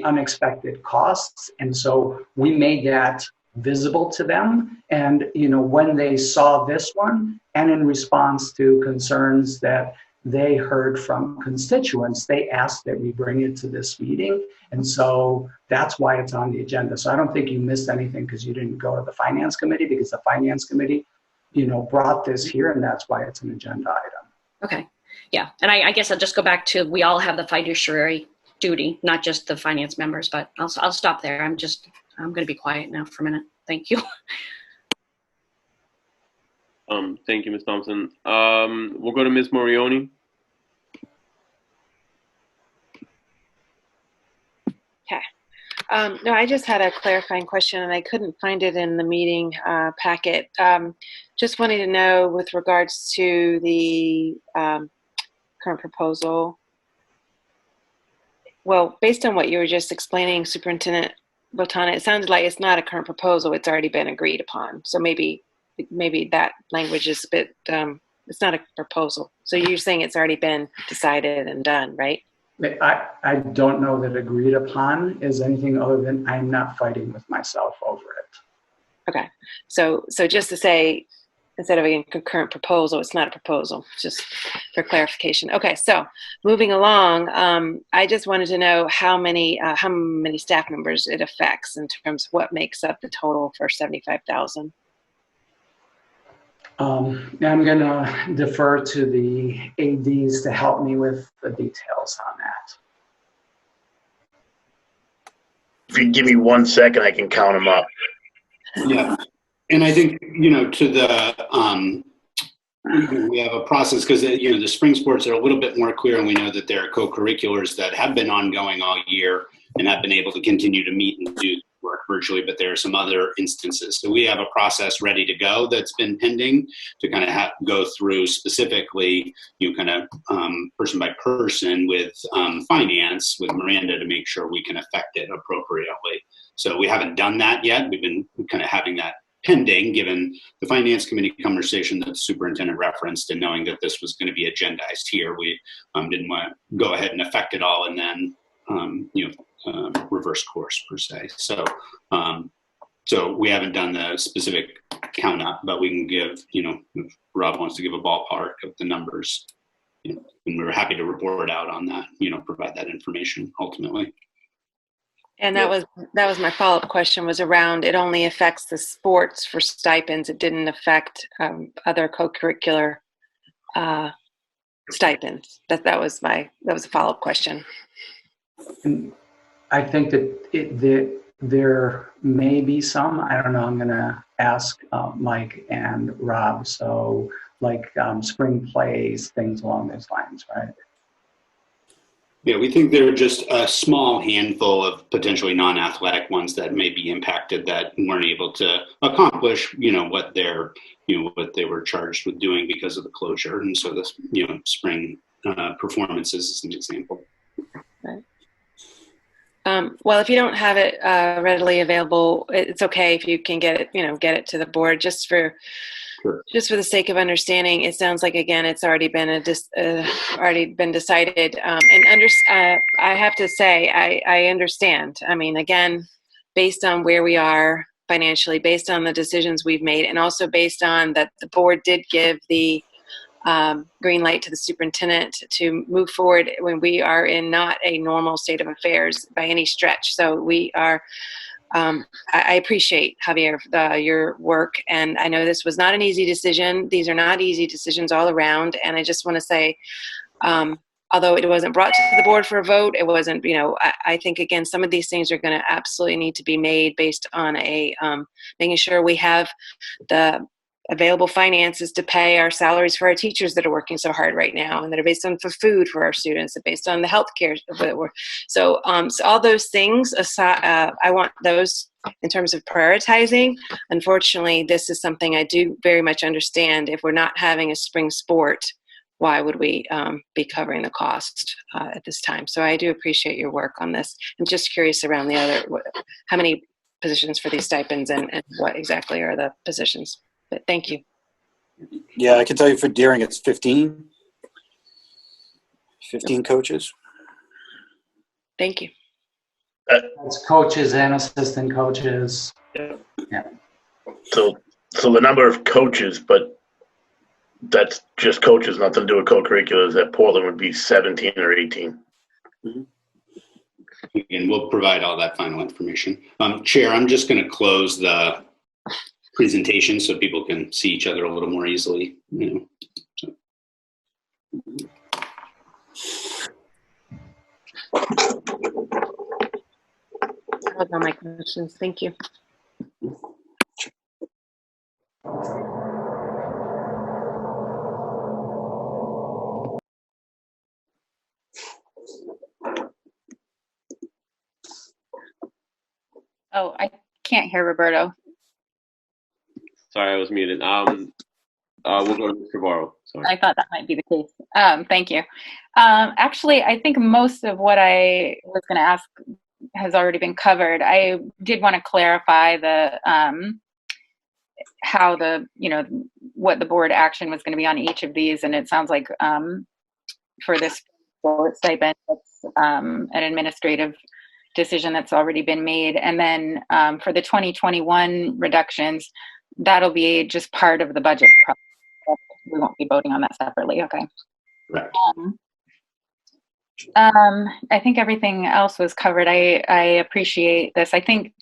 unexpected costs. And so we made that visible to them. And, when they saw this one, and in response to concerns that they heard from constituents, they asked that we bring it to this meeting. And so that's why it's on the agenda. So I don't think you missed anything because you didn't go to the finance committee, because the finance committee, brought this here, and that's why it's an agenda item. Okay. Yeah. And I guess I'll just go back to, we all have the fiduciary duty, not just the finance members, but I'll stop there. I'm going to be quiet now for a minute. Thank you. Thank you, Ms. Thompson. We'll go to Ms. Morioni. Okay. No, I just had a clarifying question, and I couldn't find it in the meeting packet. Just wanted to know with regards to the current proposal. Well, based on what you were just explaining, Superintendent Botana, it sounded like it's not a current proposal. It's already been agreed upon. So maybe that language is a bit, it's not a proposal. So you're saying it's already been decided and done, right? I don't know that agreed upon is anything other than I'm not fighting with myself over it. Okay. So just to say, instead of a concurrent proposal, it's not a proposal, just for clarification. Okay, so moving along, I just wanted to know how many staff members it affects in terms of what makes up the total for 75,000. I'm going to defer to the ADs to help me with the details on that. If you give me 1 second, I can count them up. Yeah. And I think, to the, we have a process because, the spring sports are a little bit more clear, and we know that there are co-curriculars that have been ongoing all year and have been able to continue to meet and do work virtually, but there are some other instances. So we have a process ready to go that's been pending to kind of go through specifically, person by person with finance, with Miranda, to make sure we can affect it appropriately. So we haven't done that yet. We've been kind of having that pending, given the finance committee conversation that the superintendent referenced, and knowing that this was going to be agendized here. We didn't want to go ahead and affect it all and then reverse course per se. So we haven't done the specific count up, but we can give, if Rob wants to give a ballpark of the numbers, and we're happy to report out on that, provide that information ultimately. And that was my follow-up question, was around, it only affects the sports for stipends. It didn't affect other co-curricular stipends. That was a follow-up question. And I think that there may be some, I don't know, I'm going to ask Mike and Rob. So like spring plays, things along those lines, right? Yeah, we think there are just a small handful of potentially non-athletic ones that may be impacted that weren't able to accomplish, what they were charged with doing because of the closure. And so this, spring performances is an example. Right. Well, if you don't have it readily available, it's okay if you can get it to the board just for the sake of understanding. It sounds like, again, it's already been decided. I have to say, I understand. I mean, again, based on where we are financially, based on the decisions we've made, and also based on that the board did give the green light to the superintendent to move forward when we are in not a normal state of affairs by any stretch. So we are. I appreciate, Javier, your work, and I know this was not an easy decision. These are not easy decisions all around, and I just want to say, although it wasn't brought to the board for a vote, it wasn't, I think, again, some of these things are going to absolutely need to be made based on making sure we have the available finances to pay our salaries for our teachers that are working so hard right now and that are based on for food for our students and based on the health care. So all those things aside, I want those in terms of prioritizing. Unfortunately, this is something I do very much understand. If we're not having a spring sport, why would we be covering the cost at this time? So I do appreciate your work on this. I'm just curious around the other, how many positions for these stipends and what exactly are the positions? But thank you. Yeah, I can tell you for Deering, it's 15 coaches. Thank you. That's coaches and assistant coaches. Yeah. So the number of coaches, but that's just coaches, nothing to do with co-curriculars. At Portland would be 17 or 18. Mm-hmm. And we'll provide all that final information. Chair, I'm just going to close the presentation so people can see each other a little more easily. So. Those are my questions. Thank you. Oh, I can't hear Roberto. Sorry, I was muted. We'll go to Mr. Varro. Sorry. I thought that might be the case. Thank you. Actually, I think most of what I was going to ask has already been covered. I did want to clarify the how the what the board action was going to be on each of these, and it sounds like for this sport stipend, it's an administrative decision that's already been made, and then for the 2021 reductions, that'll be just part of the budget process. We won't be voting on that separately. Okay. Right. I think everything else was covered. I appreciate this. I think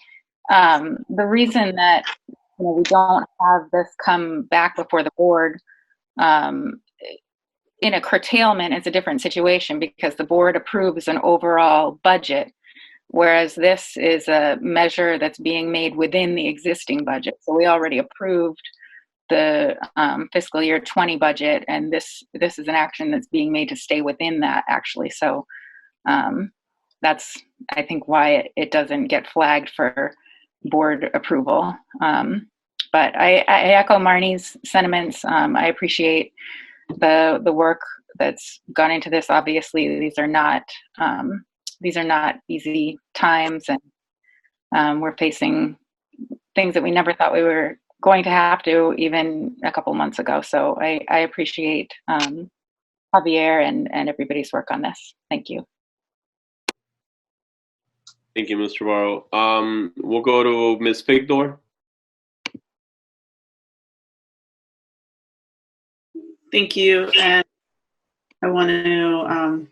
the reason that we don't have this come back before the board in a curtailment is a different situation because the board approves an overall budget, whereas this is a measure that's being made within the existing budget. So we already approved the fiscal year 20 budget, and this is an action that's being made to stay within that, actually. So that's, I think, why it doesn't get flagged for board approval. But I echo Marnie's sentiments. I appreciate the work that's gone into this. Obviously, these are not easy times, and we're facing things that we never thought we were going to have to even a couple months ago. So I appreciate Javier and everybody's work on this. Thank you. Thank you, Mr. Varro. We'll go to Ms. Figdor. Thank you, and I want to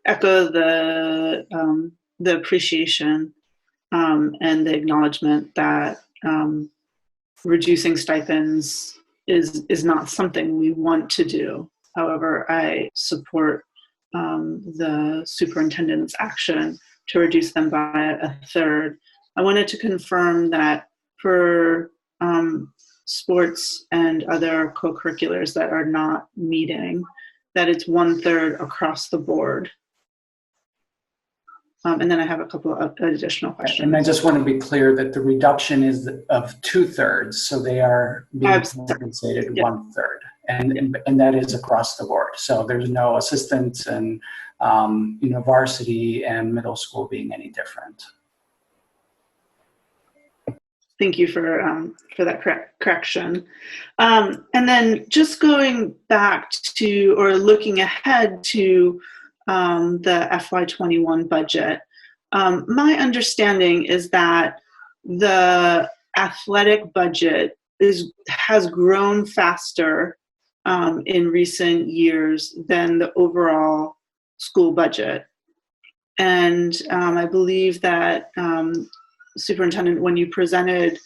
echo the appreciation and the acknowledgement that reducing stipends is not something we want to do. However, I support the superintendent's action to reduce them by a third. I wanted to confirm that for sports and other co-curriculars that are not meeting, that it's 1/3 across the board. And then I have a couple of additional questions. And I just want to be clear that the reduction is of 2/3, so they are being compensated 1/3, and that is across the board. So there's no assistants and varsity and middle school being any different. Thank you for that correction. And then just going back to, or looking ahead to the FY21 budget, my understanding is that the athletic budget has grown faster in recent years than the overall school budget. And I believe that Superintendent, when you presented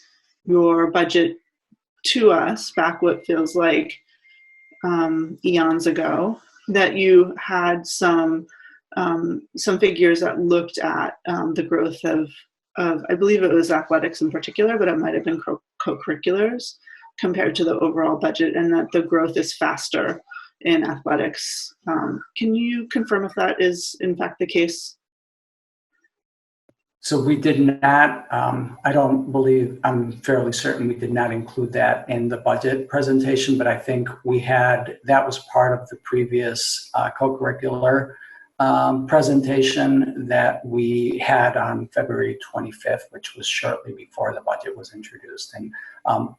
your budget to us back what feels like eons ago, that you had some figures that looked at the growth of I believe it was athletics in particular, but it might have been co-curriculars. compared to the overall budget, and that the growth is faster in athletics. Can you confirm if that is in fact the case? So we did not, I don't believe, I'm fairly certain we did not include that in the budget presentation, but I think that was part of the previous co-curricular presentation that we had on February 25th, which was shortly before the budget was introduced. And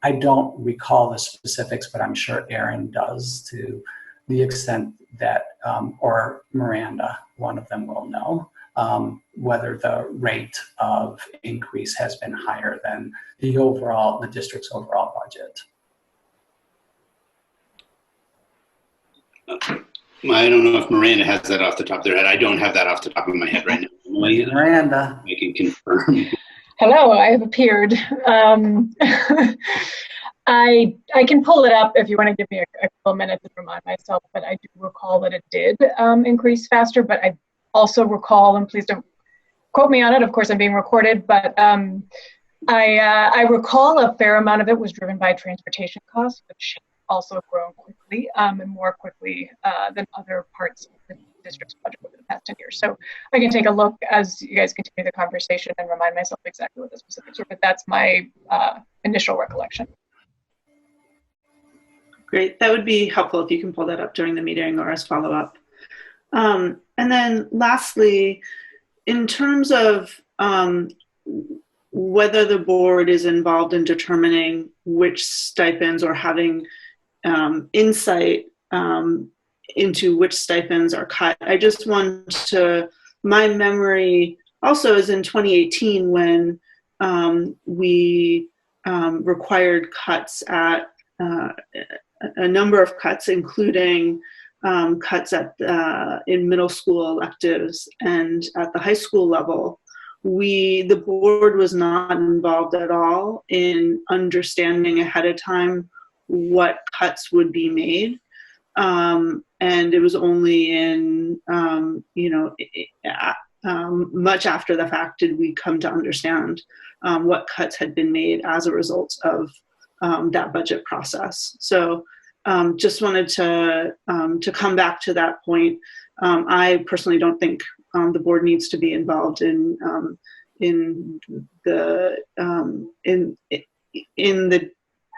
I don't recall the specifics, but I'm sure Erin does, to the extent that, or Miranda, one of them will know. Whether the rate of increase has been higher than the district's overall budget. I don't know if Miranda has that off the top of their head. I don't have that off the top of my head right now. Miranda. I can confirm. Hello, I have appeared. I can pull it up if you want to give me a couple minutes to remind myself, but I do recall that it did increase faster, but I also recall, and please don't quote me on it, of course I'm being recorded, but I recall a fair amount of it was driven by transportation costs, which also grown quickly and more quickly than other parts of the district's budget over the past 10 years. So I can take a look as you guys continue the conversation and remind myself exactly what the specifics were, but that's my initial recollection. Great, that would be helpful if you can pull that up during the meeting or as follow-up. And then lastly, in terms of whether the board is involved in determining which stipends or having insight into which stipends are cut, I just want to, my memory also is in 2018 when we required cuts at a number of cuts, including cuts at in middle school electives and at the high school level. The board was not involved at all in understanding ahead of time what cuts would be made. And it was only in, much after the fact did we come to understand what cuts had been made as a result of that budget process. So just wanted to come back to that point. I personally don't think the board needs to be involved in the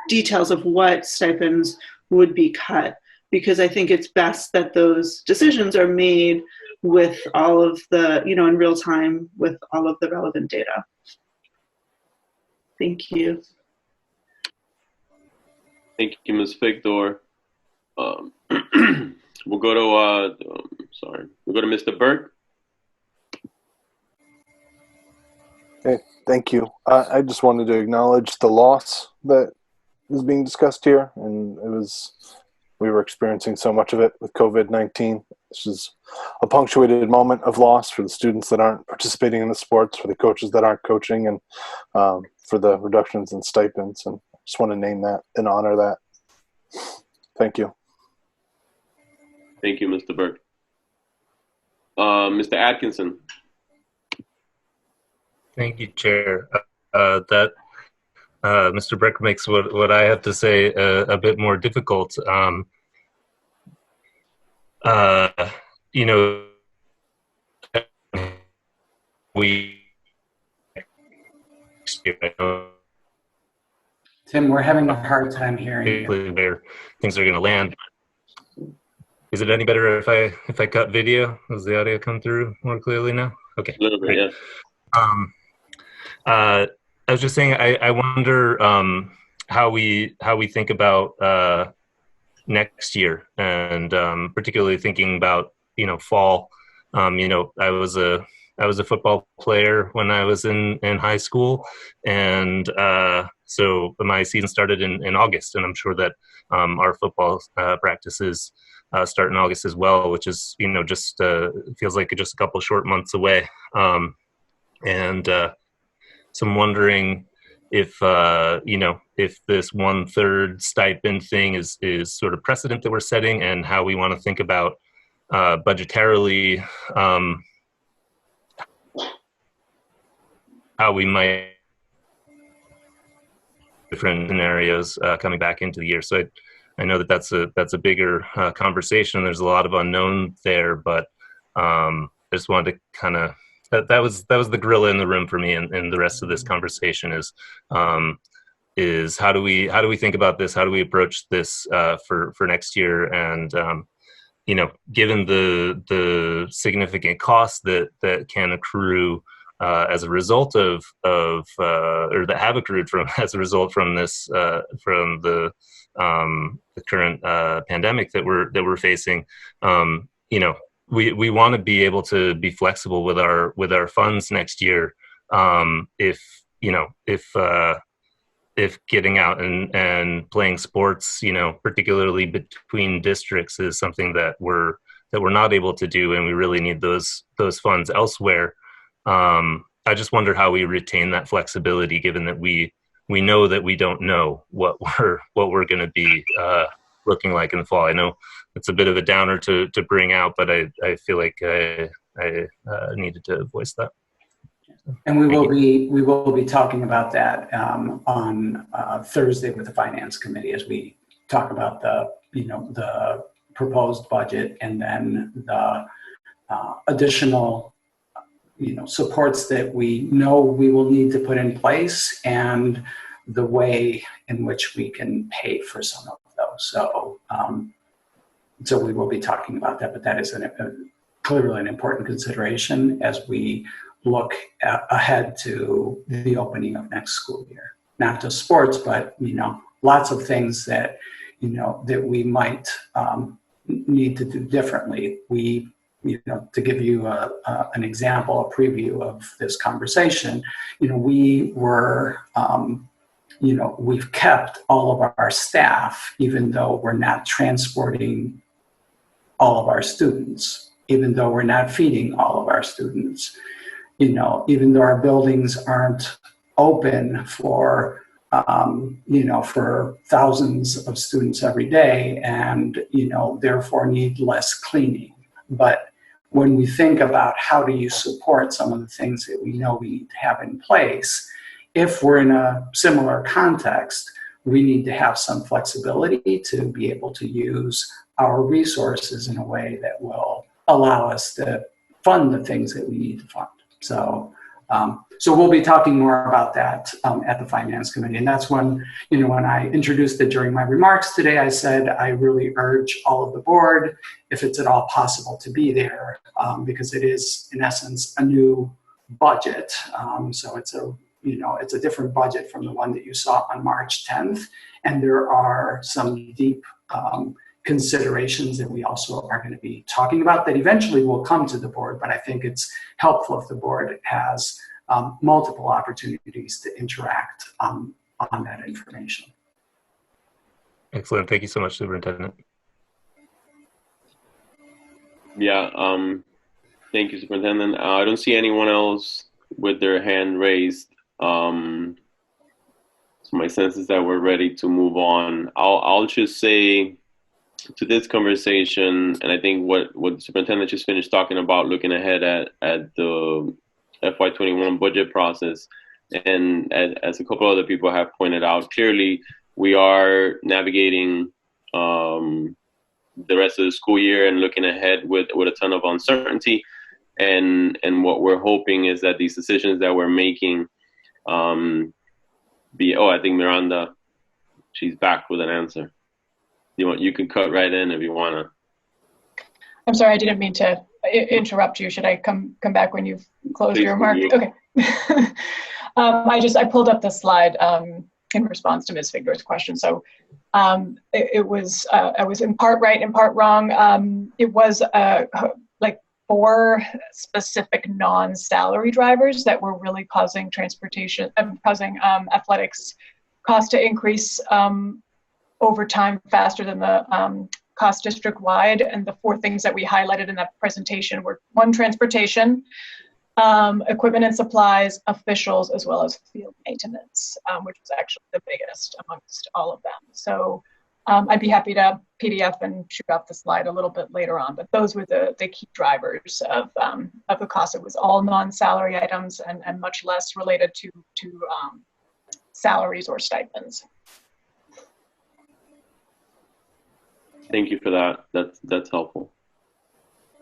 details of what stipends would be cut, because I think it's best that those decisions are made with all of the, in real time with all of the relevant data. Thank you. Thank you, Ms. Figdor. We'll go to we'll go to Mr. Burke. Okay, thank you. I just wanted to acknowledge the loss that is being discussed here, and we were experiencing so much of it with COVID-19. This is a punctuated moment of loss for the students that aren't participating in the sports, for the coaches that aren't coaching, and for the reductions in stipends. And I just want to name that and honor that. Thank you. Thank you, Mr. Burke. Mr. Atkinson. Thank you, Chair. Mr. Burke makes what I have to say a bit more difficult. Tim, we're having a hard time hearing you. Where things are going to land. Is it any better if I cut video? Does the audio come through more clearly now? Okay. A little bit, yeah. I was just saying, I wonder how we think about next year, and particularly thinking about fall. I was a football player when I was in high school, and so my season started in August, and I'm sure that our football practices start in August as well, which is just feels like just a couple short months away, and so I'm wondering if if this 1/3 stipend thing is sort of precedent that we're setting, and how we want to think about budgetarily how we might different scenarios coming back into the year. So I know that that's a bigger conversation. There's a lot of unknown there, but I just wanted to kind of that was the gorilla in the room for me, and the rest of this conversation is how do we think about this? How do we approach this for next year? And given the significant costs that can accrue as a result of or that have accrued as a result from this from the current pandemic that we're facing, we want to be able to be flexible with our funds next year. If getting out and playing sports, particularly between districts, is something that we're not able to do, and we really need those funds elsewhere. I just wonder how we retain that flexibility, given that we know that we don't know what we're going to be looking like in the fall. I know it's a bit of a downer to bring out, but I feel like I needed to voice that. And we will be talking about that on Thursday with the Finance Committee as we talk about the proposed budget, and then the additional supports that we know we will need to put in place, and the way in which we can pay for some of those. So we will be talking about that, but that is clearly an important consideration as we look ahead to the opening of next school year. Not just sports, but lots of things that that we might need to do differently. To give you an example, a preview of this conversation, we were, we've kept all of our staff, even though we're not transporting all of our students, even though we're not feeding all of our students, even though our buildings aren't open for thousands of students every day, and therefore need less cleaning. But when we think about how do you support some of the things that we know we need to have in place, if we're in a similar context, we need to have some flexibility to be able to use our resources in a way that will allow us to fund the things that we need to fund. So we'll be talking more about that at the Finance Committee. And that's when, when I introduced it during my remarks today, I said I really urge all of the board, if it's at all possible, to be there, because it is, in essence, a new budget. So it's a different budget from the one that you saw on March 10th. And there are some deep considerations that we also are going to be talking about that eventually will come to the board. But I think it's helpful if the board has multiple opportunities to interact on that information. Excellent. Thank you so much, Superintendent. Yeah, thank you, Superintendent. I don't see anyone else with their hand raised. So my sense is that we're ready to move on. I'll just say to this conversation, and I think what the superintendent just finished talking about, looking ahead at the FY21 budget process, and as a couple other people have pointed out, clearly we are navigating the rest of the school year and looking ahead with a ton of uncertainty, and what we're hoping is that these decisions that we're making I think Miranda, she's back with an answer. You can cut right in if you want to. I'm sorry, I didn't mean to interrupt you. Should I come back when you've closed your remark? Okay. I pulled up the slide in response to Ms. Figler's question. So I was in part right, in part wrong. It was like 4 specific non-salary drivers that were really causing athletics cost to increase over time faster than the cost district-wide. And the 4 things that we highlighted in that presentation were: 1, transportation, equipment and supplies, officials, as well as field maintenance, which was actually the biggest amongst all of them. So I'd be happy to PDF and shoot off the slide a little bit later on, but those were the key drivers of the cost. It was all non-salary items and much less related to salaries or stipends. Thank you for that. That's helpful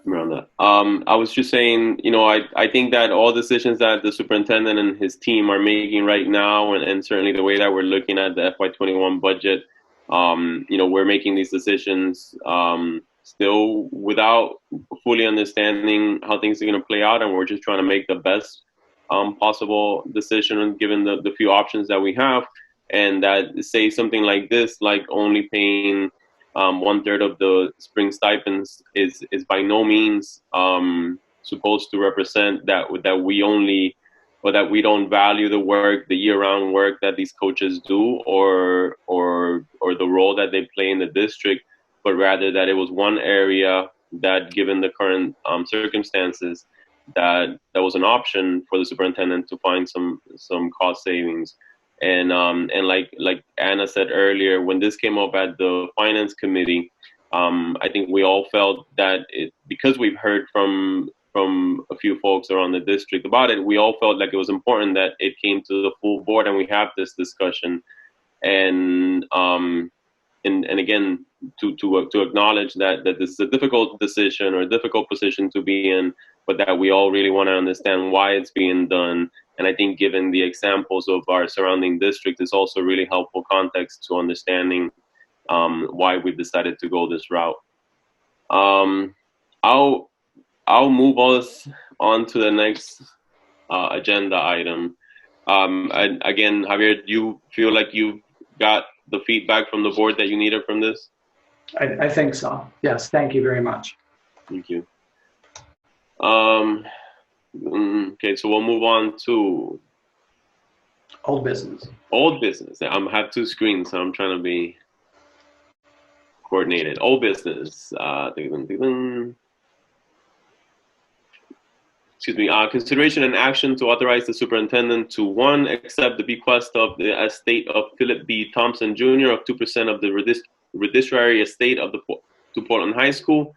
around that. I was just saying, I think that all decisions that the superintendent and his team are making right now, and certainly the way that we're looking at the FY21 budget, we're making these decisions still without fully understanding how things are going to play out, and we're just trying to make the best possible decision given the few options that we have. And that, say something like this, like only paying 1/3 of the spring stipends is by no means supposed to represent that we only, or that we don't value the work, the year-round work that these coaches do, or the role that they play in the district, but rather that it was one area that, given the current circumstances, that was an option for the superintendent to find some cost savings. And like Anna said earlier, when this came up at the finance committee, I think we all felt that because we've heard from a few folks around the district about it, we all felt like it was important that it came to the full board and we have this discussion. And again, to acknowledge that this is a difficult decision or a difficult position to be in, but that we all really want to understand why it's being done. And I think given the examples of our surrounding district is also really helpful context to understanding why we decided to go this route. I'll move us on to the next agenda item. And again, Javier, do you feel like you got the feedback from the board that you needed from this? I think so. Yes, thank you very much. Thank you. Okay, so we'll move on to old business. Old business. I have two screens, so I'm trying to be coordinated. Old business. Excuse me. Consideration and action to authorize the superintendent to 1, accept the bequest of the estate of Philip B. Thompson Jr. of 2% of the redistrictory estate to Portland High School.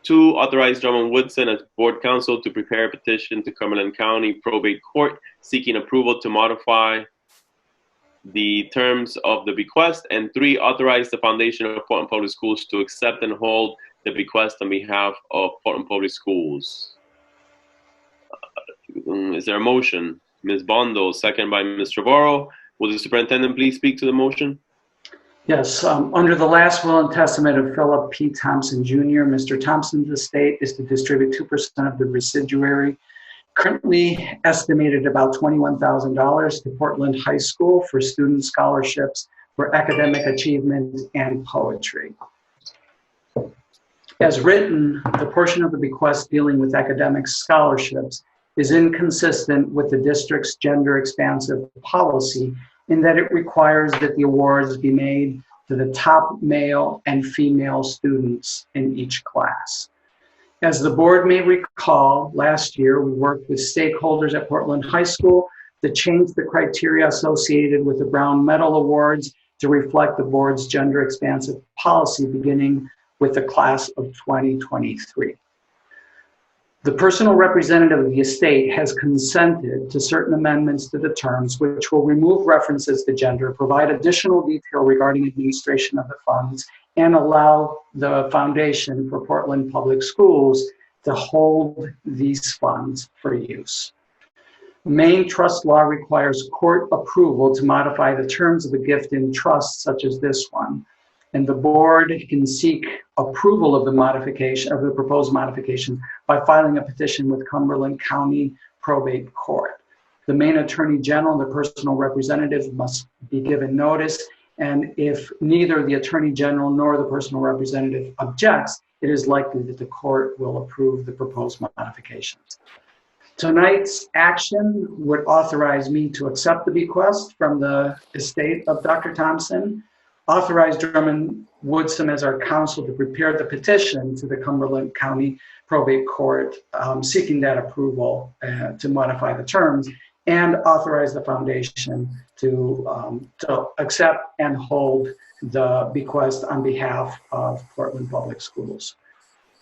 2, authorize Drummond Woodson as board counsel to prepare a petition to Cumberland County Probate Court seeking approval to modify the terms of the bequest. And 3, authorize the Foundation of Portland Public Schools to accept and hold the bequest on behalf of Portland Public Schools. Is there a motion? Ms. Bondo, second by Ms. Trevorrow. Will the superintendent please speak to the motion? Yes, under the last will and testament of Philip P. Thompson Jr., Mr. Thompson's estate is to distribute 2% of the residuary, currently estimated about $21,000, to Portland High School for student scholarships for academic achievement and poetry. As written, the portion of the bequest dealing with academic scholarships is inconsistent with the district's gender expansive policy in that it requires that the awards be made to the top male and female students in each class. As the board may recall, last year we worked with stakeholders at Portland High School to change the criteria associated with the Brown Medal Awards to reflect the board's gender expansive policy beginning with the class of 2023. The personal representative of the estate has consented to certain amendments to the terms which will remove references to gender, provide additional detail regarding administration of the funds, and allow the Foundation for Portland Public Schools to hold these funds for use. Maine trust law requires court approval to modify the terms of a gift in trust such as this one, and the board can seek approval of the modification, of the proposed modification, by filing a petition with Cumberland County Probate Court. The Maine Attorney General and the personal representative must be given notice, and if neither the Attorney General nor the personal representative objects, it is likely that the court will approve the proposed modifications. Tonight's action would authorize me to accept the bequest from the estate of Dr. Thompson, authorize Drummond Woodson as our counsel to prepare the petition to the Cumberland County Probate Court seeking that approval to modify the terms, and authorize the foundation to accept and hold the bequest on behalf of Portland Public Schools.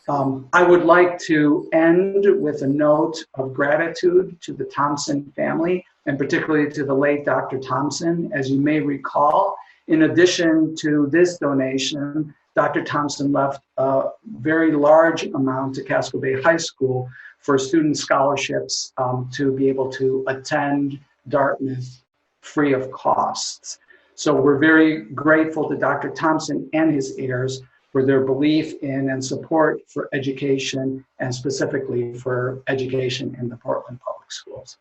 I would like to end with a note of gratitude to the Thompson family, and particularly to the late Dr. Thompson. As you may recall, in addition to this donation, Dr. Thompson left a very large amount to Casco Bay High School for student scholarships to be able to attend Dartmouth free of costs. So we're very grateful to Dr. Thompson and his heirs for their belief in and support for education, and specifically for education in the Portland Public Schools.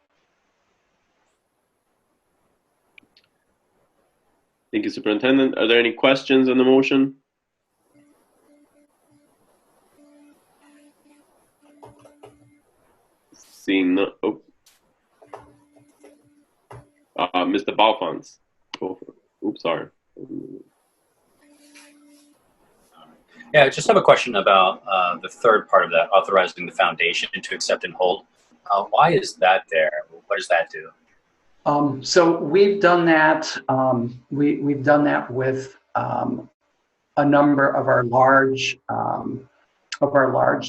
Thank you, Superintendent. Are there any questions on the motion? Seeing no, Mr. Balfons. Oops, sorry. Yeah, I just have a question about the third part of that, authorizing the foundation to accept and hold. Why is that there? What does that do? So we've done that. We've done that with a number of our large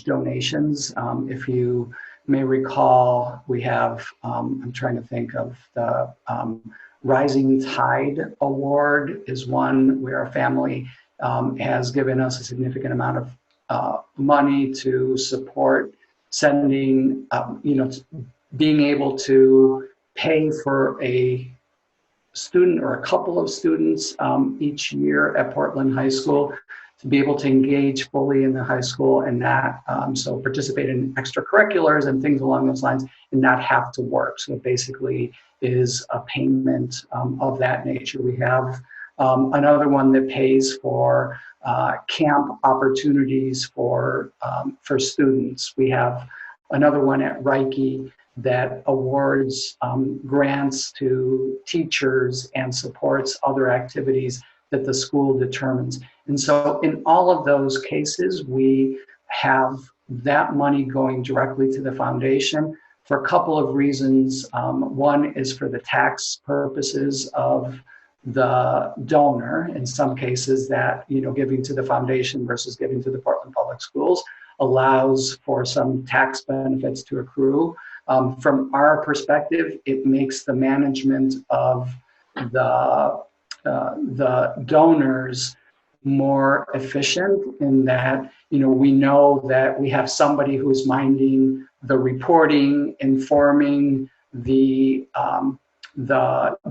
donations. If you may recall, we have. I'm trying to think of the Rising Tide Award is one where a family has given us a significant amount of money to support sending, being able to pay for a student or a couple of students each year at Portland High School to be able to engage fully in the high school and not, so participate in extracurriculars and things along those lines and not have to work. So it basically is a payment of that nature. We have another one that pays for camp opportunities for students. We have another one at Reiki that awards grants to teachers and supports other activities that the school determines. And so in all of those cases, we have that money going directly to the foundation for a couple of reasons. One is for the tax purposes of the donor. In some cases that, giving to the foundation versus giving to the Portland Public Schools allows for some tax benefits to accrue. From our perspective, it makes the management of the donors more efficient in that, we know that we have somebody who's minding the reporting, informing the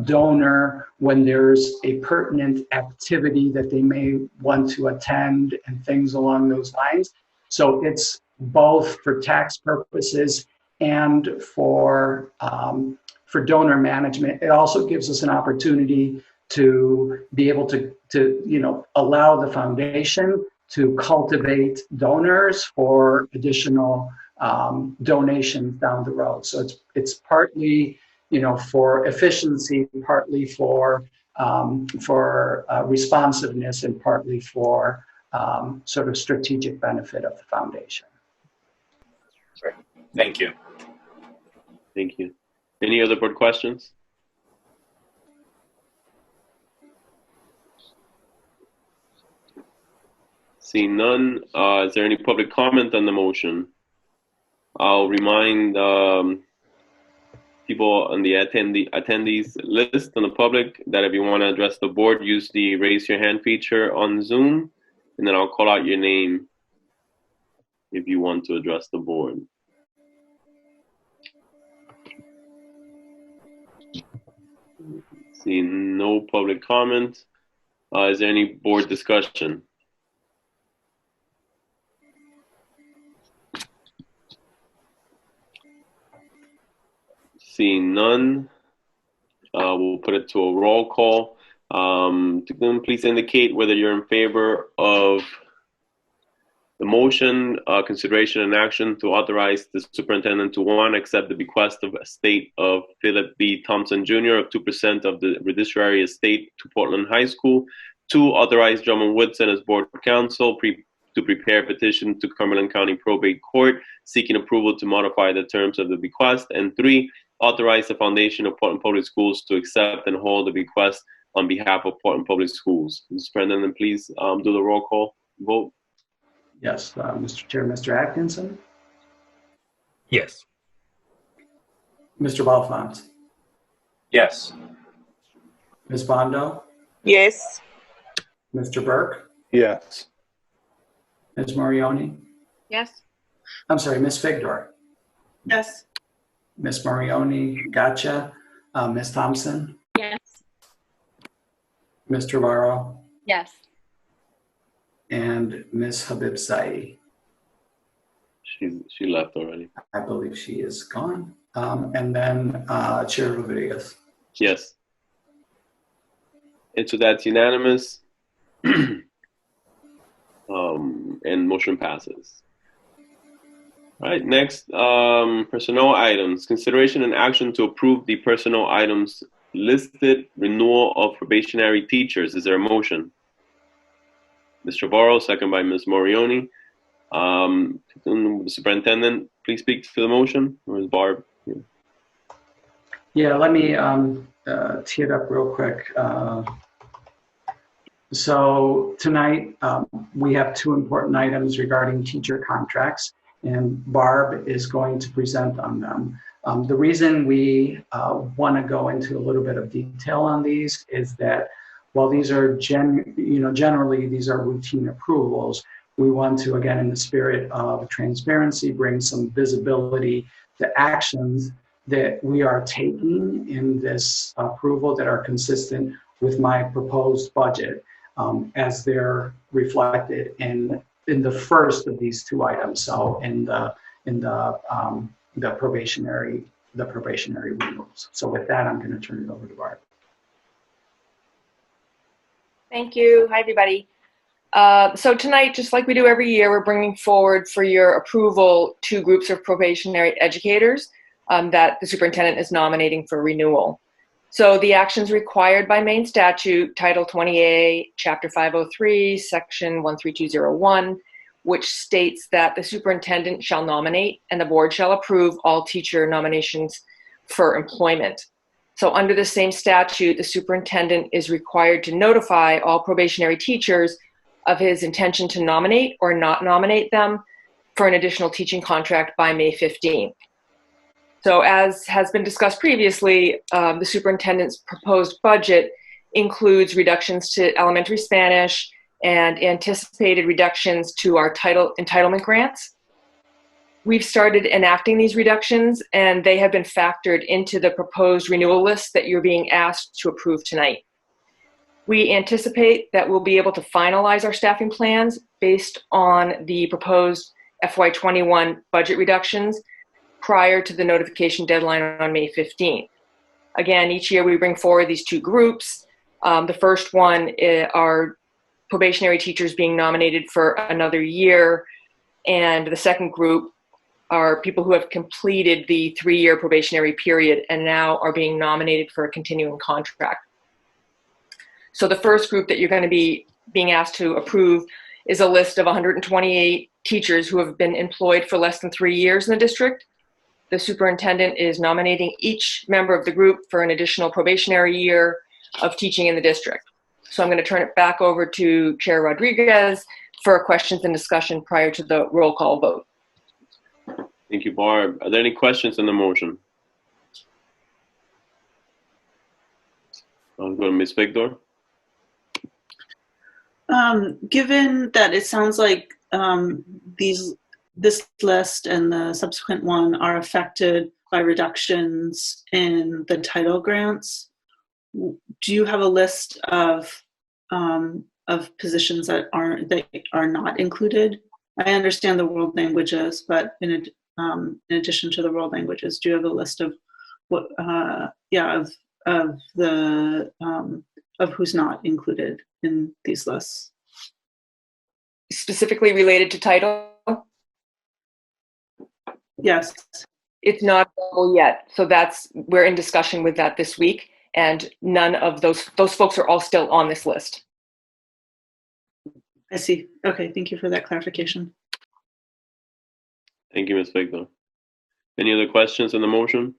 donor when there's a pertinent activity that they may want to attend and things along those lines. So it's both for tax purposes and for donor management. It also gives us an opportunity to be able to allow the foundation to cultivate donors for additional donations down the road. So it's partly for efficiency, partly for responsiveness, and partly for sort of strategic benefit of the foundation. Great. Thank you. Thank you. Any other board questions? Seeing none, is there any public comment on the motion? I'll remind people on the attendees list on the public that if you want to address the board, use the raise your hand feature on Zoom, and then I'll call out your name if you want to address the board. Seeing no public comment, is there any board discussion? Seeing none, we'll put it to a roll call. Please indicate whether you're in favor of the motion, consideration and action to authorize the superintendent to, one, accept the bequest of estate of Philip B. Thompson Jr. of 2% of the residuary estate to Portland High School. 2, authorize Drummond Woodson as board counsel to prepare a petition to Cumberland County Probate Court seeking approval to modify the terms of the bequest. And 3, authorize the Foundation of Portland Public Schools to accept and hold the bequest on behalf of Portland Public Schools. Mr. Superintendent, please do the roll call vote. Yes, Mr. Chair, Mr. Atkinson, Yes. Mr. Balfont, Yes. Ms. Bondo, Yes. Mr. Burke, Yes. Ms. Morioni. Yes. I'm sorry, Ms. Figdor, Yes. Ms. Morioni, gotcha. Ms. Thompson, Yes. Mr. Varro, Yes. and Ms. Habib Saidi. She left already. I believe she is gone. And then Chair Rodriguez. Yes. And so that's unanimous. And motion passes. All right, next, personnel items. Consideration and action to approve the personnel items listed. Renewal of probationary teachers. Is there a motion? Mr. Varro, second by Ms. Morioni. Superintendent, please speak to the motion. Or is Barb? Yeah, let me tee it up real quick. So tonight, we have two important items regarding teacher contracts, and Barb is going to present on them. The reason we want to go into a little bit of detail on these is that while these are generally these are routine approvals, we want to, again, in the spirit of transparency, bring some visibility to actions that we are taking in this approval that are consistent with my proposed budget, as they're reflected in the first of these two items. So in the probationary renewals. So with that, I'm going to turn it over to Barb. Thank you. Hi, everybody. So tonight, just like we do every year, we're bringing forward for your approval two groups of probationary educators that the superintendent is nominating for renewal. So the actions required by Maine statute, Title 20A, Chapter 503, Section 13201, which states that the superintendent shall nominate and the board shall approve all teacher nominations for employment. So under the same statute, the superintendent is required to notify all probationary teachers of his intention to nominate or not nominate them for an additional teaching contract by May 15th. So as has been discussed previously, the superintendent's proposed budget includes reductions to elementary Spanish and anticipated reductions to our entitlement grants. We've started enacting these reductions, and they have been factored into the proposed renewal list that you're being asked to approve tonight. We anticipate that we'll be able to finalize our staffing plans based on the proposed FY21 budget reductions prior to the notification deadline on May 15th. Again, each year we bring forward these two groups. The first one are probationary teachers being nominated for another year, and the second group are people who have completed the 3-year probationary period and now are being nominated for a continuing contract. So the first group that you're going to be being asked to approve is a list of 128 teachers who have been employed for less than 3 years in the district. The superintendent is nominating each member of the group for an additional probationary year of teaching in the district. So I'm going to turn it back over to Chair Rodriguez for questions and discussion prior to the roll call vote. Thank you, Barb. Are there any questions on the motion? I'll go to Ms. Figdor. Given that it sounds like this list and the subsequent one are affected by reductions in the title grants, do you have a list of positions that are not included? I understand the world languages, but in addition to the world languages, do you have a list of what? Of who's not included in these lists? Specifically related to title? Yes. It's not available yet. So we're in discussion with that this week, and none of those folks are all still on this list. I see. Okay, thank you for that clarification. Thank you, Ms. Figdor. Any other questions on the motion?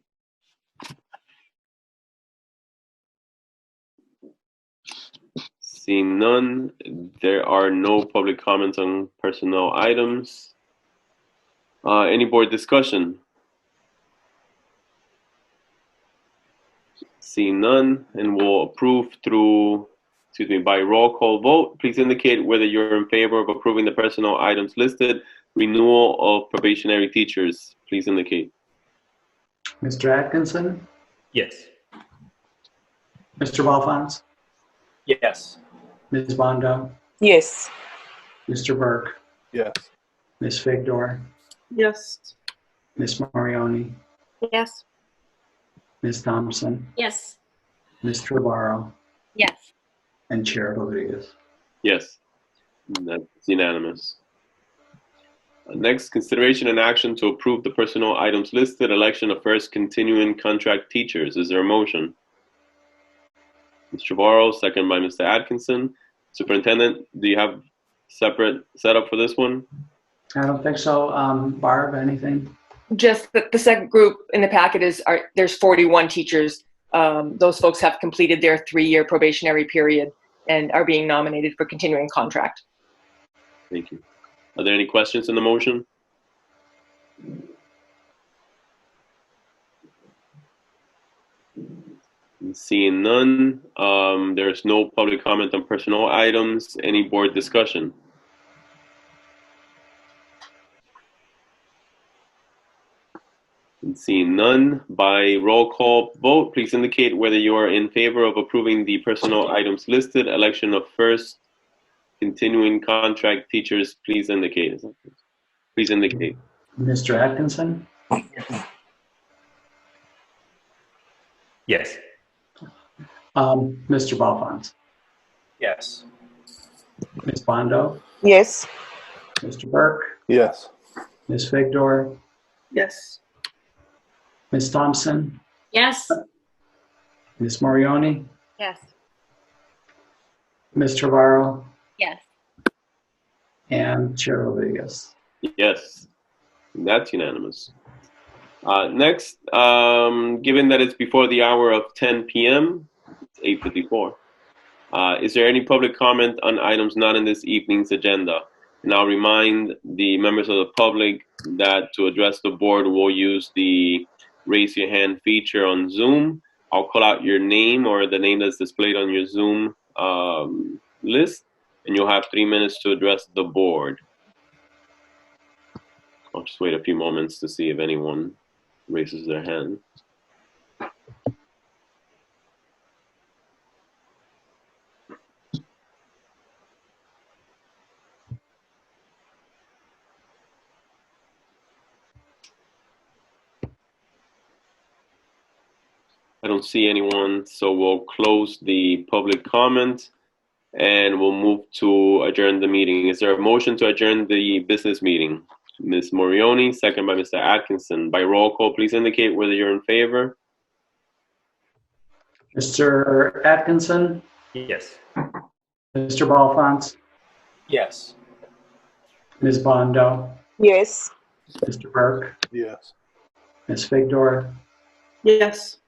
Seeing none, there are no public comments on personnel items. Any board discussion? Seeing none, and we'll approve by roll call vote. Please indicate whether you're in favor of approving the personnel items listed. Renewal of probationary teachers, please indicate. Mr. Atkinson? Yes. Mr. Balfons? Yes. Ms. Bondo? Yes. Mr. Burke? Yes. Ms. Figdor? Yes. Ms. Marioni? Yes. Ms. Thompson? Yes. Ms. Trevorrow? Yes. And Chair Rodriguez. Yes, that's unanimous. Next, consideration and action to approve the personnel items listed. Election of first continuing contract teachers. Is there a motion? Ms. Trevorrow, second by Mr. Atkinson. Superintendent, do you have separate setup for this one? I don't think so. Barb, anything? Just the second group in the packet there's 41 teachers. Those folks have completed their 3-year probationary period and are being nominated for continuing contract. Thank you. Are there any questions in the motion? Seeing none, there's no public comment on personnel items. Any board discussion? And seeing none, by roll call vote, please indicate whether you are in favor of approving the personnel items listed. Election of first continuing contract teachers, please indicate. Please indicate. Mr. Atkinson? Yes. Mr. Balfons? Yes. Ms. Bondo? Yes. Mr. Burke? Yes. Ms. Figdor? Yes. Ms. Thompson? Yes. Ms. Marioni? Yes. Ms. Trevorrow? Yes. And Chair Rodriguez. Yes, that's unanimous. Next, given that it's before the hour of 10 p.m., it's 8:54. Is there any public comment on items not in this evening's agenda? And I'll remind the members of the public that to address the board, we'll use the raise your hand feature on Zoom. I'll call out your name or the name that's displayed on your Zoom list, and you'll have 3 minutes to address the board. I'll just wait a few moments to see if anyone raises their hand. I don't see anyone, so we'll close the public comment and we'll move to adjourn the meeting. Is there a motion to adjourn the business meeting? Ms. Morioni, second by Mr. Atkinson. By roll call, please indicate whether you're in favor. Mr. Atkinson? Yes. Mr. Balfons? Yes. Ms. Bondo? Yes. Mr. Burke? Yes. Ms. Figdor? Yes.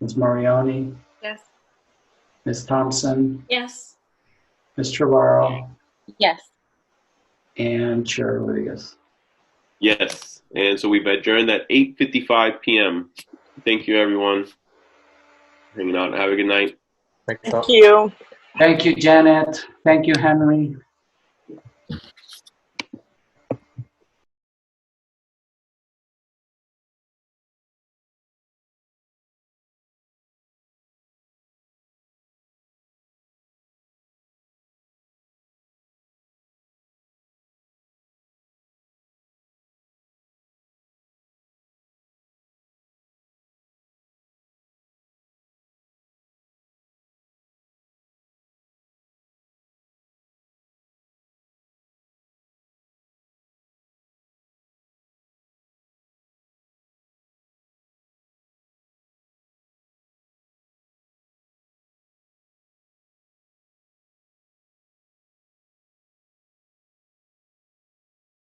Ms. Marioni? Yes. Ms. Thompson? Yes. Ms. Trevorrow? Yes. And Chair Rodriguez. Yes, and so we've adjourned at 8:55 p.m. Thank you, everyone. Hanging out. Have a good night. Thank you. Thank you, Janet. Thank you, Henry.